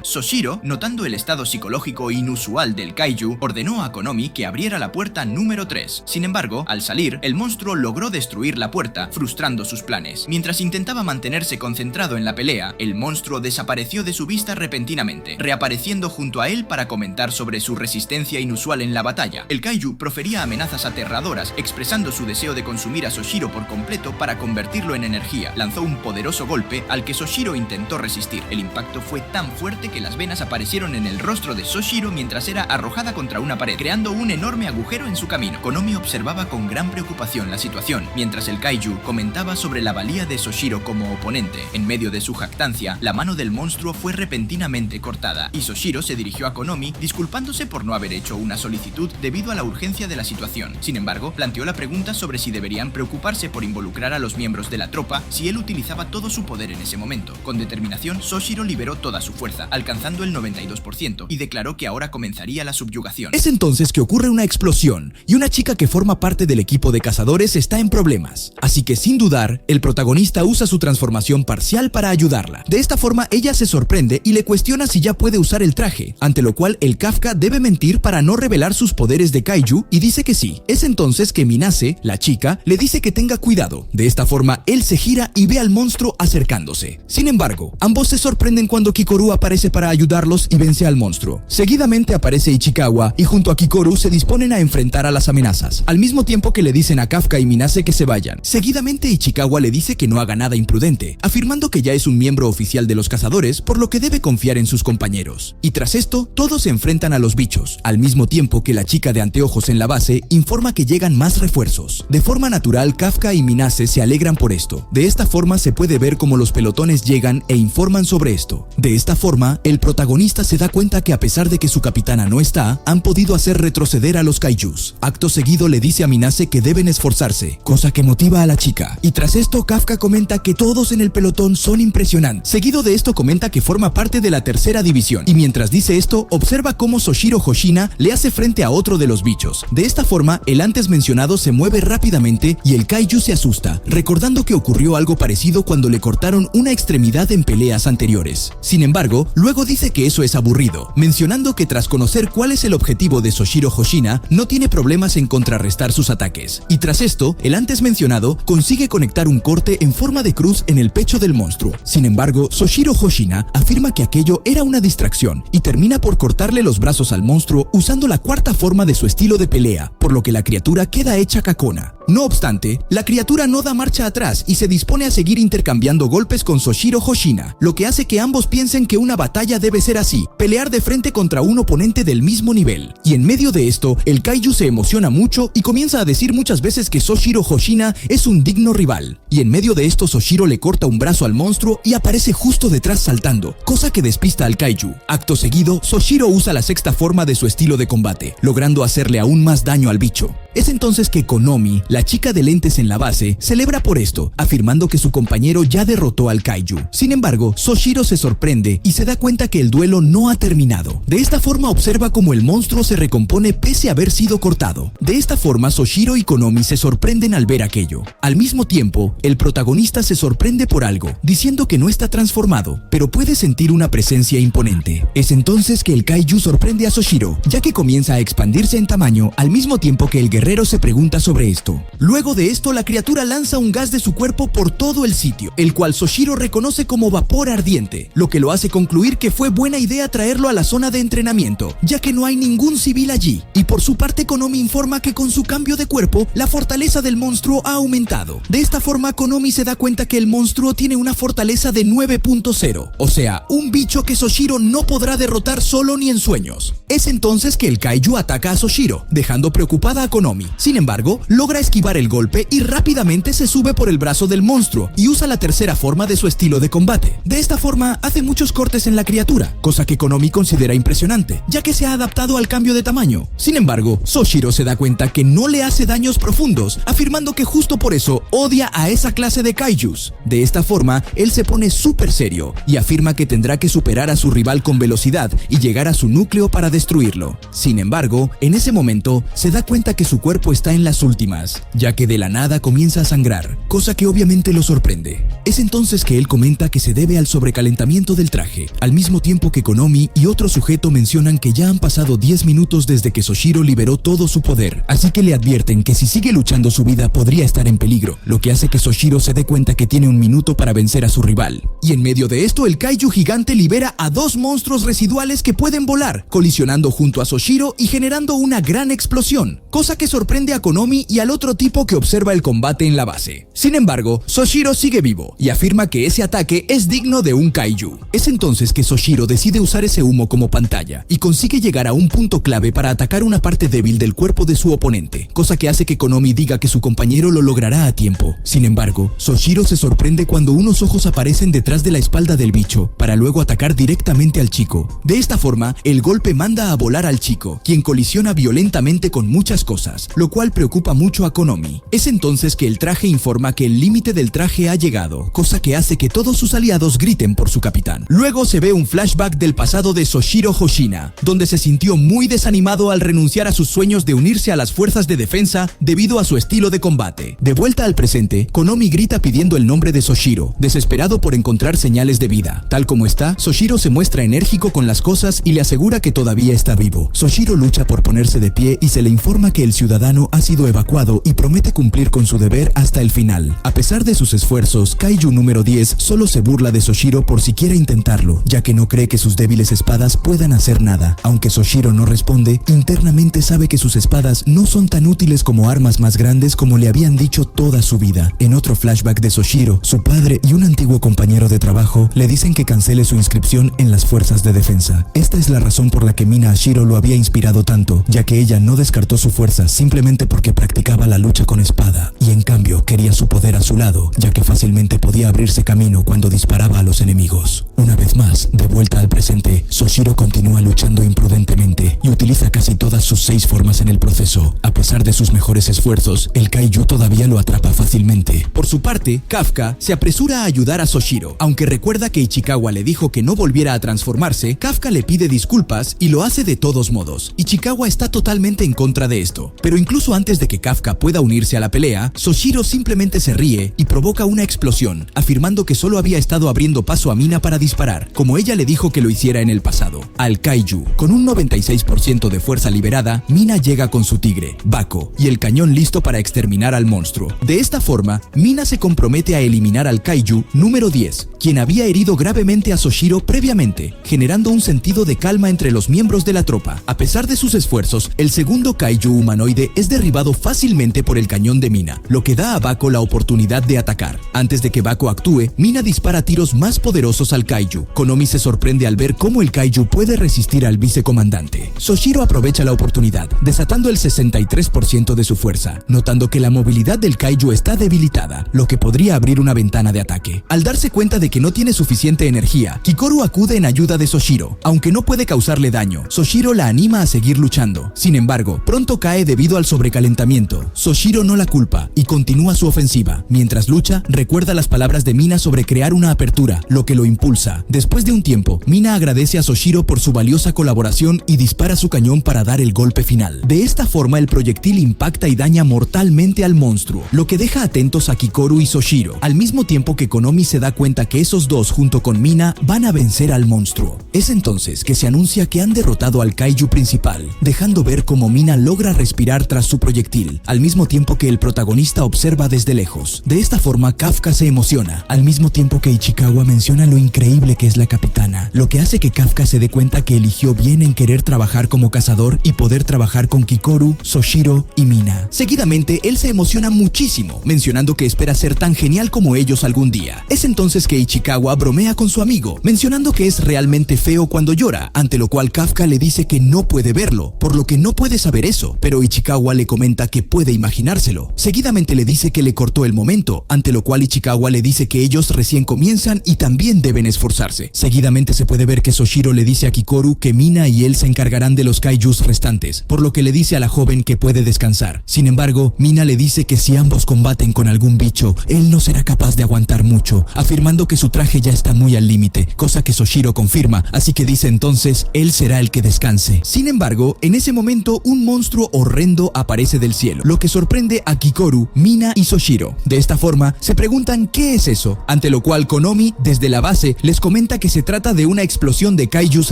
Soshiro, notando el estado psicológico inusual del kaiju, ordenó a Konomi que abriera la puerta número 3. Sin embargo, al salir, el monstruo logró destruir la puerta, frustrando sus planes. Mientras intentaba mantenerse concentrado en la pelea, el monstruo desapareció de su vista repentinamente, reapareciendo junto a él para comentar sobre su resistencia inusual en la batalla. El kaiju profería amenazas aterradoras, expresando su deseo de consumir a Soshiro por completo para convertirlo en energía. Lanzó un poderoso golpe al que Soshiro intentó resistir. El impacto fue tan fuerte que las venas aparecieron en el rostro de Soshiro mientras era arrojada contra una pared, creando un enorme agujero en su camino. Konomi observaba con gran preocupación la situación, mientras el kaiju comentaba sobre la valía de Soshiro como oponente. En medio de su jactancia, la mano del monstruo monstruo fue repentinamente cortada, y Soshiro se dirigió a Konomi disculpándose por no haber hecho una solicitud debido a la urgencia de la situación. Sin embargo, planteó la pregunta sobre si deberían preocuparse por involucrar a los miembros de la tropa si él utilizaba todo su poder en ese momento. Con determinación, Soshiro liberó toda su fuerza, alcanzando el 92%, y declaró que ahora comenzaría la subyugación. Es entonces que ocurre una explosión, y una chica que forma parte del equipo de cazadores está en problemas. Así que sin dudar, el protagonista usa su transformación parcial para ayudarla. De esta forma, ella se sorprende y le cuestiona si ya puede usar el traje, ante lo cual el Kafka debe mentir para no revelar sus poderes de kaiju y dice que sí. Es entonces que Minase, la chica, le dice que tenga cuidado. De esta forma, él se gira y ve al monstruo acercándose. Sin embargo, ambos se sorprenden cuando Kikoru aparece para ayudarlos y vence al monstruo. Seguidamente aparece Ichikawa y junto a Kikoru se disponen a enfrentar a las amenazas, al mismo tiempo que le dicen a Kafka y Minase que se vayan. Seguidamente Ichikawa le dice que no haga nada imprudente, afirmando que ya es un miembro oficial de los cazadores, por lo que debe confiar en sus compañeros. Y tras esto, todos se enfrentan a los bichos, al mismo tiempo que la chica de anteojos en la base informa que llegan más refuerzos. De forma natural, Kafka y Minase se alegran por esto. De esta forma se puede ver cómo los pelotones llegan e informan sobre esto. De esta forma, el protagonista se da cuenta que a pesar de que su capitana no está, han podido hacer retroceder a los kaijus. Acto seguido le dice a Minase que deben esforzarse, cosa que motiva a la chica. Y tras esto, Kafka comenta que todos en el pelotón son impresionantes. Seguido de esto comenta que forma parte de la tercera división. Y mientras dice esto, observa cómo Soshiro Hoshina le hace frente a otro de los bichos. De esta forma, el antes mencionado se mueve rápidamente y el kaiju se asusta, recordando que ocurrió algo parecido cuando le cortaron una extremidad en peleas anteriores. Sin embargo, luego dice que eso es aburrido, mencionando que tras conocer cuál es el objetivo de Soshiro Hoshina, no tiene problemas en contrarrestar sus ataques. Y tras esto, el antes mencionado consigue conectar un corte en forma de cruz en el pecho del monstruo. Sin embargo, Soshiro Hoshina afirma que aquello era una distracción y termina por cortarle los brazos al monstruo usando la cuarta forma de su estilo de pelea, por lo que la criatura queda hecha cacona. No obstante, la criatura no da marcha atrás y se dispone a seguir intercambiando golpes con Soshiro Hoshina, lo que hace que ambos piensen que una batalla debe ser así, pelear de frente contra un oponente del mismo nivel. Y en medio de esto, el kaiju se emociona mucho y comienza a decir muchas veces que Soshiro Hoshina es un digno rival. Y en medio de esto, Soshiro le corta un brazo al monstruo y aparece justo detrás saltando, cosa que despista al kaiju. Acto seguido, Soshiro usa la sexta forma de su estilo de combate, logrando hacerle aún más daño al bicho. Es entonces que Konomi, la chica de lentes en la base, celebra por esto, afirmando que su compañero ya derrotó al kaiju. Sin embargo, Soshiro se sorprende y se da cuenta que el duelo no ha terminado. De esta forma observa cómo el monstruo se recompone pese a haber sido cortado. De esta forma, Soshiro y Konomi se sorprenden al ver aquello. Al mismo tiempo, el protagonista se sorprende por algo, diciendo que no está transformado, pero puede sentir una presencia imponente. Es entonces que el kaiju sorprende a Soshiro, ya que comienza a expandirse en tamaño al mismo tiempo que el guerrero se pregunta sobre esto. Luego de esto, la criatura lanza un gas de su cuerpo por todo el sitio, el cual Soshiro reconoce como vapor ardiente, lo que lo hace concluir que fue buena idea traerlo a la zona de entrenamiento, ya que no hay ningún civil allí. Y por su parte, Konomi informa que con su cambio de cuerpo, la fortaleza del monstruo ha aumentado. De esta forma, Konomi se da cuenta que el monstruo tiene una fortaleza de 9.0, o sea, un bicho que Soshiro no podrá derrotar solo ni en sueños. Es entonces que el kaiju ataca a Soshiro, dejando preocupada a Konomi. Sin embargo, logra esquivar el golpe y rápidamente se sube por el brazo del monstruo y usa la tercera forma de su estilo de combate. De esta forma, hace muchos cortes en la criatura, cosa que Konomi considera impresionante, ya que se ha adaptado al cambio de tamaño. Sin embargo, Soshiro se da cuenta que no le hace daños profundos, afirmando que justo por eso odia a esa clase de kaijus. De esta forma, él se pone súper serio y afirma que tendrá que superar a su rival con velocidad y llegar a su núcleo para destruirlo. Sin embargo, en ese momento, se da cuenta que su cuerpo está en las últimas, ya que de la nada comienza a sangrar, cosa que obviamente lo sorprende. Es entonces que él comenta que se debe al sobrecalentamiento del traje, al mismo tiempo que Konomi y otro sujeto mencionan que ya han pasado 10 minutos desde que Soshiro liberó todo su poder, así que le advierten que si sigue luchando su vida podría estar en peligro, lo que hace que Soshiro se dé cuenta que tiene un minuto para vencer a su rival. Y en medio de esto, el kaiju gigante libera a dos monstruos residuales que pueden volar, colisionando junto a Soshiro y generando una gran explosión, cosa que sorprende a Konomi y al otro tipo que observa el combate en la base. Sin embargo, Soshiro sigue vivo y afirma que ese ataque es digno de un kaiju. Es entonces que Soshiro decide usar ese humo como pantalla y consigue llegar a un punto clave para atacar una parte débil del cuerpo de su oponente, cosa que hace que Konomi diga que su compañero lo logrará a tiempo. Sin embargo, Soshiro se sorprende cuando unos ojos aparecen detrás de la espalda del bicho bicho, para luego atacar directamente al chico. De esta forma, el golpe manda a volar al chico, quien colisiona violentamente con muchas cosas, lo cual preocupa mucho a Konomi. Es entonces que el traje informa que el límite del traje ha llegado, cosa que hace que todos sus aliados griten por su capitán. Luego se ve un flashback del pasado de Soshiro Hoshina, donde se sintió muy desanimado al renunciar a sus sueños de unirse a las fuerzas de defensa debido a su estilo de combate. De vuelta al presente, Konomi grita pidiendo el nombre de Soshiro, desesperado por encontrar señales de vida. Tal como está, Soshiro se muestra enérgico con las cosas y le asegura que todavía está vivo. Soshiro lucha por ponerse de pie y se le informa que el ciudadano ha sido evacuado y promete cumplir con su deber hasta el final. A pesar de sus esfuerzos, Kaiju número 10 solo se burla de Soshiro por siquiera intentarlo, ya que no cree que sus débiles espadas puedan hacer nada. Aunque Soshiro no responde, internamente sabe que sus espadas no son tan útiles como armas más grandes como le habían dicho toda su vida. En otro flashback de Soshiro, su padre y un antiguo compañero de trabajo le dicen que cancele su inscripción en las fuerzas de defensa. Esta es la razón por la que Mina Ashiro lo había inspirado tanto, ya que ella no descartó su fuerza simplemente porque practicaba la lucha con espada, y en cambio quería su poder a su lado, ya que fácilmente podía abrirse camino cuando disparaba a los enemigos. Una vez más, de vuelta al presente, Soshiro continúa luchando imprudentemente y utiliza casi todas sus 6 formas en el proceso. A pesar de sus mejores esfuerzos, el Kaiju todavía lo atrapa fácilmente. Por su parte, Kafka se apresura a ayudar a Soshiro. Aunque recuerda que Ichikawa le dijo que no volviera a transformarse, Kafka le pide disculpas y lo hace de todos modos. Ichikawa está totalmente en contra de esto. Pero incluso antes de que Kafka pueda unirse a la pelea, Soshiro simplemente se ríe y provoca una explosión, afirmando que solo había estado abriendo paso a Mina para disparar, como ella le dijo que lo hiciera en el pasado. Al Kaiju, con un 96% de fuerza liberada, Mina llega con su tigre, Bako, y el cañón listo para exterminar al monstruo. De esta forma, Mina se compromete a eliminar al Kaiju número 10, quien había herido gravemente a Soshiro previamente, generando un sentido de calma entre los miembros de la tropa. A pesar de sus esfuerzos, el segundo Kaiju humanoide es derribado fácilmente por el cañón de Mina, lo que da a Bako la oportunidad de atacar. Antes de que Bako actúe, Mina dispara tiros más poderosos al Kaiju. Konomi se sorprende al ver cómo el Kaiju puede resistir al vicecomandante. Soshiro aprovecha la oportunidad, desatando el 63% de su fuerza, notando que la movilidad del Kaiju está debilitada, lo que podría abrir una ventana de ataque. Al darse cuenta de que no tiene suficiente energía, Kikoru acude en ayuda de Soshiro. Aunque no puede causarle daño, Soshiro la anima a seguir luchando. Sin embargo, pronto cae debido al sobrecalentamiento. Soshiro no la culpa y continúa su ofensiva. Mientras lucha, recuerda las palabras de Mina sobre crear una apertura, lo que lo impulsa. Después de un tiempo, Mina agradece a Soshiro por su valiosa colaboración y dispara su cañón para dar el golpe final. De esta forma, el proyectil impacta y daña mortalmente al monstruo, lo que deja atentos a Kikoru y Soshiro, al mismo tiempo que Konomi se da cuenta que esos dos junto con Mina van a vencer al monstruo. Es entonces que se anuncia que han derrotado al Kaiju principal, dejando ver cómo Mina logra respirar tras su proyectil, al mismo tiempo que el protagonista observa desde lejos. De esta forma, Kafka se emociona, al mismo tiempo que Ichikawa menciona lo increíble que es la capitana, lo que hace que Kafka se dé cuenta que eligió bien en querer trabajar como cazador y poder trabajar con Kikoru, Soshiro y Mina. Seguidamente, él se emociona muchísimo, mencionando que espera ser tan genial como ellos algún día. Es entonces que Ichikawa bromea con su amigo, mencionando que es realmente feo cuando llora, ante lo cual Kafka le dice que no puede verlo, por lo que no puede saber eso, pero Ichikawa le comenta que puede imaginárselo. Seguidamente le dice que le cortó el momento, ante lo cual Ichikawa le dice que ellos recién comienzan y también deben esforzarse. Seguidamente se puede ver que Soshiro le dice a Kikoru que Mina y él se encargarán de los kaijus restantes, por lo que le dice a la joven que puede descansar. Sin embargo, Mina le dice que si ambos combaten con algún bicho, él no será capaz de aguantar mucho, afirmando que su traje ya está muy al límite, cosa que Soshiro confirma, así que dice entonces, él será el que descanse. Sin embargo, en ese momento un monstruo horrendo aparece del cielo, lo que sorprende a Kikoru, Mina y Soshiro. De esta forma, se preguntan qué es eso, ante lo cual Konomi, desde la base, les comenta que se trata de una explosión de kaijus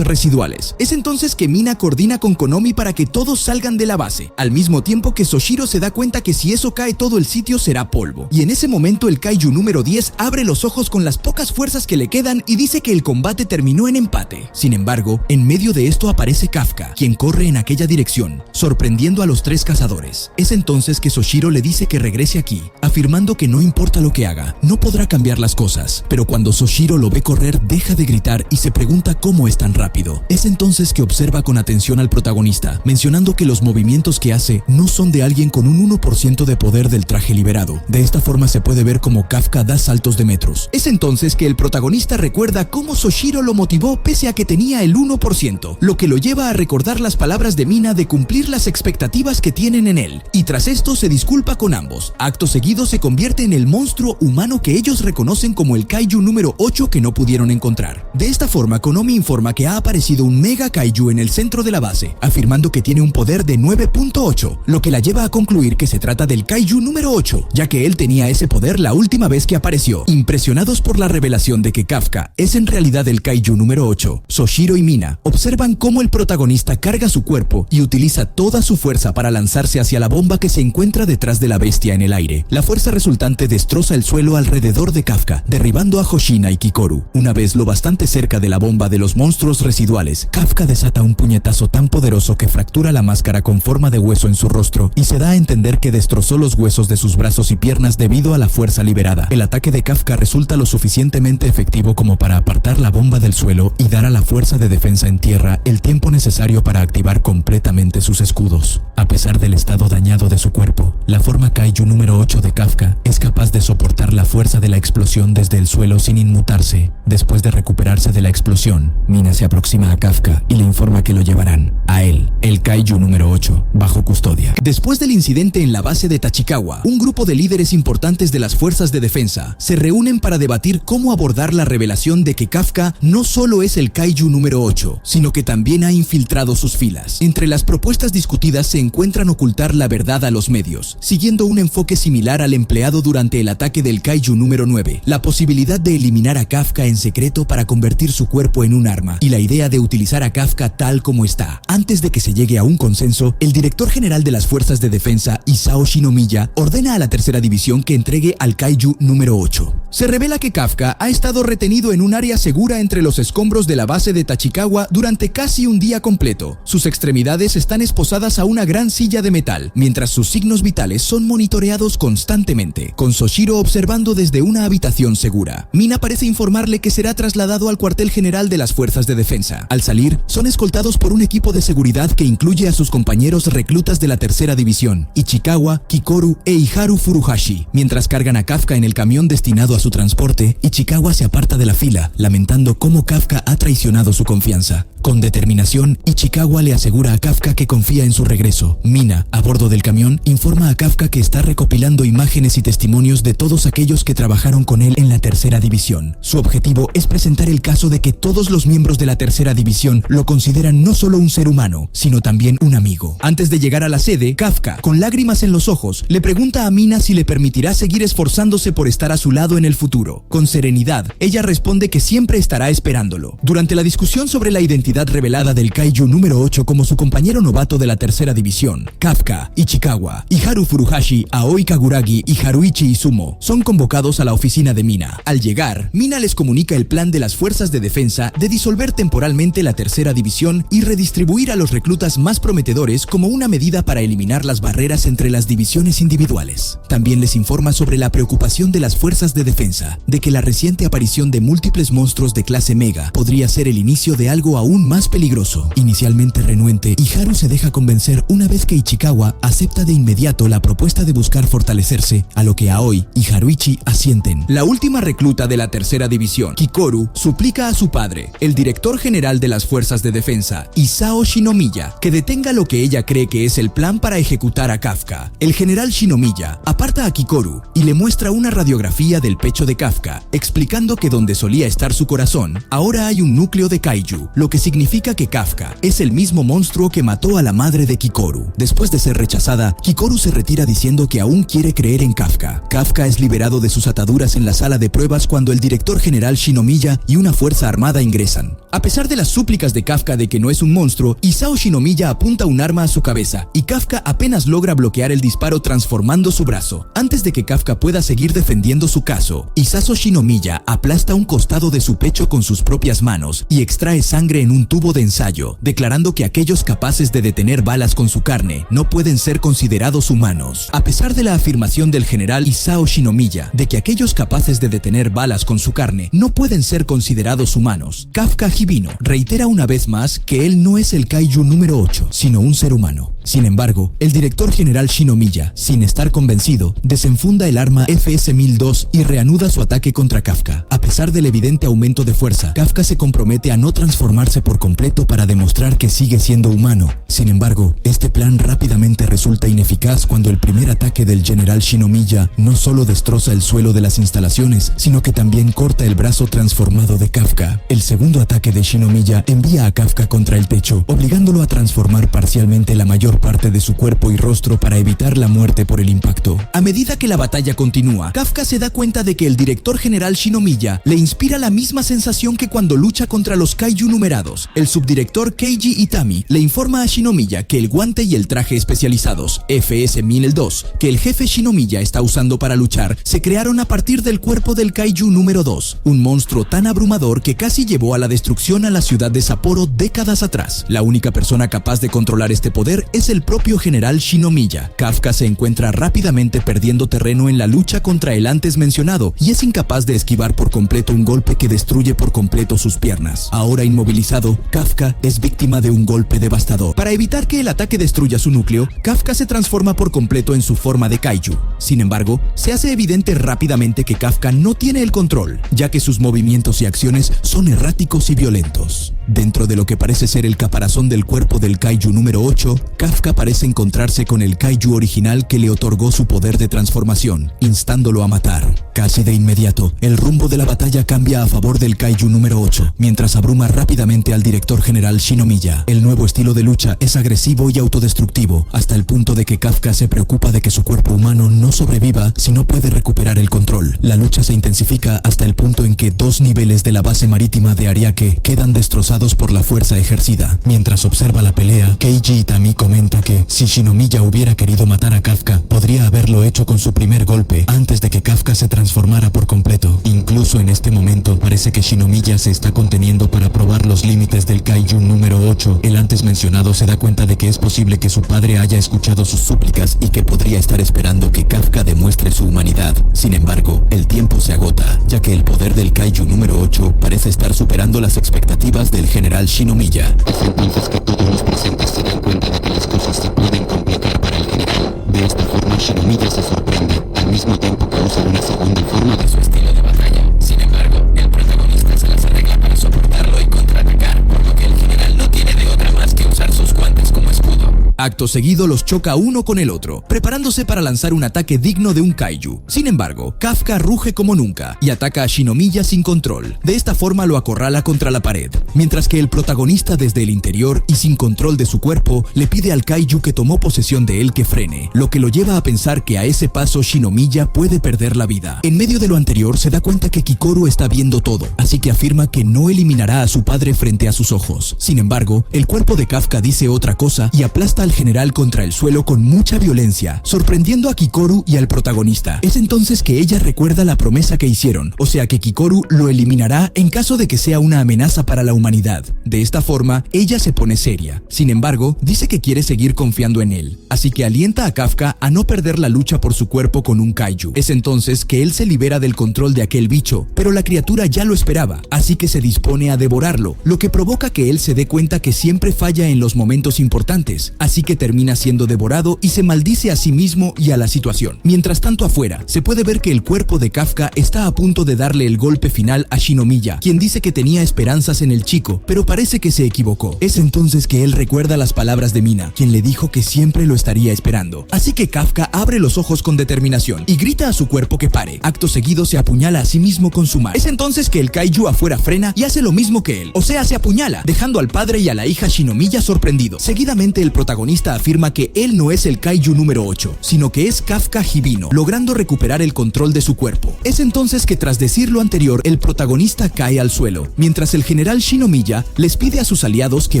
residuales. Es entonces que Mina coordina con Konomi para que todos salgan de la base, al mismo tiempo que Soshiro se da cuenta que si eso cae todo el sitio será polvo. Y en ese momento el Kaiju número 10 abre los ojos con las pocas fuerzas que le quedan y dice que el combate terminó en empate. Sin embargo, en medio de esto aparece Kafka, quien corre en aquella dirección, sorprendiendo a los 3 cazadores. Es entonces que Soshiro le dice que regrese aquí, Mii, afirmando que no importa lo que haga, no podrá cambiar las cosas. Pero cuando Soshiro lo ve correr, deja de gritar y se pregunta cómo es tan rápido. Es entonces que observa con atención al protagonista, mencionando que los movimientos que hace no son de alguien con un 1% de poder del traje liberado. De esta forma se puede ver cómo Kafka da saltos de metros. Es entonces que el protagonista recuerda cómo Soshiro lo motivó pese a que tenía el 1%, lo que lo lleva a recordar las palabras de Mina de cumplir las expectativas que tienen en él, y tras esto se disculpa con ambos. Acto seguido se convierte en el monstruo humano que ellos reconocen como el Kaiju número 8 que no pudieron encontrar. De esta forma, Konomi informa que ha aparecido un Mega Kaiju en el centro de la base, afirmando que tiene un poder de 9.8, lo que la lleva a concluir que se trata del Kaiju número 8, ya que él tenía ese poder la última vez que apareció. Impresionados por la revelación de que Kafka es en realidad el Kaiju número 8, Soshiro y Mina observan cómo el protagonista carga su cuerpo y utiliza toda su fuerza para lanzarse hacia la bomba que se encuentra detrás de la bestia en el aire. La fuerza resultante destroza el suelo alrededor de Kafka, derribando a Hoshina y Kikoru. Una vez lo bastante cerca de la bomba de los monstruos residuales, Kafka desata un puñetazo tan poderoso que fractura la máscara con forma de hueso en su rostro y se da a entender que destrozó los huesos de sus brazos y piernas debido a la fuerza liberada. El ataque de Kafka resulta lo suficientemente efectivo como para apartar la bomba del suelo y dar a la fuerza de defensa en tierra el tiempo necesario para activar completamente sus escudos. A pesar del estado dañado de su cuerpo, la forma Kaiju número 8 de Kafka es capaz de soportar la fuerza de la explosión desde el suelo sin inmutarse. Después de recuperarse de la explosión, Mina se aproxima a Kafka y le informa que lo llevarán a él, el Kaiju número 8, bajo custodia. Después del incidente en la base de Tachikawa, un grupo de líderes importantes de las fuerzas de defensa se reúnen para debatir cómo abordar la revelación de que Kafka no solo es el Kaiju número 8, sino que también ha infiltrado sus filas. Entre las propuestas discutidas se encuentran ocultar la verdad a los medios, siguiendo un enfoque similar al empleado durante el ataque del Kaiju número 9, la posibilidad de eliminar a Kafka en secreto para convertir su cuerpo en un arma, y la idea de utilizar a Kafka tal como está. Antes de que se llegue a un consenso, el director general de las fuerzas de defensa, Isao Shinomiya, ordena a la tercera división que entregue al Kaiju número 8. Se revela que Kafka ha estado retenido en un área segura entre los escombros de la base de Tachikawa durante casi un día completo. Sus extremidades están esposadas a una gran silla de metal, mientras sus signos vitales son monitoreados constantemente, con Soshiro observando desde una habitación segura. Mina parece informarle que será trasladado al cuartel general de las fuerzas de defensa. Al salir, son escoltados por un equipo de seguridad que incluye a sus compañeros reclutas de la tercera división, Ichikawa, Kikoru e Iharu Furuhashi. Mientras cargan a Kafka en el camión destinado a su transporte, Ichikawa se aparta de la fila, lamentando cómo Kafka ha traicionado su confianza. Con determinación, Ichikawa le asegura a Kafka que confía en su regreso. Mina, a bordo del camión, informa a Kafka que está recopilando imágenes y testimonios de todos aquellos que trabajaron con él en la tercera división. Su objetivo es presentar el caso de que todos los miembros de la tercera división lo consideran no solo un ser humano, sino también un amigo. Antes de llegar a la sede, Kafka, con lágrimas en los ojos, le pregunta a Mina si le permitirá seguir esforzándose por estar a su lado en el futuro. Con serenidad, ella responde que siempre estará esperándolo. Durante la discusión sobre la identidad revelada del Kaiju número 8 como su compañero novato de la tercera división, Kafka, Ichikawa, Iharu Furuhashi, Aoi Kaguragi y Haruichi Izumo son convocados a la oficina de Mina. Al llegar, Mina les comunica el plan de las fuerzas de defensa de disolver temporalmente la tercera división y redistribuir a los reclutas más prometedores como una medida para eliminar las barreras entre las divisiones individuales. También les informa sobre la preocupación de las fuerzas de defensa de que la reciente aparición de múltiples monstruos de clase Mega podría ser el inicio de algo aún más peligroso. Inicialmente renuente, Iharu se deja convencer una vez que Ichikawa acepta de inmediato la propuesta de buscar fortalecerse, a lo que Aoi y Haruichi asienten. La última recluta de la tercera división, Kikoru, suplica a su padre, el director general de las fuerzas de defensa, Isao Shinomiya, que detenga lo que ella cree que es el plan para ejecutar a Kafka. El general Shinomiya aparta a Kikoru y le muestra una radiografía del pecho de Kafka, explicando que donde solía estar su corazón, ahora hay un núcleo de Kaiju, lo que significa que Kafka es el mismo monstruo que mató a la madre de Kikoru. Después de ser rechazada, Kikoru se retira diciendo que aún quiere creer en Kafka. Kafka es liberado de sus ataduras en la sala de pruebas cuando el director general Shinomiya y una fuerza armada ingresan. A pesar de las súplicas de Kafka de que no es un monstruo, Isao Shinomiya apunta un arma a su cabeza y Kafka apenas logra bloquear el disparo transformando su brazo. Antes de que Kafka pueda seguir defendiendo su caso, momento, Isazo Shinomiya aplasta un costado de su pecho con sus propias manos y extrae sangre en un tubo de ensayo, declarando que aquellos capaces de detener balas con su carne no pueden ser considerados humanos. A pesar de la afirmación del general Isao Shinomiya de que aquellos capaces de detener balas con su carne no pueden ser considerados humanos, Kafka Hibino reitera una vez más que él no es el kaiju número 8, sino un ser humano. Sin embargo, el director general Shinomiya, sin estar convencido, desenfunda el arma FS-1002 y reanuda su ataque contra Kafka. A pesar del evidente aumento de fuerza, Kafka se compromete a no transformarse por completo para demostrar que sigue siendo humano. Sin embargo, este plan rápidamente resulta ineficaz cuando el primer ataque del general Shinomiya no solo destroza el suelo de las instalaciones, sino que también corta el brazo transformado de Kafka. El segundo ataque de Shinomiya envía a Kafka contra el techo, obligándolo a transformar parcialmente la mayor parte de su cuerpo y rostro para evitar la muerte por el impacto. A medida que la batalla continúa, Kafka se da cuenta de que el director general Shinomiya le inspira la misma sensación que cuando lucha contra los kaiju numerados. El subdirector Keiji Itami le informa a Shinomiya que el guante y el traje especializados FS-1002 que el jefe Shinomiya está usando para luchar se crearon a partir del cuerpo del kaiju número 2, un monstruo tan abrumador que casi llevó a la destrucción a la ciudad de Sapporo décadas atrás. La única persona capaz de controlar este poder es el propio general Shinomiya. Kafka se encuentra rápidamente perdiendo terreno en la lucha contra el antes mencionado y es incapaz de esquivar por completo un golpe que destruye por completo sus piernas. Ahora inmovilizado, Kafka es víctima de un golpe devastador. Para evitar que el ataque destruya su núcleo, Kafka se transforma por completo en su forma de kaiju. Sin embargo, se hace evidente rápidamente que Kafka no tiene el control, ya que sus movimientos y acciones son erráticos y violentos. Dentro de lo que parece ser el caparazón del cuerpo del kaiju número 8, Kafka parece encontrarse con el kaiju original que le otorgó su poder de transformación, instándolo a matar. Casi de inmediato, el rumbo de la batalla cambia a favor del kaiju número 8, mientras abruma rápidamente al director general Shinomiya. El nuevo estilo de lucha es agresivo y autodestructivo, hasta el punto de que Kafka se preocupa de que su cuerpo humano no sobreviva si no puede recuperar el control. La lucha se intensifica hasta el punto en que 2 niveles de la base marítima de Ariake quedan destrozados por la fuerza ejercida. Mientras observa la pelea, Keiji Itami comenta que si Shinomiya hubiera querido matar a Kafka, podría haberlo hecho con su primer golpe antes de que Kafka se transformara por completo. Incluso en este momento parece que Shinomiya se está conteniendo para probar los límites del kaiju número 8. El antes mencionado se da cuenta de que es posible que su padre haya escuchado sus súplicas y que podría estar esperando que Kafka demuestre su humanidad. Sin embargo, el tiempo se agota, ya que el poder del kaiju número 8 parece estar superando las expectativas del general Shinomiya. Es entonces que todos los presentes se dan cuenta de que las cosas se pueden complicar para el general. De esta forma, Shinomiya se sorprende, al mismo tiempo que usa una segunda forma de su estilo de batalla. Sin embargo, el protagonista se las arregla para soportarlo y contraatacar, por lo que el general no tiene de otra más que usar sus guantes como escudo. Acto seguido los choca uno con el otro, preparándose para lanzar un ataque digno de un kaiju. Sin embargo, Kafka ruge como nunca y ataca a Shinomiya sin control. De esta forma lo acorrala contra la pared, mientras que el protagonista desde el interior y sin control de su cuerpo le pide al kaiju que tomó posesión de él que frene, lo que lo lleva a pensar que a ese paso Shinomiya puede perder la vida. En medio de lo anterior se da cuenta que Kikoru está viendo todo, así que afirma que no eliminará a su padre frente a sus ojos. Sin embargo, el cuerpo de Kafka dice otra cosa y aplasta al general contra el suelo con mucha violencia, sorprendiendo a Kikoru y al protagonista. Es entonces que ella recuerda la promesa que hicieron, o sea que Kikoru lo eliminará en caso de que sea una amenaza para la humanidad. De esta forma, ella se pone seria. Sin embargo, dice que quiere seguir confiando en él, así que alienta a Kafka a no perder la lucha por su cuerpo con un kaiju. Es entonces que él se libera del control de aquel bicho, pero la criatura ya lo esperaba, así que se dispone a devorarlo, lo que provoca que él se dé cuenta que siempre falla en los momentos importantes, así que termina siendo devorado y se maldice a sí mismo y a la situación. Mientras tanto afuera, se puede ver que el cuerpo de Kafka está a punto de darle el golpe final a Shinomiya, quien dice que tenía esperanzas en el chico, pero parece que se equivocó. Es entonces que él recuerda las palabras de Mina, quien le dijo que siempre lo estaría esperando. Así que Kafka abre los ojos con determinación y grita a su cuerpo que pare. Acto seguido se apuñala a sí mismo con su mano. Es entonces que el kaiju afuera frena y hace lo mismo que él, o sea, se apuñala, dejando al padre y a la hija Shinomiya sorprendidos. Seguidamente el protagonista afirma que él no es el kaiju número 8, sino que es Kafka Hibino, logrando recuperar el control de su cuerpo. Es entonces que tras decir lo anterior, el protagonista cae al suelo, mientras el general Shinomiya les pide a sus aliados que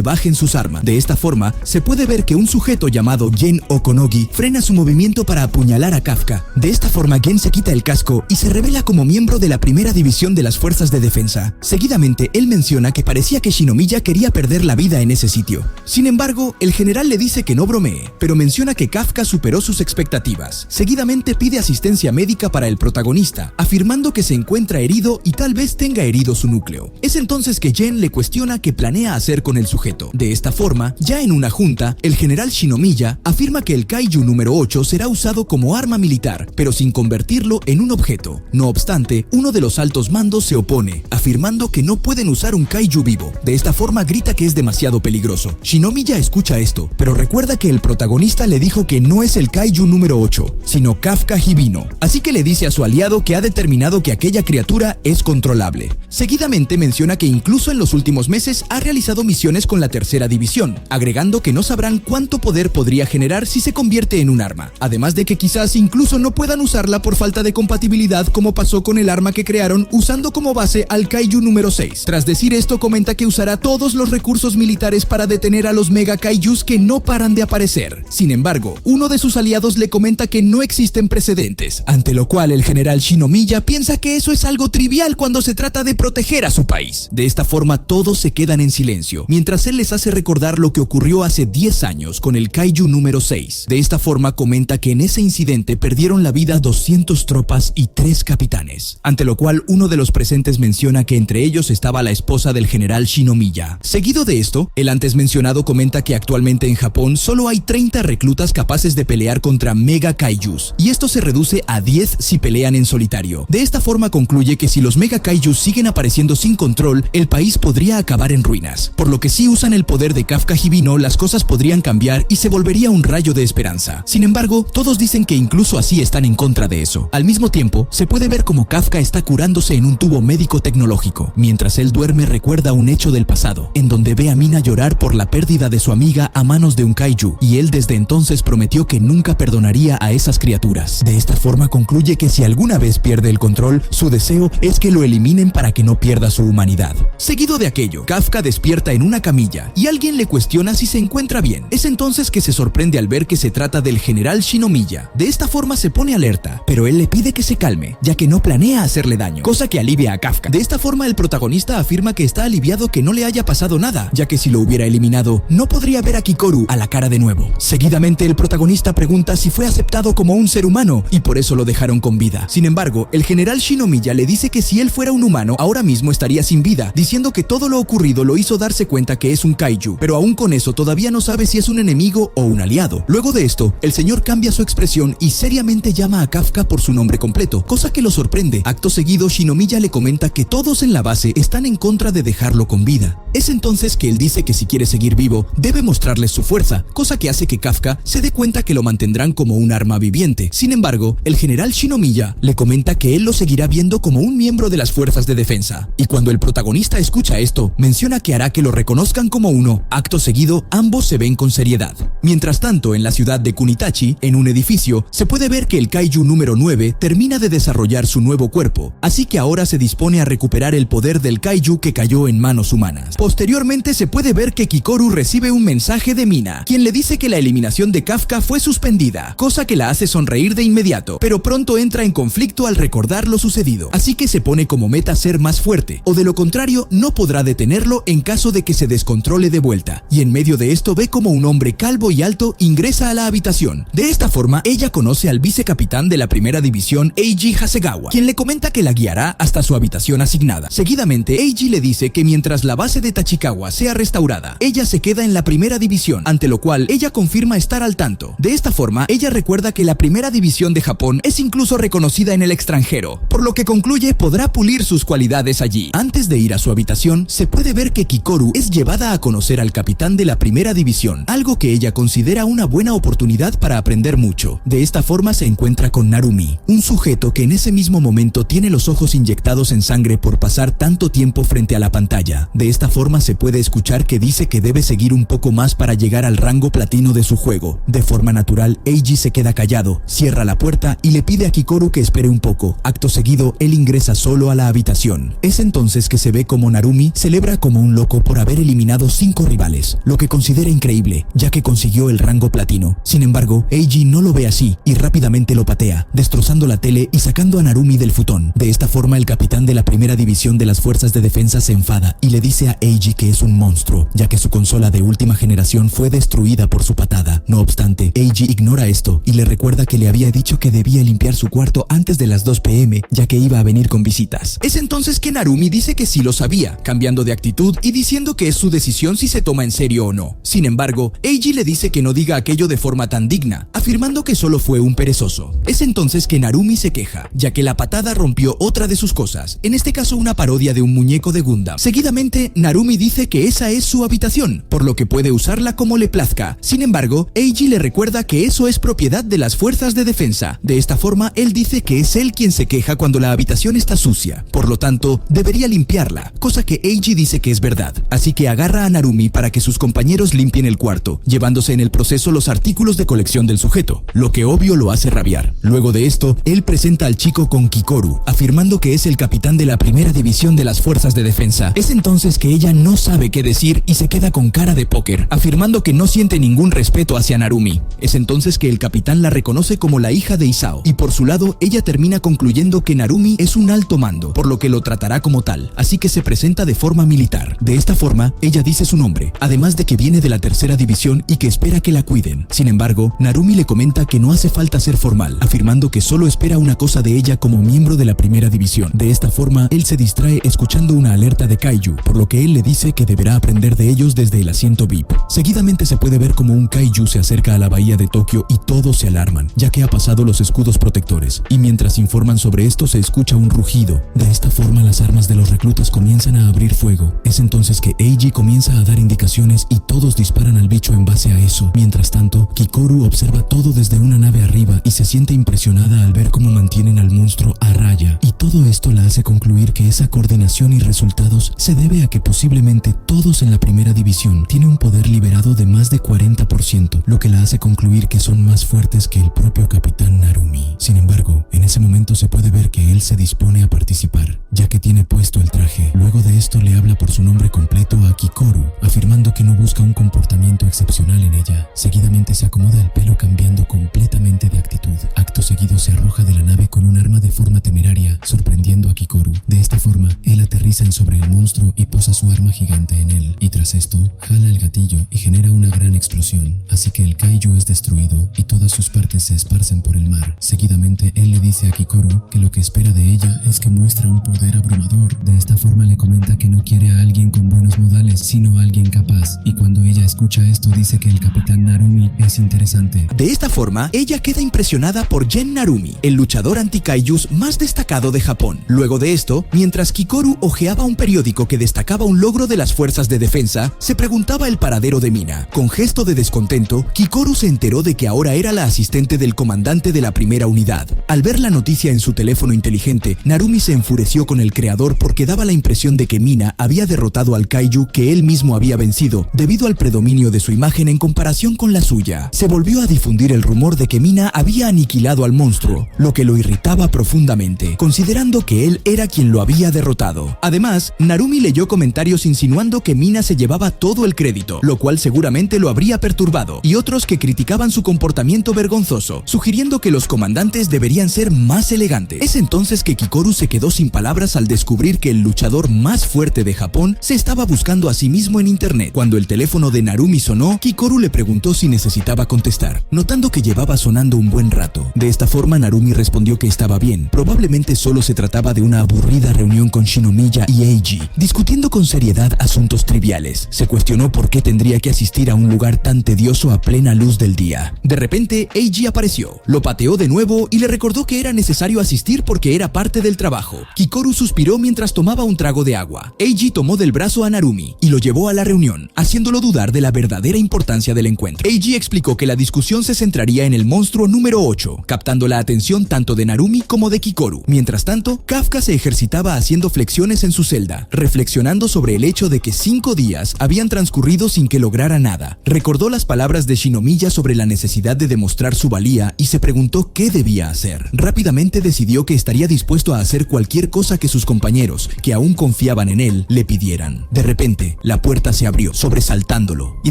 bajen sus armas. De esta forma, se puede ver que un sujeto llamado Gen Okonogi frena su movimiento para apuñalar a Kafka. De esta forma, Gen se quita el casco y se revela como miembro de la primera división de las fuerzas de defensa. Seguidamente, él menciona que parecía que Shinomiya quería perder la vida en ese sitio. Sin embargo, el general le dice que no bromee, pero menciona que Kafka superó sus expectativas. Seguidamente pide asistencia médica para el protagonista, afirmando que se encuentra herido y tal vez tenga herido su núcleo. Es entonces que Gen le cuestiona qué planea hacer con el sujeto. De esta forma, ya en una junta, el general Shinomiya afirma que el Kaiju número 8 será usado como arma militar, pero sin convertirlo en un objeto. No obstante, uno de los altos mandos se opone, afirmando que no pueden usar un Kaiju vivo. De esta forma grita que es demasiado peligroso. Shinomiya escucha esto, pero recuerda que el protagonista le dijo que no es el Kaiju número 8, sino Kafka Hibino. Así que le dice a su aliado que ha determinado que aquella criatura es controlable. Seguidamente menciona que incluso en los últimos meses ha realizado misiones con la tercera división, agregando que no sabrán cuánto poder podría generar si se convierte en un arma. Además de que quizás incluso no puedan usarla por falta de compatibilidad, como pasó con el arma que crearon usando como base al Kaiju número 6. Tras decir esto, comenta que usará todos los recursos militares para detener a los Mega Kaijus que no paran de aparecer. Sin embargo, uno de sus aliados le comenta que no existen precedentes, ante lo cual el general Shinomiya piensa que eso es algo trivial cuando se trata de proteger a su país. De esta forma todos se quedan en silencio, mientras él les hace recordar lo que ocurrió hace 10 años con el Kaiju número 6. De esta forma comenta que en ese incidente perdieron la vida 200 tropas y 3 capitanes, ante lo cual uno de los presentes menciona que entre ellos estaba la esposa del general Shinomiya. Seguido de esto, el antes mencionado comenta que actualmente en Japón solo hay 30 reclutas capaces de pelear contra Mega Kaijus, y esto se reduce a 10 si pelean en solitario. De esta forma concluye que si los Mega Kaijus siguen apareciendo sin control, el país podría acabar en ruinas. Por lo que si usan el poder de Kafka Hibino, las cosas podrían cambiar y se volvería un rayo de esperanza. Sin embargo, todos dicen que incluso así están en contra de eso. Al mismo tiempo, se puede ver como Kafka está curándose en un tubo médico tecnológico. Mientras él duerme, recuerda un hecho del pasado, en donde ve a Mina llorar por la pérdida de su amiga a manos de un Kaiju, y él desde entonces prometió que nunca perdonaría a esas criaturas. De esta forma concluye que si alguna vez pierde el control, su deseo es que lo eliminen para que no pierda su humanidad. Seguido de aquello, Kafka despierta en una camilla y alguien le cuestiona si se encuentra bien. Es entonces que se sorprende al ver que se trata del general Shinomiya. De esta forma se pone alerta, pero él le pide que se calme, ya que no planea hacerle daño, cosa que alivia a Kafka. De esta forma el protagonista afirma que está aliviado que no le haya pasado nada, ya que si lo hubiera eliminado, no podría ver a Kikoru a la cara de nuevo. Seguidamente el protagonista pregunta si fue aceptado como un ser humano y por eso lo dejaron con vida. Sin embargo, el general Shinomiya le dice que si él fuera un humano, ahora mismo estaría sin vida, diciendo que todo lo ocurrido lo hizo darse cuenta que es un Kaiju, pero aún con eso todavía no sabe si es un enemigo o un aliado. Luego de esto, el señor cambia su expresión y seriamente llama a Kafka por su nombre completo, cosa que lo sorprende. Acto seguido, Shinomiya le comenta que todos en la base están en contra de dejarlo con vida. Es entonces que él dice que si quiere seguir vivo, debe mostrarles su fuerza, cosa que hace que Kafka se dé cuenta que lo mantendrán como un arma viviente. Sin embargo, el general Shinomiya le comenta que él lo seguirá viendo como un miembro de las fuerzas de defensa, y cuando el protagonista escucha esto, menciona que hará que lo reconozcan como uno. Acto seguido, ambos se ven con seriedad. Mientras tanto, en la ciudad de Kunitachi, en un edificio, se puede ver que el Kaiju número 9 termina de desarrollar su nuevo cuerpo, así que ahora se dispone a recuperar el poder del Kaiju que cayó en manos humanas. Posteriormente se puede ver que Kikoru recibe un mensaje de Mina, quien le dice que la eliminación de Kafka fue suspendida, cosa que la hace sonreír de inmediato, pero pronto entra en conflicto al recordar lo sucedido, así que se pone como meta ser más fuerte, o de lo contrario no podrá detenerlo en caso de que se descontrole de vuelta, y en medio de esto ve como un hombre calvo y alto ingresa a la habitación. De esta forma, ella conoce al vicecapitán de la primera división, Eiji Hasegawa, quien le comenta que la guiará hasta su habitación asignada. Seguidamente, Eiji le dice que mientras la base de Tachikawa sea restaurada, ella se queda en la primera división, ante lo cual ella confirma estar al tanto. De esta forma, ella recuerda que la primera división de Japón es incluso reconocida en el extranjero, por lo que concluye podrá pulir sus cualidades allí. Antes de ir a su habitación, se puede ver que Kikoru es llevada a conocer al capitán de la primera división, algo que ella considera una buena oportunidad para aprender mucho. De esta forma se encuentra con Narumi, un sujeto que en ese mismo momento tiene los ojos inyectados en sangre por pasar tanto tiempo frente a la pantalla. De esta forma se puede escuchar que dice que debe seguir un poco más para llegar al rango platino de su juego. De forma natural, Eiji se queda callado, cierra la puerta y le pide a Kikoru que espere un poco. foco. Acto seguido, él ingresa solo a la habitación. Es entonces que se ve como Narumi celebra como un loco por haber eliminado 5 rivales, lo que considera increíble, ya que consiguió el rango platino. Sin embargo, Eiji no lo ve así y rápidamente lo patea, destrozando la tele y sacando a Narumi del futón. De esta forma, el capitán de la primera división de las fuerzas de defensa se enfada y le dice a Eiji que es un monstruo, ya que su consola de última generación fue destruida por su patada. No obstante, Eiji ignora esto y le recuerda que le había dicho que debía limpiar su cuarto antes de las 2 p.m, ya que iba a venir con visitas. Es entonces que Narumi dice que sí lo sabía, cambiando de actitud y diciendo que es su decisión si se toma en serio o no. Sin embargo, Eiji le dice que no diga aquello de forma tan digna, afirmando que solo fue un perezoso. Es entonces que Narumi se queja, ya que la patada rompió otra de sus cosas, en este caso una parodia de un muñeco de Gundam. Seguidamente, Narumi dice que esa es su habitación, por lo que puede usarla como le plazca. Sin embargo, Eiji le recuerda que eso es propiedad de las fuerzas de defensa. De esta forma, él dice que es él quien se queja cuando la habitación está sucia, por lo tanto, debería limpiarla, cosa que Eiji dice que es verdad. Así que agarra a Narumi para que sus compañeros limpien el cuarto, llevándose en el proceso los artículos de colección del sujeto, lo que obvio lo hace rabiar. Luego de esto, él presenta al chico con Kikoru, afirmando que es el capitán de la primera división de las fuerzas de defensa. Es entonces que ella no sabe qué decir y se queda con cara de póker, afirmando que no siente ningún respeto hacia Narumi. Es entonces que el capitán la reconoce como la hija de Isao, y por su lado, ella termina concluyendo que Narumi es un alto mando, por lo que lo tratará como tal, así que se presenta de forma militar. De esta forma, ella dice su nombre, además de que viene de la tercera división y que espera que la cuiden. Sin embargo, Narumi le comenta que no hace falta ser formal, afirmando que solo espera una cosa de ella como miembro de la primera división. De esta forma, él se distrae escuchando una alerta de Kaiju, por lo que él le dice que deberá aprender de ellos desde el asiento VIP. Seguidamente se puede ver como un Kaiju se acerca a la bahía de Tokio y todos se alarman, ya que ha pasado los escudos protectores, y mientras informan sobre esto se escucha un rugido. De esta forma, las armas de los reclutas comienzan a abrir fuego. Es entonces que Eiji comienza a dar indicaciones y todos disparan al bicho en base a eso. Mientras tanto, Kikoru observa todo desde una nave arriba y se siente impresionada al ver cómo mantienen al monstruo a raya. Y todo esto la hace concluir que esa coordinación y resultados se debe a que posiblemente todos en la primera división tienen un poder liberado de más de 40%, lo que la hace concluir que son más fuertes que el propio capitán Narumi. Sin embargo, en ese momento se puede ver que él se dispone a participar, ya que tiene puesto el traje. Luego de esto le habla por su nombre completo a Kikoru, afirmando que no busca un comportamiento excepcional en ella. Seguidamente se acomoda el pelo cambiando completamente de actitud. Acto seguido se arroja de la nave con un arma de forma temeraria, sorprendiendo a Kikoru. De esta forma, él aterriza sobre el monstruo y posa su arma gigante en él. Y tras esto, jala el gatillo y genera una gran explosión. Así que el Kaiju es destruido y todas sus partes se esparcen por el mar. Seguidamente, él le dice a Kikoru que lo que espera de ella es que muestre un poder abrumador. De esta forma le comenta que no quiere a alguien con buenos modales, sino a alguien capaz. Y cuando ella escucha esto, dice que el capitán Narumi es interesante. De esta forma, ella queda impresionada por Gen Narumi, el luchador anti-kaijus más destacado de Japón. Luego de esto, mientras Kikoru hojeaba un periódico que destacaba un logro de las fuerzas de defensa, se preguntaba el paradero de Mina. Con gesto de descontento, Kikoru se enteró de que ahora era la asistente del comandante de la primera unidad. Al ver la noticia en su teléfono inteligente, Narumi se enfureció con el creador porque daba la impresión de que Mina había derrotado al Kaiju que él mismo había vencido, debido al predominio de su imagen en comparación con la suya. Se volvió a difundir el rumor de que Mina había aniquilado al monstruo, lo que lo irritaba profundamente, considerando que él era quien lo había derrotado. Además, Narumi leyó comentarios insinuando que Mina se llevaba todo el crédito, lo cual seguramente lo habría perturbado, y otros que criticaban su comportamiento vergonzoso, sugiriendo que los comandantes deberían ser más elegantes. Es entonces que Kikoru se quedó sin palabras al descubrir que el luchador más fuerte de Japón se estaba buscando a sí mismo en internet. Cuando el teléfono de Narumi sonó, Kikoru le preguntó si necesitaba contestar, notando que llevaba sonando un buen rato. De esta forma, Narumi respondió que estaba bien. Probablemente solo se trataba de una aburrida reunión con Shinomiya y Eiji, discutiendo con seriedad asuntos triviales. Se cuestionó por qué tendría que asistir a un lugar tan tedioso a plena luz del día. De repente, Eiji apareció, lo pateó de nuevo y le recordó que era necesario asistir porque era parte del trabajo. Kikoru suspiró mientras tomaba un trago de agua. Eiji tomó del brazo a Narumi y lo llevó a la reunión, haciéndolo dudar de la verdadera importancia del encuentro. Eiji explicó que la discusión se centraría en el monstruo número 8, captando la atención tanto de Narumi como de Kikoru. Mientras tanto, Kafka se ejercitaba haciendo flexiones meditaciones en su celda, reflexionando sobre el hecho de que 5 días habían transcurrido sin que lograra nada. Recordó las palabras de Shinomiya sobre la necesidad de demostrar su valía y se preguntó qué debía hacer. Rápidamente decidió que estaría dispuesto a hacer cualquier cosa que sus compañeros, que aún confiaban en él, le pidieran. De repente, la puerta se abrió, sobresaltándolo, y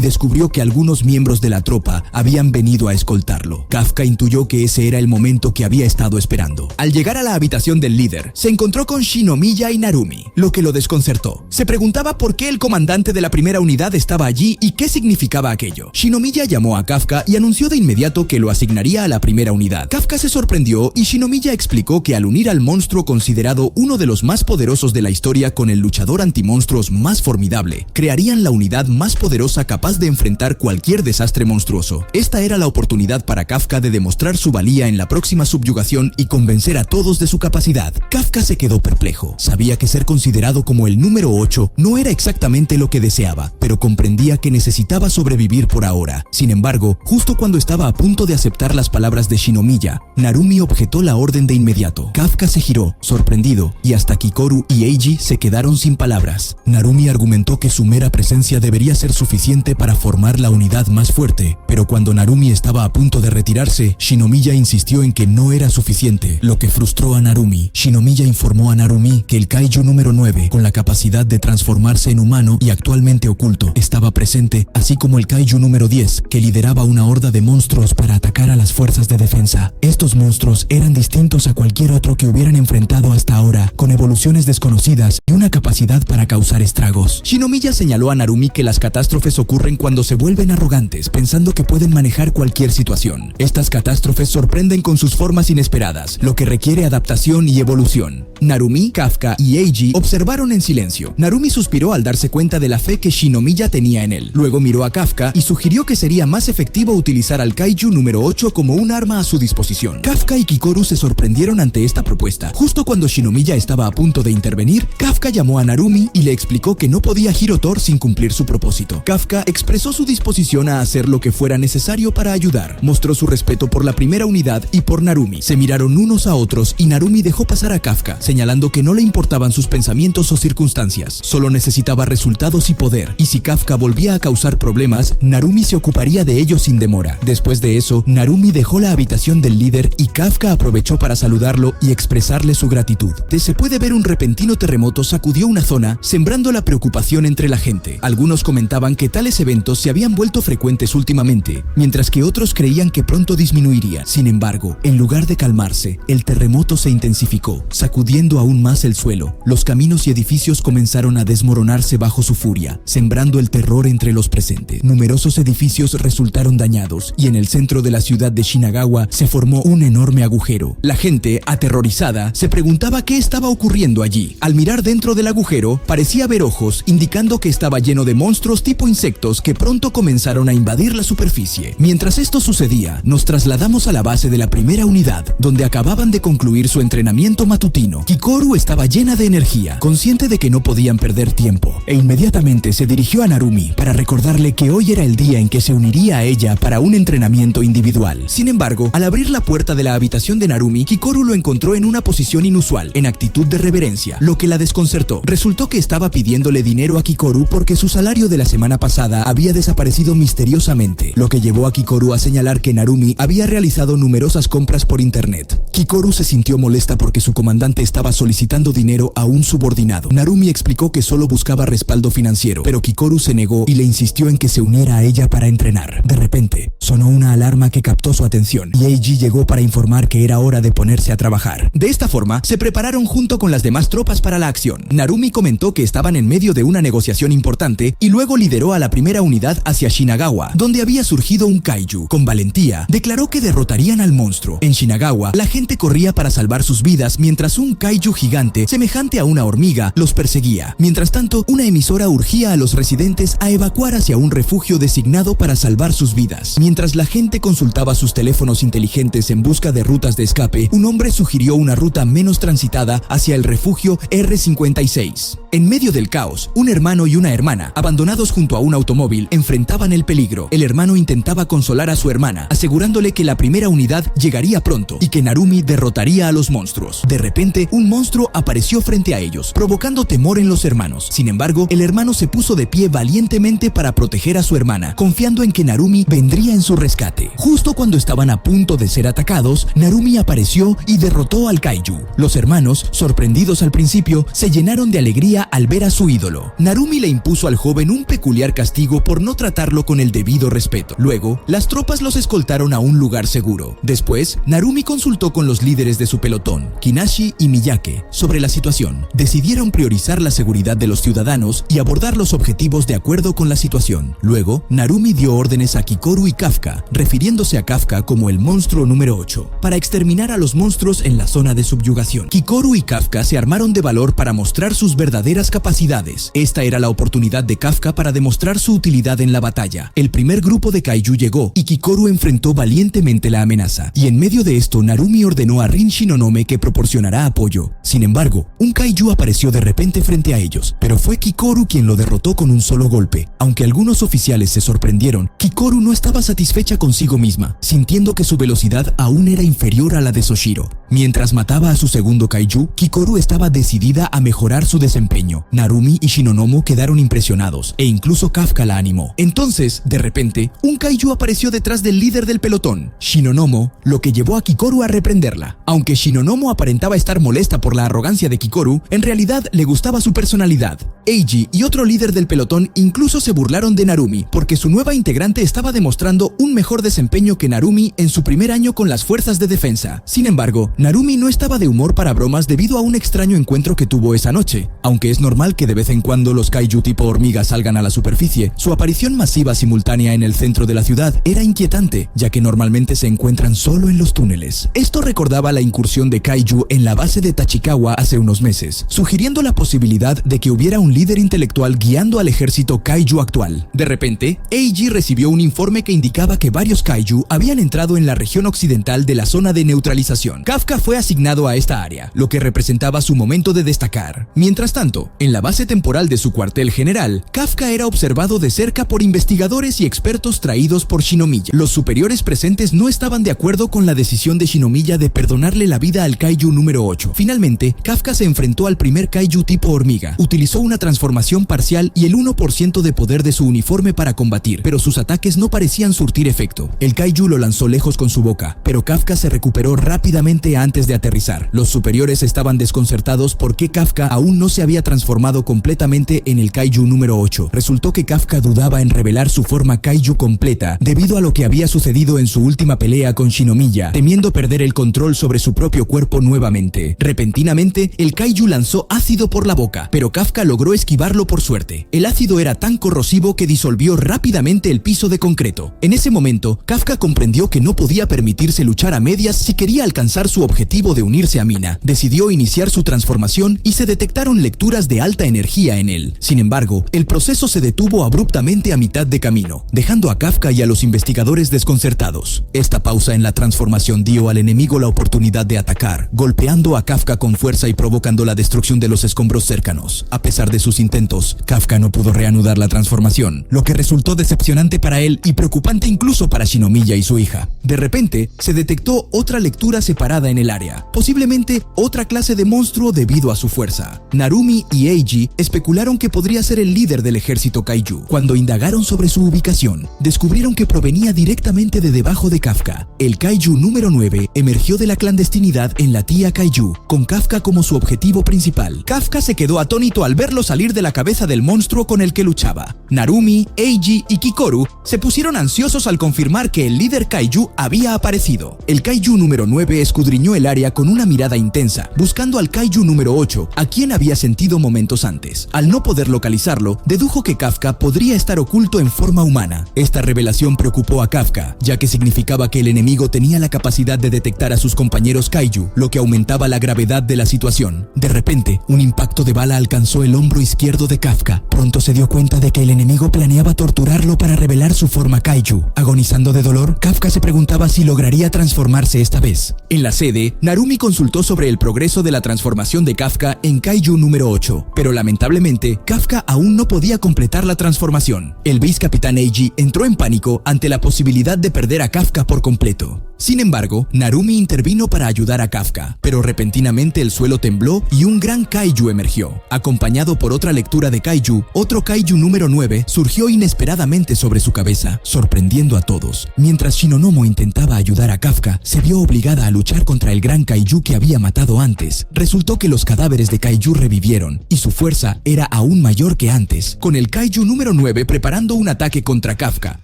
descubrió que algunos miembros de la tropa habían venido a escoltarlo. Kafka intuyó que ese era el momento que había estado esperando. Al llegar a la habitación del líder, se encontró con Shinomiya y Narumi, lo que lo desconcertó. Se preguntaba por qué el comandante de la primera unidad estaba allí y qué significaba aquello. Shinomiya llamó a Kafka y anunció de inmediato que lo asignaría a la primera unidad. Kafka se sorprendió y Shinomiya explicó que al unir al monstruo considerado uno de los más poderosos de la historia con el luchador antimonstruos más formidable, crearían la unidad más poderosa capaz de enfrentar cualquier desastre monstruoso. Esta era la oportunidad para Kafka de demostrar su valía en la próxima subyugación y convencer a todos de su capacidad. Kafka se quedó perplejo. Sabía que ser considerado como el número 8 no era exactamente lo que deseaba, pero comprendía que necesitaba sobrevivir por ahora. Sin embargo, justo cuando estaba a punto de aceptar las palabras de Shinomiya, Narumi objetó la orden de inmediato. Kafka se giró, sorprendido, y hasta Kikoru y Eiji se quedaron sin palabras. Narumi argumentó que su mera presencia debería ser suficiente para formar la unidad más fuerte, pero cuando Narumi estaba a punto de retirarse, Shinomiya insistió en que no era suficiente, lo que frustró a Narumi. Shinomiya informó a Narumi que el Kaiju número 9, con la capacidad de transformarse en humano y actualmente oculto, estaba presente, así como el Kaiju número 10, que lideraba una horda de monstruos para atacar a las fuerzas de defensa. Estos monstruos eran distintos a cualquier otro que hubieran enfrentado hasta ahora, con evoluciones desconocidas y una capacidad para causar estragos. Shinomiya señaló a Narumi que las catástrofes ocurren cuando se vuelven arrogantes, pensando que pueden manejar cualquier situación. Estas catástrofes sorprenden con sus formas inesperadas, lo que requiere adaptación y evolución. Narumi, Kafka y Eiji observaron en silencio. Narumi suspiró al darse cuenta de la fe que Shinomiya tenía en él. Luego miró a Kafka y sugirió que sería más efectivo utilizar al Kaiju número 8 como un arma a su disposición. Kafka y Kikoru se sorprendieron ante esta propuesta. Justo cuando Shinomiya estaba a punto de intervenir, Kafka llamó a Narumi y le explicó que no podía Hirotor sin cumplir su propósito. Kafka expresó su disposición a hacer lo que fuera necesario para ayudar. Mostró su respeto por la primera unidad y por Narumi. Se miraron unos a otros y Narumi dejó pasar a Kafka, señalando que no le importaban sus pensamientos o circunstancias. Solo necesitaba resultados y poder, y si Kafka volvía a causar problemas, Narumi se ocuparía de ello sin demora. Después de eso, Narumi dejó la habitación del líder y Kafka aprovechó para saludarlo y expresarle su gratitud. Se puede ver un repentino terremoto sacudió una zona, sembrando la preocupación entre la gente. Algunos comentaban que tales eventos se habían vuelto frecuentes últimamente, mientras que otros creían que pronto disminuiría. Sin embargo, en lugar de calmarse, el terremoto se intensificó, sacudiendo aún más el suelo. Los caminos y edificios comenzaron a desmoronarse bajo su furia, sembrando el terror entre los presentes. Numerosos edificios resultaron dañados y en el centro de la ciudad de Shinagawa se formó un enorme agujero. La gente, aterrorizada, se preguntaba qué estaba ocurriendo allí. Al mirar dentro del agujero, parecía ver ojos, indicando que estaba lleno de monstruos tipo insectos que pronto comenzaron a invadir la superficie. Mientras esto sucedía, nos trasladamos a la base de la primera unidad, donde acababan de concluir su entrenamiento matutino. Kikoru estaba llena de energía, consciente de que no podían perder tiempo, e inmediatamente se dirigió a Narumi para recordarle que hoy era el día en que se uniría a ella para un entrenamiento individual. Sin embargo, al abrir la puerta de la habitación de Narumi, Kikoru lo encontró en una posición inusual, en actitud de reverencia, lo que la desconcertó. Resultó que estaba pidiéndole dinero a Kikoru porque su salario de la semana pasada había desaparecido misteriosamente, lo que llevó a Kikoru a señalar que Narumi había realizado numerosas compras por internet. Kikoru se sintió molesta porque su comandante estaba solicitando dinero a un subordinado. Narumi explicó que solo buscaba respaldo financiero, pero Kikoru se negó y le insistió en que se uniera a ella para entrenar. De repente, sonó una alarma que captó su atención y Eiji llegó para informar que era hora de ponerse a trabajar. De esta forma, se prepararon junto con las demás tropas para la acción. Narumi comentó que estaban en medio de una negociación importante y luego lideró a la primera unidad hacia Shinagawa, donde había surgido un kaiju. Con valentía, declaró que derrotarían al monstruo. En Shinagawa, la gente corría para salvar sus vidas mientras un kaiju gigante, semejante a una hormiga, los perseguía. Mientras tanto, una emisora urgía a los residentes a evacuar hacia un refugio designado para salvar sus vidas. Mientras la gente consultaba sus teléfonos inteligentes en busca de rutas de escape, un hombre sugirió una ruta menos transitada hacia el refugio R-56. En medio del caos, un hermano y una hermana, abandonados junto a un automóvil, enfrentaban el peligro. El hermano intentaba consolar a su hermana, asegurándole que la primera unidad llegaría pronto y que Narumi derrotaría a los monstruos. De repente, un monstruo apareció frente frente a ellos, provocando temor en los hermanos. Sin embargo, el hermano se puso de pie valientemente para proteger a su hermana, confiando en que Narumi vendría en su rescate. Justo cuando estaban a punto de ser atacados, Narumi apareció y derrotó al kaiju. Los hermanos, sorprendidos al principio, se llenaron de alegría al ver a su ídolo. Narumi le impuso al joven un peculiar castigo por no tratarlo con el debido respeto. Luego, las tropas los escoltaron a un lugar seguro. Después, Narumi consultó con los líderes de su pelotón, Kinashi y Miyake, sobre la situación. Decidieron priorizar la seguridad de los ciudadanos y abordar los objetivos de acuerdo con la situación. Luego, Narumi dio órdenes a Kikoru y Kafka, refiriéndose a Kafka como el monstruo número 8, para exterminar a los monstruos en la zona de subyugación. Kikoru y Kafka se armaron de valor para mostrar sus verdaderas capacidades. Esta era la oportunidad de Kafka para demostrar su utilidad en la batalla. El primer grupo de kaiju llegó y Kikoru enfrentó valientemente la amenaza. Y en medio de esto, Narumi ordenó a Rin Shinonome que proporcionará apoyo. Sin embargo, un kaiju apareció de repente frente a ellos, pero fue Kikoru quien lo derrotó con un solo golpe. Aunque algunos oficiales se sorprendieron, Kikoru no estaba satisfecha consigo misma, sintiendo que su velocidad aún era inferior a la de Soshiro. Mientras mataba a su segundo kaiju, Kikoru estaba decidida a mejorar su desempeño. Narumi y Shinonomo quedaron impresionados, e incluso Kafka la animó. Entonces, de repente, un kaiju apareció detrás del líder del pelotón, Shinonomo, lo que llevó a Kikoru a reprenderla. Aunque Shinonomo aparentaba estar molesta por la arrogancia de Kikoru, en realidad le gustaba su personalidad. Eiji y otro líder del pelotón incluso se burlaron de Narumi, porque su nueva integrante estaba demostrando un mejor desempeño que Narumi en su primer año con las fuerzas de defensa. Sin embargo, Narumi no estaba de humor para bromas debido a un extraño encuentro que tuvo esa noche. Aunque es normal que de vez en cuando los kaiju tipo hormiga salgan a la superficie, su aparición masiva simultánea en el centro de la ciudad era inquietante, ya que normalmente se encuentran solo en los túneles. Esto recordaba la incursión de kaiju en la base de Tachikawa hace unos meses, sugiriendo la posibilidad de que hubiera un líder intelectual guiando al ejército kaiju actual. De repente, Eiji recibió un informe que indicaba que varios kaiju habían entrado en la región occidental de la zona de neutralización. Kafka fue asignado a esta área, lo que representaba su momento de destacar. Mientras tanto, en la base temporal de su cuartel general, Kafka era observado de cerca por investigadores y expertos traídos por Shinomiya. Los superiores presentes no estaban de acuerdo con la decisión de Shinomiya de perdonarle la vida al kaiju número 8. Finalmente, Kafka se enfrentó al primer kaiju tipo hormiga. Utilizó una transformación parcial y el 1% de poder de su uniforme para combatir, pero sus ataques no parecían surtir efecto. El kaiju lo lanzó lejos con su boca, pero Kafka se recuperó rápidamente antes de aterrizar. Los superiores estaban desconcertados porque Kafka aún no se había transformado completamente en el kaiju número 8. Resultó que Kafka dudaba en revelar su forma kaiju completa debido a lo que había sucedido en su última pelea con Shinomiya, temiendo perder el control sobre su propio cuerpo nuevamente. Repentinamente, el kaiju lanzó ácido por la boca, pero Kafka logró esquivarlo por suerte. El ácido era tan corrosivo que disolvió rápidamente el piso de concreto. En ese momento, Kafka comprendió que no podía permitirse luchar a medias si quería alcanzar su objetivo de unirse a Mina. Decidió iniciar su transformación y se detectaron lecturas de alta energía en él. Sin embargo, el proceso se detuvo abruptamente a mitad de camino, dejando a Kafka y a los investigadores desconcertados. Esta pausa en la transformación dio al enemigo la oportunidad de atacar, golpeando a Kafka con fuerza y provocando la destrucción de los escombros cercanos. A pesar de sus intentos, Kafka no pudo reanudar la transformación, lo que resultó decepcionante para él y preocupante incluso para Shinomiya y su hija. De repente, se detectó otra lectura separada en el área, posiblemente otra clase de monstruo debido a su fuerza. Narumi y Eiji especularon que podría ser el líder del ejército kaiju. Cuando indagaron sobre su ubicación, descubrieron que provenía directamente de debajo de Kafka. El kaiju número 9 emergió de la clandestinidad en la tía kaiju, con Kafka como su objetivo principal. Kafka se quedó atónito al verlo salir de la cabeza del monstruo con el que luchaba. Narumi, Eiji y Kikoru se pusieron ansiosos al confirmar que el líder kaiju había aparecido. El kaiju número 9 escudriñó el área con una mirada intensa, buscando al kaiju número 8, a quien había sentido momentos antes. Al no poder localizarlo, dedujo que Kafka podría estar oculto en forma humana. Esta revelación preocupó a Kafka, ya que significaba que el enemigo tenía la capacidad de detectar a sus compañeros kaiju, lo que aumentaba la gravedad de la situación. De repente, un impacto de bala alcanzó el hombro izquierdo de Kafka. Pronto se dio cuenta de que el enemigo planeaba torturarlo para revelar su forma kaiju. Agonizando de dolor, Kafka se preguntaba si lograría transformarse esta vez. En la sede, Narumi consultó sobre el progreso de la transformación de Kafka en kaiju número 8, pero lamentablemente, Kafka aún no podía completar la transformación. El vicecapitán Eiji entró en pánico ante la posibilidad de perder a Kafka por completo. Sin embargo, Narumi intervino para ayudar a Kafka, pero repentinamente el suelo tembló y un gran kaiju emergió. Acompañado por otra lectura de kaiju, otro kaiju número 9 surgió inesperadamente sobre su cabeza, sorprendiendo a todos. Mientras Shinonomo intentaba ayudar a Kafka, se vio obligada a luchar contra el gran kaiju que había matado antes. Resultó que los cadáveres de kaiju revivieron, y su fuerza era aún mayor que antes, con el kaiju número 9 preparando un ataque contra Kafka.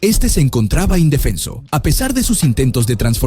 Este se encontraba indefenso. A pesar de sus intentos de transformación,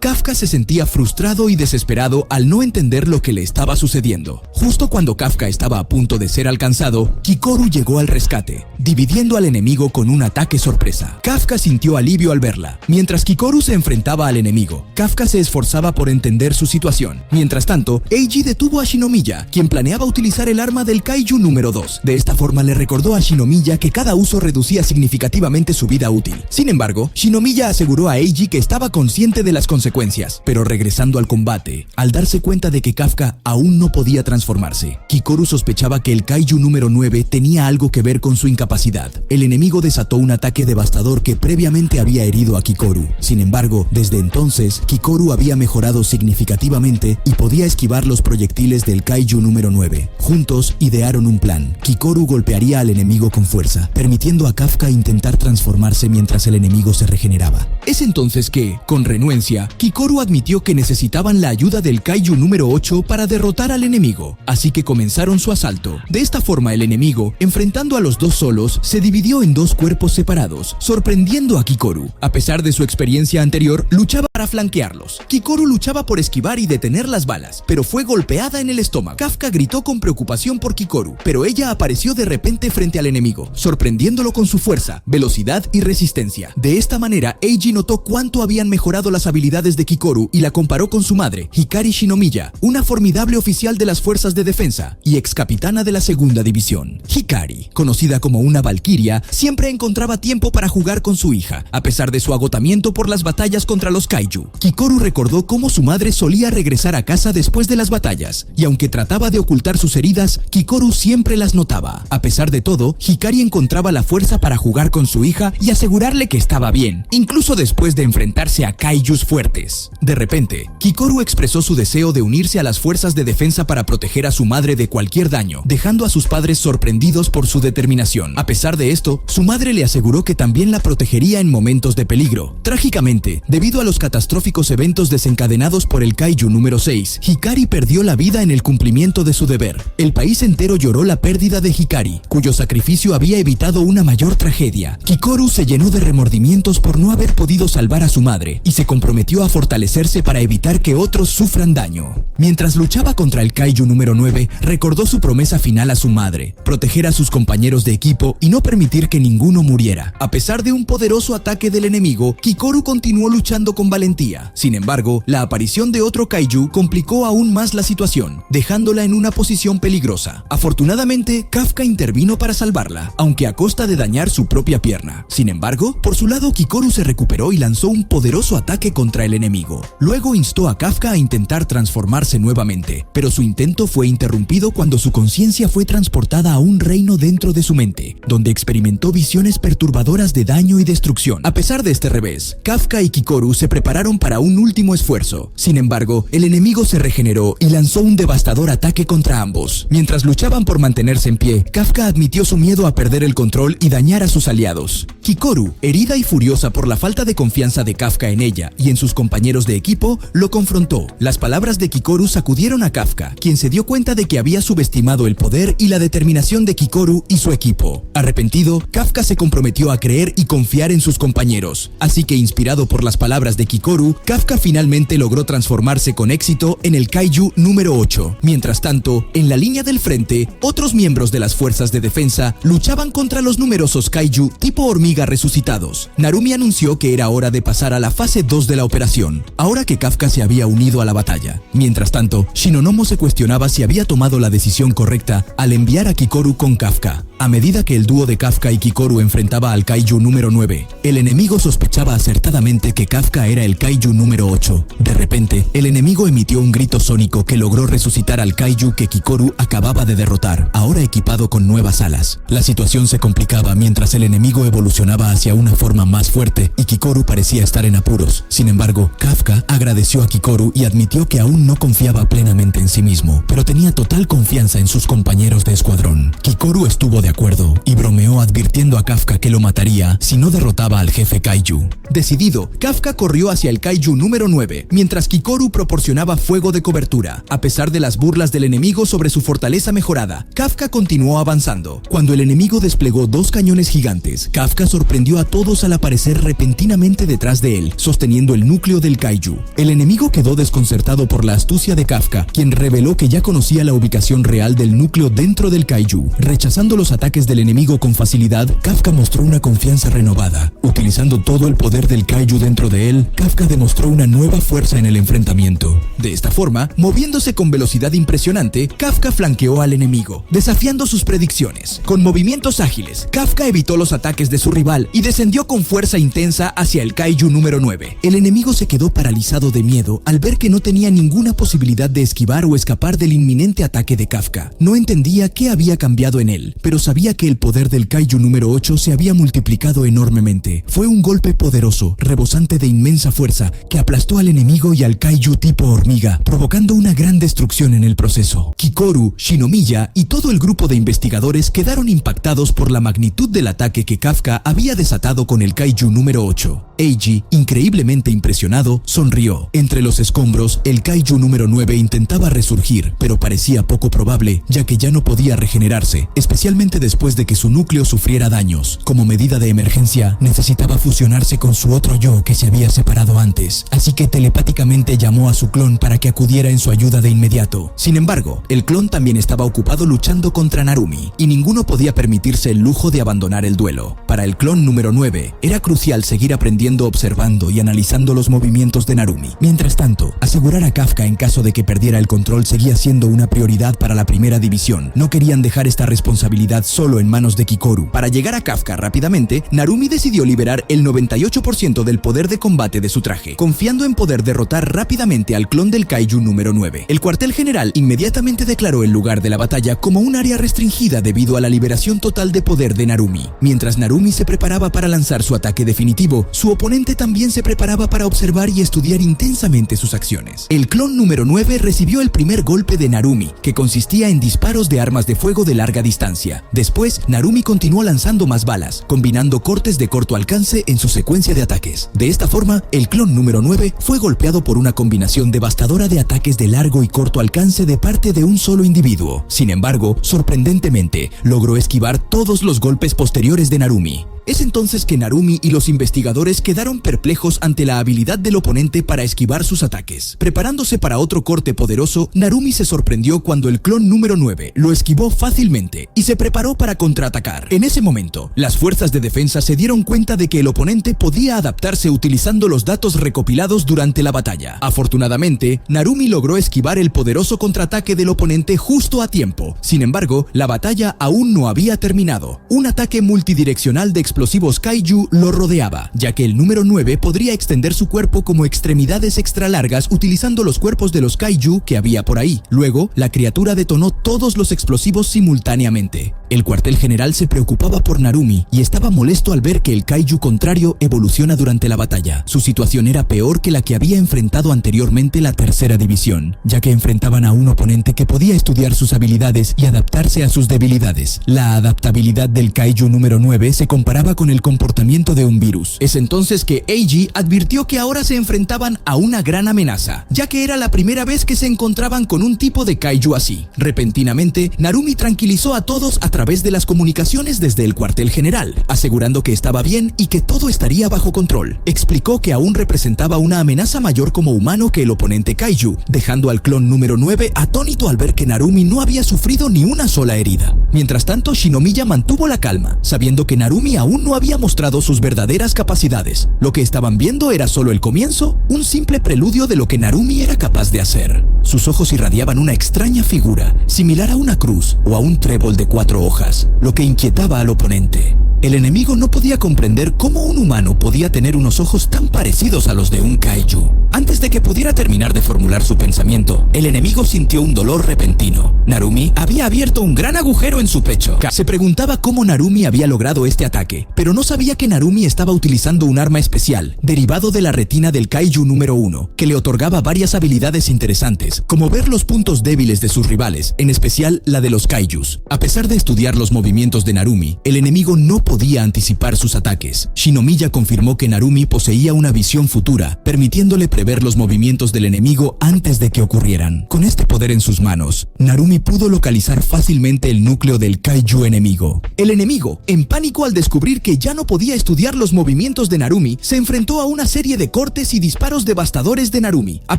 Kafka se sentía frustrado y desesperado al no entender lo que le estaba sucediendo. Justo cuando Kafka estaba a punto de ser alcanzado, Kikoru llegó al rescate, dividiendo al enemigo con un ataque sorpresa. Kafka sintió alivio al verla. Mientras Kikoru se enfrentaba al enemigo, Kafka se esforzaba por entender su situación. Mientras tanto, Eiji detuvo a Shinomiya, quien planeaba utilizar el arma del kaiju número 2. De esta forma le recordó a Shinomiya que cada uso reducía significativamente su vida útil. Sin embargo, Shinomiya aseguró a Eiji que estaba consciente de las consecuencias, pero regresando al combate, al darse cuenta de que Kafka aún no podía transformarse, Kikoru sospechaba que el kaiju número 9 tenía algo que ver con su incapacidad. El enemigo desató un ataque devastador que previamente había herido a Kikoru. Sin embargo, desde entonces, Kikoru había mejorado significativamente y podía esquivar los proyectiles del kaiju número 9. Juntos idearon un plan. Kikoru golpearía al enemigo con fuerza, permitiendo a Kafka intentar transformarse mientras el enemigo se regeneraba. Es entonces que, con renuencia, Kikoru admitió que necesitaban la ayuda del kaiju número 8 para derrotar al enemigo, así que comenzaron su asalto. De esta forma, el enemigo, enfrentando a los dos solos, se dividió en dos cuerpos separados, sorprendiendo a Kikoru. A pesar de su experiencia anterior, luchaba para flanquearlos. Kikoru luchaba por esquivar y detener las balas, pero fue golpeada en el estómago. Kafka gritó con preocupación por Kikoru, pero ella apareció de repente frente al enemigo, sorprendiéndolo con su fuerza, velocidad y resistencia. De esta manera, Eiji notó cuánto habían mejorado las habilidades de Kikoru y la comparó con su madre, Hikari Shinomiya, una formidable oficial de las fuerzas de defensa y ex capitana de la segunda división. Hikari, conocida como una valquiria, siempre encontraba tiempo para jugar con su hija, a pesar de su agotamiento por las batallas contra los kaiju. Kikoru recordó cómo su madre solía regresar a casa después de las batallas, y aunque trataba de ocultar sus heridas, Kikoru siempre las notaba. A pesar de todo, Hikari encontraba la fuerza para jugar con su hija y asegurarle que estaba bien, incluso después de enfrentarse a kaijus fuertes. De repente, Kikoru expresó su deseo de unirse a las fuerzas de defensa para proteger a su madre de cualquier daño, dejando a sus padres sorprendidos por su determinación. A pesar de esto, su madre le aseguró que también la protegería en momentos de peligro. Trágicamente, debido a los catastróficos eventos desencadenados por el kaiju número 6, Hikari perdió la vida en el cumplimiento de su deber. El país entero lloró la pérdida de Hikari, cuyo sacrificio había evitado una mayor tragedia. Kikoru se llenó de remordimientos por no haber podido salvar a su madre y se comprometió a fortalecerse para evitar que otros sufran daño. Mientras luchaba contra el kaiju número 9, recordó su promesa final a su madre: proteger a sus compañeros de equipo y no permitir que ninguno muriera. A pesar de un poderoso ataque del enemigo, Kikoru continuó luchando con valentía. Sin embargo, la aparición de otro kaiju complicó aún más la situación, dejándola en una posición peligrosa. Afortunadamente, Kafka intervino para salvarla, aunque a costa de dañar su propia pierna. Sin embargo, por su lado, Kikoru se recuperó y lanzó un poderoso ataque contra el enemigo. Luego instó a Kafka a intentar transformarse nuevamente, pero su intento fue interrumpido cuando su conciencia fue transportada a un reino dentro de su mente, donde experimentó visiones perturbadoras de daño y destrucción. A pesar de este revés, Kafka y Kikoru se prepararon para un último esfuerzo. Sin embargo, el enemigo se regeneró y lanzó un devastador ataque contra ambos. Mientras luchaban por mantenerse en pie, Kafka admitió su miedo a perder el control y dañar a sus aliados. Kikoru, herida y furiosa por la falta de confianza de Kafka en ella y en sus compañeros de equipo, lo confrontó. Las palabras de Kikoru sacudieron a Kafka, quien se dio cuenta de que había subestimado el poder y la determinación de Kikoru y su equipo. Arrepentido, Kafka se comprometió a creer y confiar en sus compañeros. Así que, inspirado por las palabras de Kikoru, Kafka finalmente logró transformarse con éxito en el kaiju número 8. Mientras tanto, en la línea del frente, otros miembros de las fuerzas de defensa luchaban contra los numerosos kaiju tipo hormiga resucitados. Narumi anunció que era hora de pasar a la fase 2 de la operación, ahora que Kafka se había unido a la batalla. Mientras tanto, Shinonomo se cuestionaba si había tomado la decisión correcta al enviar a Kikoru con Kafka. A medida que el dúo de Kafka y Kikoru enfrentaba al Kaiju número 9, el enemigo sospechaba acertadamente que Kafka era el Kaiju número 8. De repente, el enemigo emitió un grito sónico que logró resucitar al Kaiju que Kikoru acababa de derrotar, ahora equipado con nuevas alas. La situación se complicaba mientras el enemigo evolucionaba hacia una forma más fuerte y Kikoru parecía estar en apuros. Sin embargo, Kafka agradeció a Kikoru y admitió que aún no confiaba plenamente en sí mismo, pero tenía total confianza en sus compañeros de escuadrón. Kikoru estuvo de acuerdo y bromeó advirtiendo a Kafka que lo mataría si no derrotaba al jefe Kaiju. Decidido, Kafka corrió hacia el Kaiju número 9, mientras Kikoru proporcionaba fuego de cobertura. A pesar de las burlas del enemigo sobre su fortaleza mejorada, Kafka continuó avanzando. Cuando el enemigo desplegó 2 cañones gigantes, Kafka sorprendió a todos al aparecer repentinamente detrás de él, sosteniendo el núcleo del Kaiju. El enemigo quedó desconcertado por la astucia de Kafka, quien reveló que ya conocía la ubicación real del núcleo dentro del Kaiju. Rechazando los ataques del enemigo con facilidad, Kafka mostró una confianza renovada. Utilizando todo el poder del Kaiju dentro de él, Kafka demostró una nueva fuerza en el enfrentamiento. De esta forma, moviéndose con velocidad impresionante, Kafka flanqueó al enemigo, desafiando sus predicciones. Con movimientos ágiles, Kafka evitó los ataques de su rival y descendió con fuerza intensa hacia el Kaiju número 9. El enemigo se quedó paralizado de miedo al ver que no tenía ninguna posibilidad de esquivar o escapar del inminente ataque de Kafka. No entendía qué había cambiado en él, pero sabía que el poder del Kaiju número 8 se había multiplicado enormemente. Fue un golpe poderoso, rebosante de inmensa fuerza, que aplastó al enemigo y al Kaiju tipo hormiga, provocando una gran destrucción en el proceso. Kikoru, Shinomiya y todo el grupo de investigadores quedaron impactados por la magnitud del ataque que Kafka había desatado con el Kaiju número 8. Eiji, increíblemente impresionado, sonrió. Entre los escombros, el Kaiju número 9 intentaba resurgir, pero parecía poco probable, ya que ya no podía regenerarse, especialmente después de que su núcleo sufriera daños. Como medida de emergencia, necesitaba fusionarse con su otro yo que se había separado antes, así que telepáticamente llamó a su clon para que acudiera en su ayuda de inmediato. Sin embargo, el clon también estaba ocupado luchando contra Narumi, y ninguno podía permitirse el lujo de abandonar el duelo. Para el clon número 9, era crucial seguir aprendiendo observando y analizando los movimientos de Narumi. Mientras tanto, asegurar a Kafka en caso de que perdiera el control seguía siendo una prioridad para la primera división. No querían dejar esta responsabilidad solo en manos de Kikoru. Para llegar a Kafka rápidamente, Narumi decidió liberar el 98% del poder de combate de su traje, confiando en poder derrotar rápidamente al clon del Kaiju número 9. El cuartel general inmediatamente declaró el lugar de la batalla como un área restringida debido a la liberación total de poder de Narumi. Mientras Narumi se preparaba para lanzar su ataque definitivo, su oponente también se preparaba para observar y estudiar intensamente sus acciones. El clon número 9 recibió el primer golpe de Narumi, que consistía en disparos de armas de fuego de larga distancia. Después, Narumi continuó lanzando más balas, combinando cortes de corto alcance en su secuencia de ataques. De esta forma, el clon número 9 fue golpeado por una combinación devastadora de ataques de largo y corto alcance de parte de un solo individuo. Sin embargo, sorprendentemente, logró esquivar todos los golpes posteriores de Narumi. Es entonces que Narumi y los investigadores quedaron perplejos ante la habilidad del oponente para esquivar sus ataques. Preparándose para otro corte poderoso, Narumi se sorprendió cuando el clon número 9 lo esquivó fácilmente y se preparó para contraatacar. En ese momento, las fuerzas de defensa se dieron cuenta de que el oponente podía adaptarse utilizando los datos recopilados durante la batalla. Afortunadamente, Narumi logró esquivar el poderoso contraataque del oponente justo a tiempo. Sin embargo, la batalla aún no había terminado. Un ataque multidireccional de explosivos Kaiju lo rodeaba, ya que el número 9 podría extender su cuerpo como extremidades extra largas utilizando los cuerpos de los Kaiju que había por ahí. Luego, la criatura detonó todos los explosivos simultáneamente. El cuartel general se preocupaba por Narumi y estaba molesto al ver que el Kaiju contrario evoluciona durante la batalla. Su situación era peor que la que había enfrentado anteriormente la tercera división, ya que enfrentaban a un oponente que podía estudiar sus habilidades y adaptarse a sus debilidades. La adaptabilidad del Kaiju número 9 se comparaba con el comportamiento de un virus. Es entonces que Eiji advirtió que ahora se enfrentaban a una gran amenaza, ya que era la primera vez que se encontraban con un tipo de Kaiju así. Repentinamente, Narumi tranquilizó a todos a través de las comunicaciones desde el cuartel general, asegurando que estaba bien y que todo estaría bajo control. Explicó que aún representaba una amenaza mayor como humano que el oponente Kaiju, dejando al clon número 9 atónito al ver que Narumi no había sufrido ni una sola herida. Mientras tanto, Shinomiya mantuvo la calma, sabiendo que Narumi aún no había mostrado sus verdaderas capacidades. Lo que estaban viendo era solo el comienzo, un simple preludio de lo que Narumi era capaz de hacer. Sus ojos irradiaban una extraña figura, similar a una cruz o a un trébol de 4 hojas, lo que inquietaba al oponente. El enemigo no podía comprender cómo un humano podía tener unos ojos tan parecidos a los de un kaiju. Antes de que pudiera terminar de formular su pensamiento, el enemigo sintió un dolor repentino. Narumi había abierto un gran agujero en su pecho. Se preguntaba cómo Narumi había logrado este ataque, pero no sabía que Narumi estaba utilizando un arma especial, derivado de la retina del kaiju número 1, que le otorgaba varias habilidades interesantes, como ver los puntos débiles de sus rivales, en especial la de los kaijus. A pesar de estudiar los movimientos de Narumi, el enemigo no podía anticipar sus ataques. Shinomiya confirmó que Narumi poseía una visión futura, permitiéndole prever los movimientos del enemigo antes de que ocurrieran. Con este poder en sus manos, Narumi pudo localizar fácilmente el núcleo del kaiju enemigo. El enemigo, en pánico al descubrir que ya no podía estudiar los movimientos de Narumi, se enfrentó a una serie de cortes y disparos devastadores de Narumi. A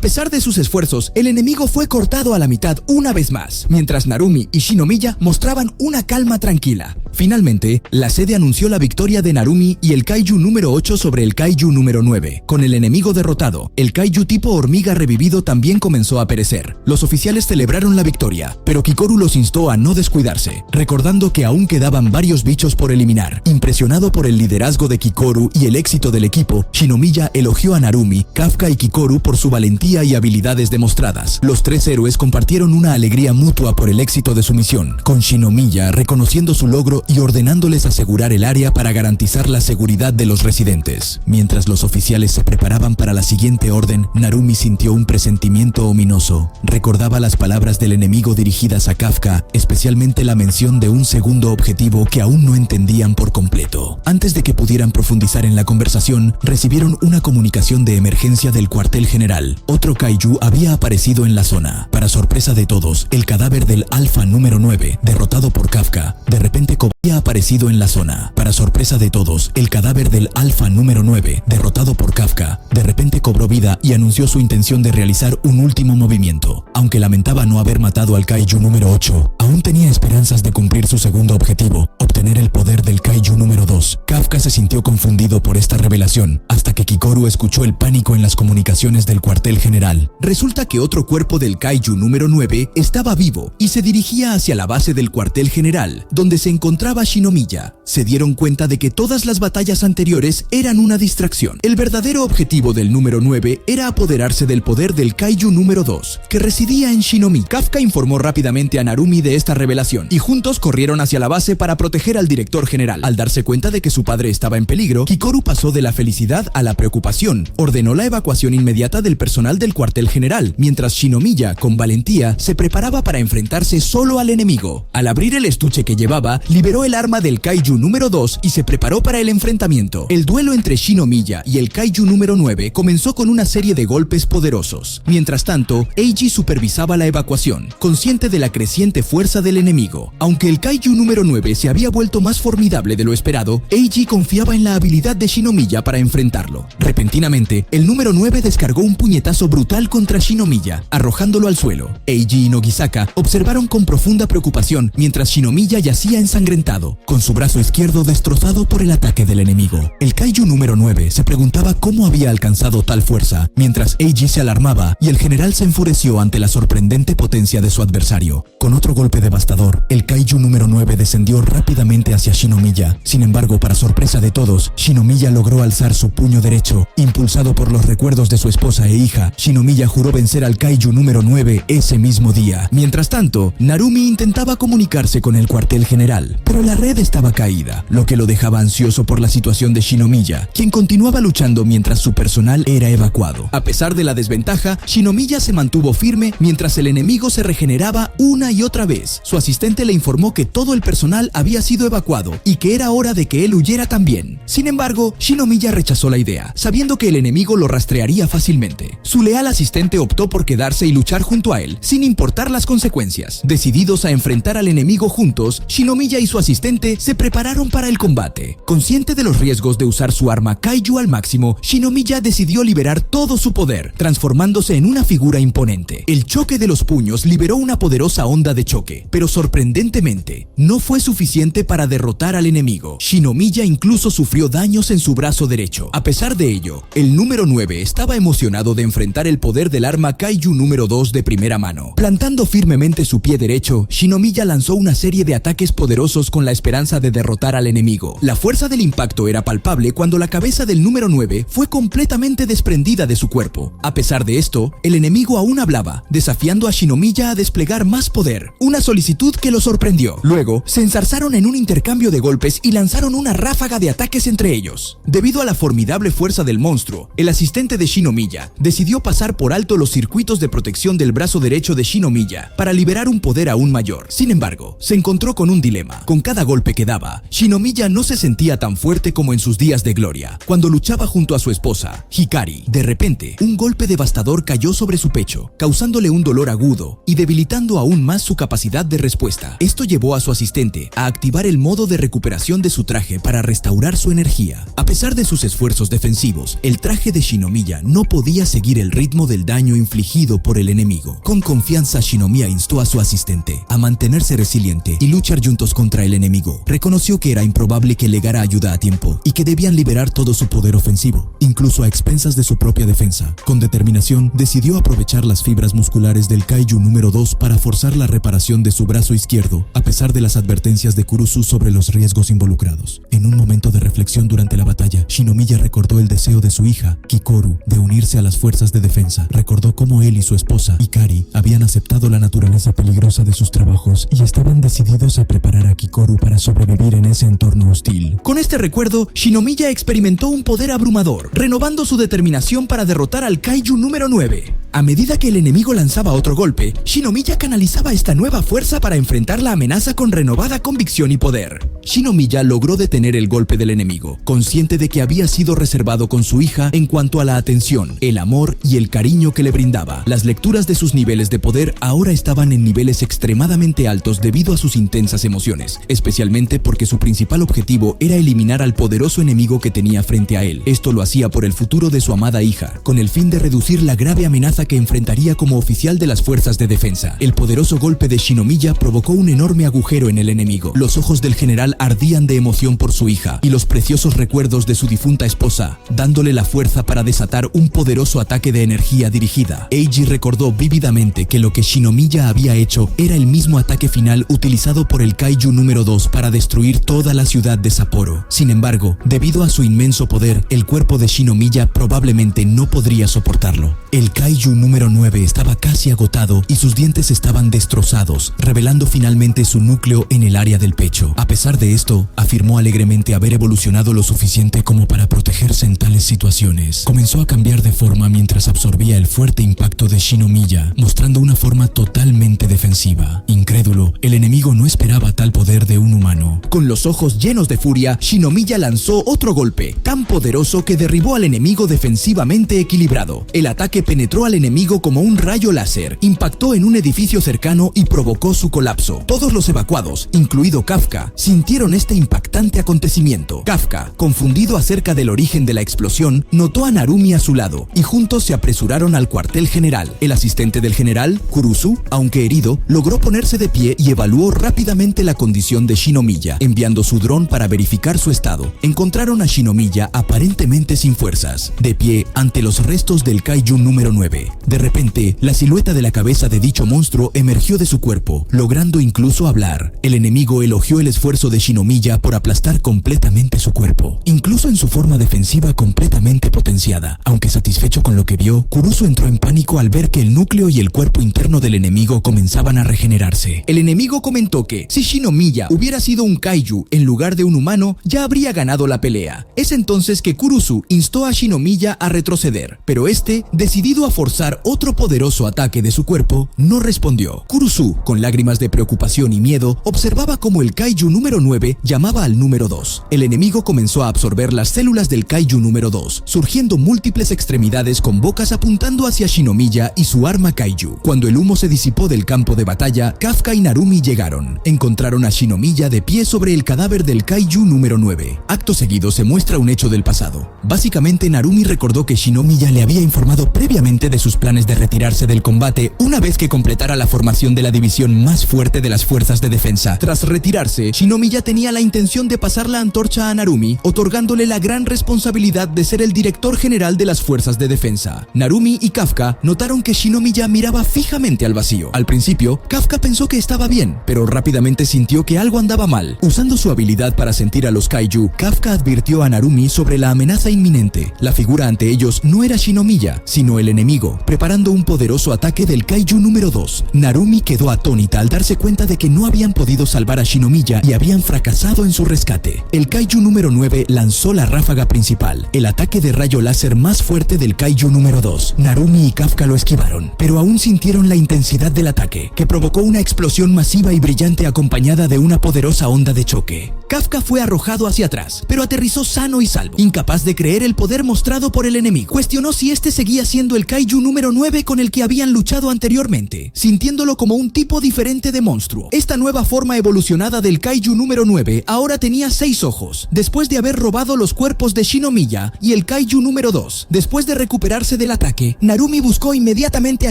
pesar de sus esfuerzos, el enemigo fue cortado a la mitad una vez más, mientras Narumi y Shinomiya mostraban una calma tranquila. Finalmente, la sede anunció la victoria de Narumi y el kaiju número 8 sobre el kaiju número 9. Con el enemigo derrotado, el kaiju tipo hormiga revivido también comenzó a perecer. Los oficiales celebraron la victoria, pero Kikoru los instó a no descuidarse, recordando que aún quedaban varios bichos por eliminar. Impresionado por el liderazgo de Kikoru y el éxito del equipo, Shinomiya elogió a Narumi, Kafka y Kikoru por su valentía y habilidades demostradas. Los tres héroes compartieron una alegría mutua por el éxito de su misión, con Shinomiya reconociendo su logro y ordenándoles asegurar el área para garantizar la seguridad de los residentes. Mientras los oficiales se preparaban para la siguiente orden, Narumi sintió un presentimiento ominoso. Recordaba las palabras del enemigo dirigidas a Kafka, especialmente la mención de un segundo objetivo que aún no entendían por completo. Antes de que pudieran profundizar en la conversación, recibieron una comunicación de emergencia del cuartel general. Otro kaiju había aparecido en la zona. Para sorpresa de todos, el cadáver del Alfa número 9, derrotado por Kafka, de repente había aparecido en la zona. Para sorpresa de todos, el cadáver del Alfa número 9, derrotado por Kafka, de repente cobró vida y anunció su intención de realizar un último movimiento. Aunque lamentaba no haber matado al kaiju número 8, aún tenía esperanzas de cumplir su segundo objetivo, obtener el poder del kaiju número 2. Kafka se sintió confundido por esta revelación, hasta que Kikoru escuchó el pánico en las comunicaciones del cuartel general. Resulta que otro cuerpo del kaiju número 9 estaba vivo y se dirigía hacia la base del cuartel general, donde se encontraba Shinomiya. Se dieron cuenta de que todas las batallas anteriores eran una distracción. El verdadero objetivo del número 9 era apoderarse del poder del kaiju número 2, que residía en Shinomiya. Kafka informó rápidamente a Narumi de esta revelación, y juntos corrieron hacia la base para proteger al director general. Al darse cuenta de que su padre estaba en peligro, Kikoru pasó de la felicidad a la preocupación. Ordenó la evacuación inmediata del personal del cuartel general, mientras Shinomiya, con valentía, se preparaba para enfrentarse solo al enemigo. Al abrir el estuche que llevaba, liberó el arma del kaiju número 2 y se preparó para el enfrentamiento. El duelo entre Shinomiya y el kaiju número 9 comenzó con una serie de golpes poderosos. Mientras tanto, Eiji supervisaba la evacuación, consciente de la creciente fuerza del enemigo. Aunque el kaiju número 9 se había vuelto más formidable de lo esperado, Eiji confiaba en la habilidad de Shinomiya para enfrentarlo. Repentinamente, el número 9 descargó un puñetazo brutal contra Shinomiya, arrojándolo al suelo. Eiji y Nogisaka observaron con profunda preocupación mientras Shinomiya yacía ensangrentado, con su brazo izquierdo destrozado por el ataque del enemigo. El kaiju número 9 se preguntaba cómo había alcanzado tal fuerza, mientras Eiji se alarmaba y el general se enfureció ante la sorprendente potencia de su adversario. Con otro golpe devastador, el kaiju número 9 descendió rápidamente hacia Shinomiya. Sin embargo, para sorpresa de todos, Shinomiya logró alzar su puño derecho. Impulsado por los recuerdos de su esposa e hija, Shinomiya juró vencer al kaiju número 9 ese mismo día. Mientras tanto, Narumi intentaba comunicarse con el cuartel general, pero la red estaba caída, lo que lo dejaba ansioso por la situación de Shinomiya, quien continuaba luchando mientras su personal era evacuado. A pesar de la desventaja, Shinomiya se mantuvo firme mientras el enemigo se regeneraba una y otra vez. Su asistente le informó que todo el personal había sido evacuado y que era hora de que él huyera también. Sin embargo, Shinomiya rechazó la idea, sabiendo que el enemigo lo rastrearía fácilmente. Su leal asistente optó por quedarse y luchar junto a él, sin importar las consecuencias. Decididos a enfrentar al enemigo juntos, Shinomiya y su asistente se prepararon para el combate. Consciente de los riesgos de usar su arma kaiju al máximo, Shinomiya decidió liberar todo su poder, transformándose en una figura imponente. El choque de los puños liberó una poderosa onda de choque, pero sorprendentemente, no fue suficiente para derrotar al enemigo. Shinomiya incluso sufrió daños en su brazo derecho. A pesar de ello, el número 9 estaba emocionado de enfrentar el poder del arma Kaiju número 2 de primera mano. Plantando firmemente su pie derecho, Shinomiya lanzó una serie de ataques poderosos con la esperanza de derrotar al enemigo. La fuerza del impacto era palpable cuando la cabeza del número 9 fue completamente desprendida de su cuerpo. A pesar de esto, el enemigo aún hablaba, desafiando a Shinomiya a desplegar más poder, una solicitud que lo sorprendió. Luego, se enzarzaron en un intercambio de golpes y lanzaron una ráfaga de ataques entre ellos. Debido a la formidable fuerza del monstruo, el asistente de Shinomiya decidió pasar por alto los circuitos de protección del brazo derecho de Shinomiya para liberar un poder aún mayor. Sin embargo, se encontró con un dilema. Con cada golpe que daba, Shinomiya no se sentía tan fuerte como en sus días de gloria, cuando luchaba junto a su esposa, Hikari. De repente, un golpe devastador cayó sobre su pecho, causándole un dolor agudo y debilitando aún más su capacidad de respuesta. Esto llevó a su asistente a activar el modo de recuperación de su traje para restaurar su energía. A pesar de sus esfuerzos defensivos, el traje de Shinomiya no podía seguir el ritmo del daño infligido por el enemigo. Con confianza, Shinomiya instó a su asistente a mantenerse resiliente y luchar juntos contra el enemigo. Reconoció que era improbable que legara ayuda a tiempo y que debían liberar todo su poder ofensivo, incluso a expensas de su propia defensa. Con determinación, decidió aprovechar las fibras musculares del Kaiju número 2 para forzar la reparación de su brazo izquierdo, a pesar de las advertencias de Kurusu sobre los riesgos involucrados. En un momento de reflexión durante la batalla, Shinomiya recordó el deseo de su hija, Kikoru, de unirse a las fuerzas de defensa. Recordó cómo él y su esposa, Hikari, habían aceptado la naturaleza peligrosa de sus trabajos y estaban decididos a preparar a Kikoru para sobrevivir en ese entorno hostil. Con este recuerdo, Shinomiya experimentó un poder abrumador, renovando su determinación para derrotar al Kaiju número 9. A medida que el enemigo lanzaba otro golpe, Shinomiya canalizaba esta nueva fuerza para enfrentar la amenaza con renovada convicción y poder. Shinomiya logró detener el golpe del enemigo, consciente de que había sido reservado con su hija en cuanto a la atención, el amor y el cariño que le brindaba. Las lecturas de sus niveles de poder ahora estaban en niveles extremadamente altos debido a sus intensas emociones, especialmente porque su principal objetivo era eliminar al poderoso enemigo que tenía frente a él. Esto lo hacía por el futuro de su amada hija, con el fin de reducir la grave amenaza que enfrentaría como oficial de las fuerzas de defensa. El poderoso golpe de Shinomiya provocó un enorme agujero en el enemigo. Los ojos del general ardían de emoción por su hija y los preciosos recuerdos de su difunta esposa, dándole la fuerza para desatar un poderoso ataque de energía dirigida. Eiji recordó vívidamente que lo que Shinomiya había hecho era el mismo ataque final utilizado por el Kaiju número 2 para destruir toda la ciudad de Sapporo. Sin embargo, debido a su inmenso poder, el cuerpo de Shinomiya probablemente no podría soportarlo. El Kaiju número 9 estaba casi agotado y sus dientes estaban destrozados, revelando finalmente su núcleo en el área del pecho. A pesar de esto, afirmó alegremente haber evolucionado lo suficiente como para protegerse en tales situaciones. Comenzó a cambiar de forma mientras absorbía el fuerte impacto de Shinomiya, mostrando una forma totalmente defensiva. Incrédulo, el enemigo no esperaba tal poder de un humano. Con los ojos llenos de furia, Shinomiya lanzó otro golpe, tan poderoso que derribó al enemigo defensivamente equilibrado. El ataque penetró al enemigo como un rayo láser, impactó en un edificio cercano y provocó su colapso. Todos los evacuados, incluido Kafka, sintieron este impactante acontecimiento. Kafka, confundido acerca del origen de la explosión, notó a Narumi a su lado y juntos se apresuraron al cuartel general. El asistente del general, Kurusu, aunque herido, logró ponerse de pie y evaluó rápidamente la condición de Shinomiya, enviando su dron para verificar su estado. Encontraron a Shinomiya aparentemente sin fuerzas, de pie ante los restos del Kaiju número 9. De repente, la silueta de la cabeza de dicho monstruo emergió de su cuerpo, logrando incluso hablar. El enemigo elogió el esfuerzo de Shinomiya por aplastar completamente su cuerpo, incluso en su forma defensiva completamente potenciada. Aunque satisfecho con lo que vio, Kurusu entró en pánico al ver que el núcleo y el cuerpo interno del enemigo comenzaban a regenerarse. El enemigo comentó que, si Shinomiya hubiera sido un kaiju en lugar de un humano, ya habría ganado la pelea. Es entonces que Kurusu instó a Shinomiya a retroceder, pero este, decidido a forzar otro poderoso ataque de su cuerpo, no respondió. Kurusu, con lágrimas de preocupación y miedo, observaba cómo el Kaiju número 9 llamaba al número 2. El enemigo comenzó a absorber las células del Kaiju número 2, surgiendo múltiples extremidades con bocas apuntando hacia Shinomiya y su arma Kaiju. Cuando el humo se disipó del campo de batalla, Kafka y Narumi llegaron. Encontraron a Shinomiya de pie sobre el cadáver del Kaiju número 9. Acto seguido se muestra un hecho del pasado. Básicamente, Narumi recordó que Shinomiya le había informado previamente de sus planes de retirarse del combate una vez que completara la formación de la división más fuerte de las fuerzas de defensa. Tras retirarse, Shinomiya Shinomiya tenía la intención de pasar la antorcha a Narumi, otorgándole la gran responsabilidad de ser el director general de las fuerzas de defensa. Narumi y Kafka notaron que Shinomiya miraba fijamente al vacío. Al principio, Kafka pensó que estaba bien, pero rápidamente sintió que algo andaba mal. Usando su habilidad para sentir a los kaiju, Kafka advirtió a Narumi sobre la amenaza inminente. La figura ante ellos no era Shinomiya, sino el enemigo, preparando un poderoso ataque del kaiju número 2. Narumi quedó atónita al darse cuenta de que no habían podido salvar a Shinomiya y habían fracasado en su rescate. El kaiju número 9 lanzó la ráfaga principal, el ataque de rayo láser más fuerte del kaiju número 2. Narumi y Kafka lo esquivaron, pero aún sintieron la intensidad del ataque, que provocó una explosión masiva y brillante acompañada de una poderosa onda de choque. Kafka fue arrojado hacia atrás, pero aterrizó sano y salvo. Incapaz de creer el poder mostrado por el enemigo, cuestionó si este seguía siendo el kaiju número 9 con el que habían luchado anteriormente, sintiéndolo como un tipo diferente de monstruo. Esta nueva forma evolucionada del kaiju número 9 ahora tenía 6 ojos, después de haber robado los cuerpos de Shinomiya y el kaiju número 2. Después de recuperarse del ataque, Narumi buscó inmediatamente a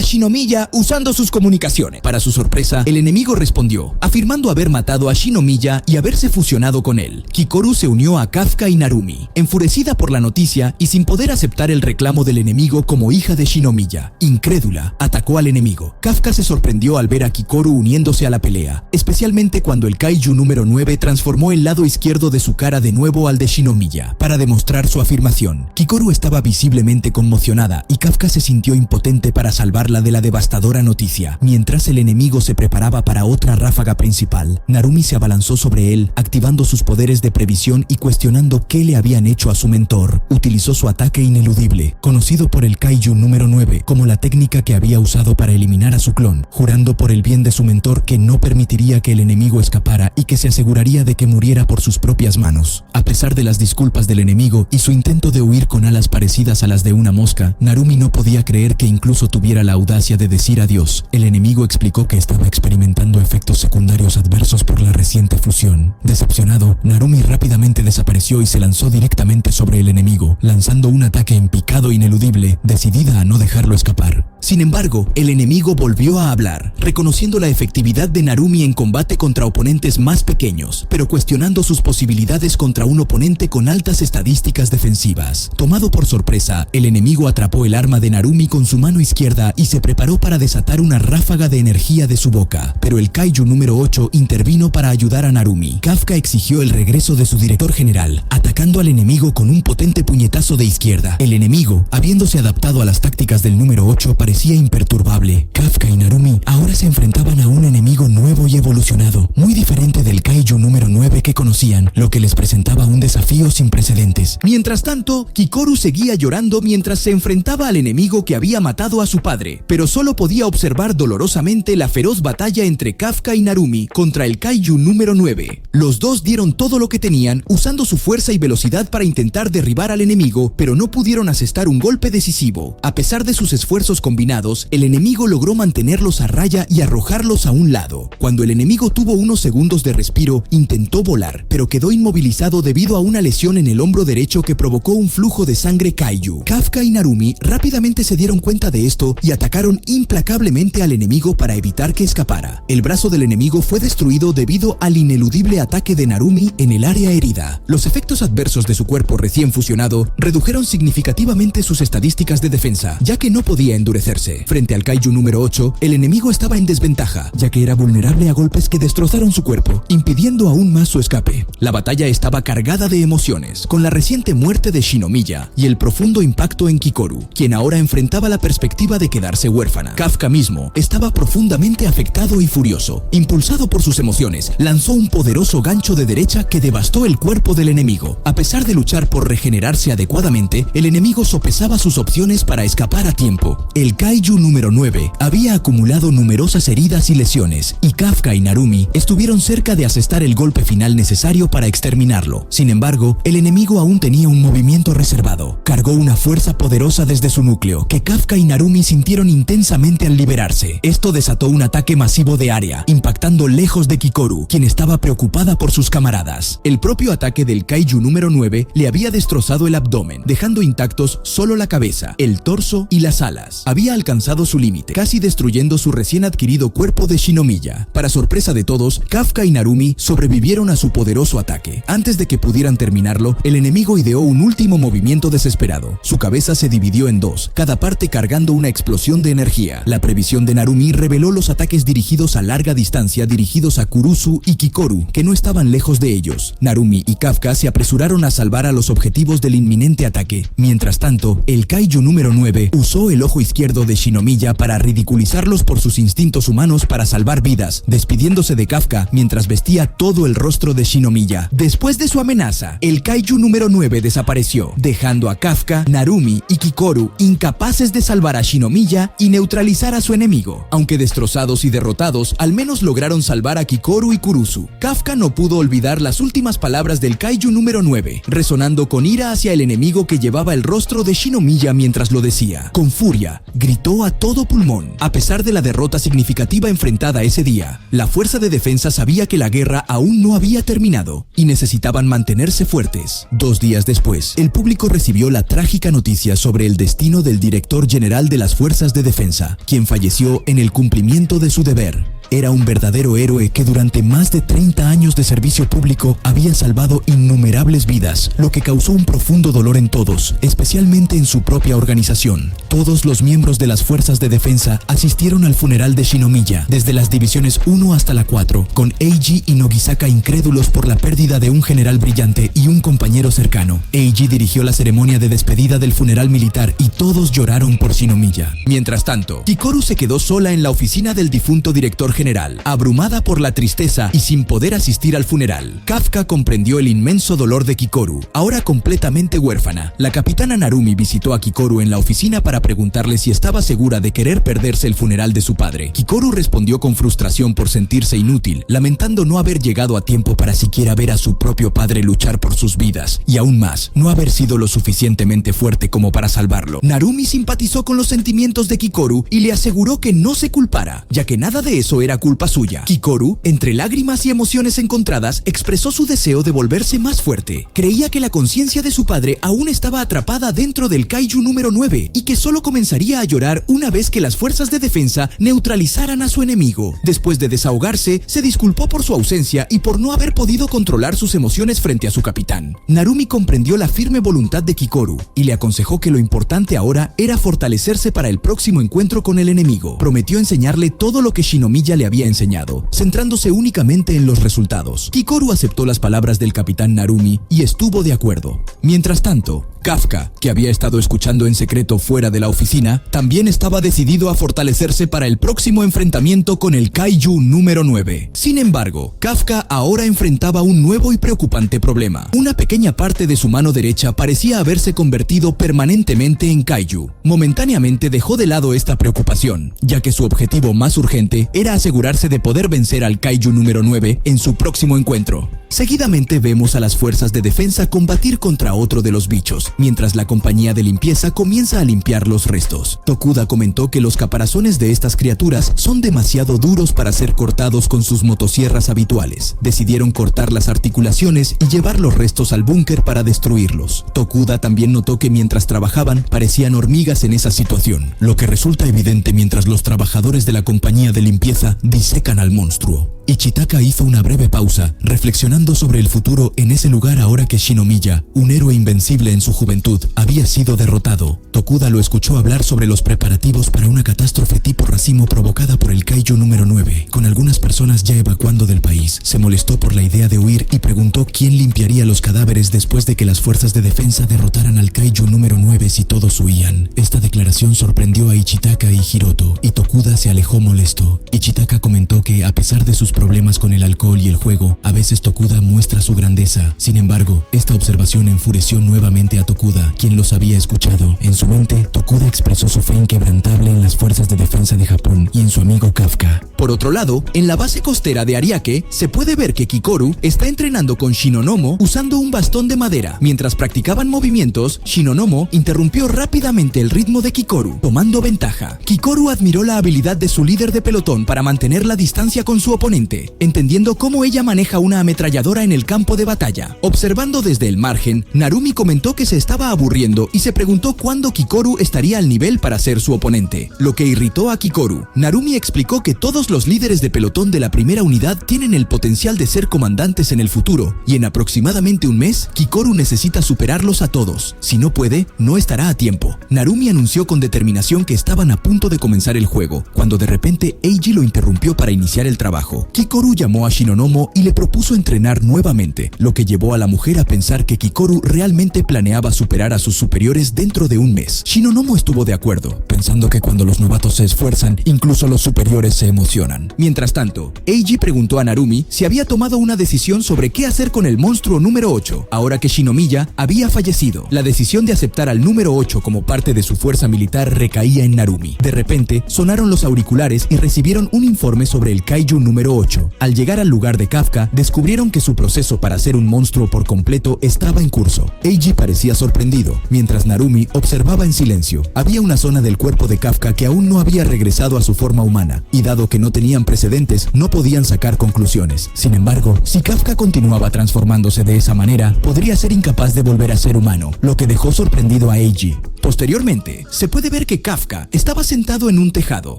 Shinomiya usando sus comunicaciones. Para su sorpresa, el enemigo respondió, afirmando haber matado a Shinomiya y haberse fusionado con él. Kikoru se unió a Kafka y Narumi, enfurecida por la noticia y sin poder aceptar el reclamo del enemigo como hija de Shinomiya. Incrédula, atacó al enemigo. Kafka se sorprendió al ver a Kikoru uniéndose a la pelea, especialmente cuando el kaiju número 9 transformó el lado izquierdo de su cara de nuevo al de Shinomiya, para demostrar su afirmación. Kikoru estaba visiblemente conmocionada y Kafka se sintió impotente para salvarla de la devastadora noticia. Mientras el enemigo se preparaba para otra ráfaga principal, Narumi se abalanzó sobre él, activando sus poderes de previsión y cuestionando qué le habían hecho a su mentor. Utilizó su ataque ineludible, conocido por el kaiju número 9 como la técnica que había usado para eliminar a su clon, jurando por el bien de su mentor que no permitiría que el enemigo escapara y que se aseguraría de que muriera por sus propias manos. A pesar de las disculpas del enemigo y su intento de huir con alas parecidas a las de una mosca, Narumi no podía creer que incluso tuviera la audacia de decir adiós. El enemigo explicó que estaba experimentando efectos secundarios adversos por la reciente fusión. Decepcionado, Narumi rápidamente desapareció y se lanzó directamente sobre el enemigo, lanzando un ataque en picado ineludible, decidida a no dejarlo escapar. Sin embargo, el enemigo volvió a hablar, reconociendo la efectividad de Narumi en combate contra oponentes más pequeños, pero cuestionando sus posibilidades contra un oponente con altas estadísticas defensivas. Tomado por sorpresa, el enemigo atrapó el arma de Narumi con su mano izquierda y se preparó para desatar una ráfaga de energía de su boca, pero el kaiju número 8 intervino para ayudar a Narumi. Kafka exigió el regreso de su director general, atacando al enemigo con un potente puñetazo de izquierda. El enemigo, habiéndose adaptado a las tácticas del número 8, parecía imperturbable. Kafka y Narumi ahora se enfrentaban a un enemigo nuevo y evolucionado, muy diferente del kaiju número 9 que conocían, lo que les presentaba un desafío sin precedentes. Mientras tanto, Kikoru seguía llorando mientras se enfrentaba al enemigo que había matado a su padre, pero solo podía observar dolorosamente la feroz batalla entre Kafka y Narumi contra el kaiju número 9. Los dos dieron todo lo que tenían, usando su fuerza y velocidad para intentar derribar al enemigo, pero no pudieron asestar un golpe decisivo. A pesar de sus esfuerzos combinados, el enemigo logró mantenerlos a raya y arrojarlos a un lado. Cuando el enemigo tuvo unos segundos de respiro, intentó volar, pero quedó inmovilizado debido a una lesión en el hombro derecho que provocó un flujo de sangre kaiju. Kafka y Narumi rápidamente se dieron cuenta de esto y atacaron implacablemente al enemigo para evitar que escapara. El brazo del enemigo fue destruido debido al ineludible ataque de Narumi en el área herida. Los efectos adversos de su cuerpo recién fusionado redujeron significativamente sus estadísticas de defensa, ya que no podía endurecerse. Frente al kaiju número 8, el enemigo estaba en desventaja, ya que era vulnerable a golpes que destrozaron su cuerpo, impidiendo aún más su escape. La batalla estaba cargada de emociones, con la reciente muerte de Shinomiya y el profundo impacto en Kikoru, quien ahora enfrentaba la perspectiva de quedarse huérfana. Kafka mismo estaba profundamente afectado y furioso. Impulsado por sus emociones, lanzó un poderoso gancho de derecha que devastó el cuerpo del enemigo. A pesar de luchar por regenerarse adecuadamente, el enemigo sopesaba sus opciones para escapar a tiempo. El kaiju número 9 había acumulado numerosas heridas y lesiones, y Kafka y Narumi estuvieron cerca de asestar el golpe final necesario para exterminarlo. Sin embargo, el enemigo aún tenía un movimiento reservado. Cargó una fuerza poderosa desde su núcleo, que Kafka y Narumi sintieron intensamente al liberarse. Esto desató un ataque masivo de área, impactando lejos de Kikoru, quien estaba preocupada por sus camaradas. El propio ataque del kaiju número 9 le había destrozado el abdomen, dejando intactos solo la cabeza, el torso y las alas. Había había alcanzado su límite, casi destruyendo su recién adquirido cuerpo de Shinomiya. Para sorpresa de todos, Kafka y Narumi sobrevivieron a su poderoso ataque. Antes de que pudieran terminarlo, el enemigo ideó un último movimiento desesperado. Su cabeza se dividió en dos, cada parte cargando una explosión de energía. La previsión de Narumi reveló los ataques dirigidos a larga distancia dirigidos a Kurusu y Kikoru, que no estaban lejos de ellos. Narumi y Kafka se apresuraron a salvar a los objetivos del inminente ataque. Mientras tanto, el Kaiju número 9 usó el ojo izquierdo de Shinomiya para ridiculizarlos por sus instintos humanos para salvar vidas, despidiéndose de Kafka mientras vestía todo el rostro de Shinomiya. Después de su amenaza, el Kaiju número 9 desapareció, dejando a Kafka, Narumi y Kikoru incapaces de salvar a Shinomiya y neutralizar a su enemigo. Aunque destrozados y derrotados, al menos lograron salvar a Kikoru y Kurusu. Kafka no pudo olvidar las últimas palabras del Kaiju número 9, resonando con ira hacia el enemigo que llevaba el rostro de Shinomiya mientras lo decía. Con furia, gritó a todo pulmón. A pesar de la derrota significativa enfrentada ese día, la fuerza de defensa sabía que la guerra aún no había terminado y necesitaban mantenerse fuertes. 2 días después, el público recibió la trágica noticia sobre el destino del director general de las fuerzas de defensa, quien falleció en el cumplimiento de su deber. Era un verdadero héroe que durante más de 30 años de servicio público había salvado innumerables vidas, lo que causó un profundo dolor en todos, especialmente en su propia organización. Todos los miembros de las fuerzas de defensa asistieron al funeral de Shinomiya, desde las divisiones 1 hasta la 4, con Eiji y Nogisaka incrédulos por la pérdida de un general brillante y un compañero cercano. Eiji dirigió la ceremonia de despedida del funeral militar y todos lloraron por Shinomiya. Mientras tanto, Kikoru se quedó sola en la oficina del difunto director general, abrumada por la tristeza y sin poder asistir al funeral. Kafka comprendió el inmenso dolor de Kikoru, ahora completamente huérfana. La capitana Narumi visitó a Kikoru en la oficina para preguntarle si estaba segura de querer perderse el funeral de su padre. Kikoru respondió con frustración por sentirse inútil, lamentando no haber llegado a tiempo para siquiera ver a su propio padre luchar por sus vidas, y aún más, no haber sido lo suficientemente fuerte como para salvarlo. Narumi simpatizó con los sentimientos de Kikoru y le aseguró que no se culpara, ya que nada de eso era culpa suya. Kikoru, entre lágrimas y emociones encontradas, expresó su deseo de volverse más fuerte. Creía que la conciencia de su padre aún estaba atrapada dentro del Kaiju número 9 y que solo comenzaría a llorar una vez que las fuerzas de defensa neutralizaran a su enemigo. Después de desahogarse, se disculpó por su ausencia y por no haber podido controlar sus emociones frente a su capitán. Narumi comprendió la firme voluntad de Kikoru y le aconsejó que lo importante ahora era fortalecerse para el próximo encuentro con el enemigo. Prometió enseñarle todo lo que Shinomiya le había enseñado, centrándose únicamente en los resultados. Kikoru aceptó las palabras del capitán Narumi y estuvo de acuerdo. Mientras tanto, Kafka, que había estado escuchando en secreto fuera de la oficina, también estaba decidido a fortalecerse para el próximo enfrentamiento con el Kaiju número 9. Sin embargo, Kafka ahora enfrentaba un nuevo y preocupante problema. Una pequeña parte de su mano derecha parecía haberse convertido permanentemente en Kaiju. Momentáneamente dejó de lado esta preocupación, ya que su objetivo más urgente era asegurarse de poder vencer al Kaiju número 9 en su próximo encuentro. Seguidamente vemos a las fuerzas de defensa combatir contra otro de los bichos, mientras la compañía de limpieza comienza a limpiar los restos. Tokuda comentó que los caparazones de estas criaturas son demasiado duros para ser cortados con sus motosierras habituales. Decidieron cortar las articulaciones y llevar los restos al búnker para destruirlos. Tokuda también notó que mientras trabajaban, parecían hormigas en esa situación, lo que resulta evidente mientras los trabajadores de la compañía de limpieza disecan al monstruo. Ichitaka hizo una breve pausa, reflexionando sobre el futuro en ese lugar ahora que Shinomiya, un héroe invencible en su juventud, había sido derrotado. Tokuda lo escuchó hablar sobre los preparativos para una catástrofe tipo racimo provocada por el Kaiju número 9, con algunas personas ya evacuando del país. Se molestó por la idea de huir y preguntó quién limpiaría los cadáveres después de que las fuerzas de defensa derrotaran al Kaiju número 9 si todos huían. Esta declaración sorprendió a Ichitaka y Hiroto, y Tokuda se alejó molesto. Ichitaka comentó que, a pesar de sus problemas con el alcohol y el juego, a veces Tokuda muestra su grandeza. Sin embargo, esta observación enfureció nuevamente a Tokuda, quien los había escuchado. En su mente, Tokuda expresó su fe inquebrantable en las fuerzas de defensa de Japón y en su amigo Kafka. Por otro lado, en la base costera de Ariake, se puede ver que Kikoru está entrenando con Shinonomo usando un bastón de madera. Mientras practicaban movimientos, Shinonomo interrumpió rápidamente el ritmo de Kikoru, tomando ventaja. Kikoru admiró la habilidad de su líder de pelotón para mantener la distancia con su oponente. rápidamente, entendiendo cómo ella maneja una ametralladora en el campo de batalla. Observando desde el margen, Narumi comentó que se estaba aburriendo y se preguntó cuándo Kikoru estaría al nivel para ser su oponente, lo que irritó a Kikoru. Narumi explicó que todos los líderes de pelotón de la primera unidad tienen el potencial de ser comandantes en el futuro, y en aproximadamente un mes, Kikoru necesita superarlos a todos. Si no puede, no estará a tiempo. Narumi anunció con determinación que estaban a punto de comenzar el juego, cuando de repente Eiji lo interrumpió para iniciar el trabajo. Kikoru llamó a Shinonomo y le propuso entrenar nuevamente, lo que llevó a la mujer a pensar que Kikoru realmente planeaba superar a sus superiores dentro de un mes. Shinonomo estuvo de acuerdo, pensando que cuando los novatos se esfuerzan, incluso los superiores se emocionan. Mientras tanto, Eiji preguntó a Narumi si había tomado una decisión sobre qué hacer con el monstruo número 8, ahora que Shinomiya había fallecido. La decisión de aceptar al número 8 como parte de su fuerza militar recaía en Narumi. De repente, sonaron los auriculares y recibieron un informe sobre el Kaiju número 8. Al llegar al lugar de Kafka, descubrieron que su proceso para ser un monstruo por completo estaba en curso. Eiji parecía sorprendido, mientras Narumi observaba en silencio. Había una zona del cuerpo de Kafka que aún no había regresado a su forma humana, y dado que no tenían precedentes, no podían sacar conclusiones. Sin embargo, si Kafka continuaba transformándose de esa manera, podría ser incapaz de volver a ser humano, lo que dejó sorprendido a Eiji. Posteriormente, se puede ver que Kafka estaba sentado en un tejado,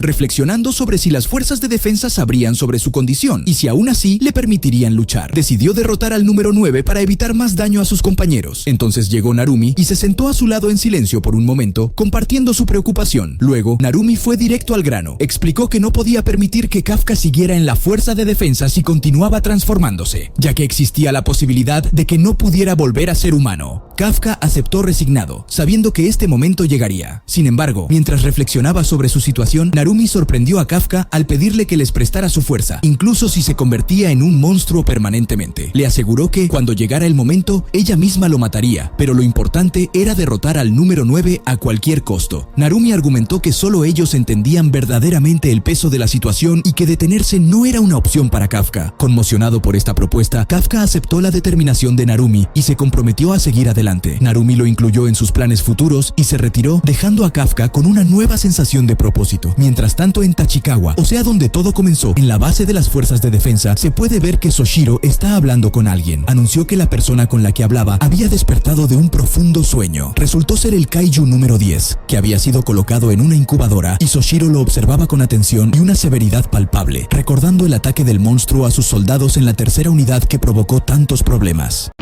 reflexionando sobre si las fuerzas de defensa sabrían sobre su condición y si aún así le permitirían luchar. Decidió derrotar al número 9 para evitar más daño a sus compañeros. Entonces llegó Narumi y se sentó a su lado en silencio por un momento, compartiendo su preocupación. Luego, Narumi fue directo al grano. Explicó que no podía permitir que Kafka siguiera en la fuerza de defensa si continuaba transformándose, ya que existía la posibilidad de que no pudiera volver a ser humano. Kafka aceptó resignado, sabiendo que este momento llegaría. Sin embargo, mientras reflexionaba sobre su situación, Narumi sorprendió a Kafka al pedirle que les prestara su fuerza, incluso si se convertía en un monstruo permanentemente. Le aseguró que, cuando llegara el momento, ella misma lo mataría, pero lo importante era derrotar al número 9 a cualquier costo. Narumi argumentó que solo ellos entendían verdaderamente el peso de la situación y que detenerse no era una opción para Kafka. Conmocionado por esta propuesta, Kafka aceptó la determinación de Narumi y se comprometió a seguir adelante. Narumi lo incluyó en sus planes futuros y se retiró, dejando a Kafka con una nueva sensación de propósito. Mientras tanto, en Tachikawa, o sea donde todo comenzó, en la base de las fuerzas de defensa, se puede ver que Soshiro está hablando con alguien. Anunció que la persona con la que hablaba había despertado de un profundo sueño. Resultó ser el Kaiju número 10, que había sido colocado en una incubadora, y Soshiro lo observaba con atención y una severidad palpable, recordando el ataque del monstruo a sus soldados en la tercera unidad que provocó tantos problemas.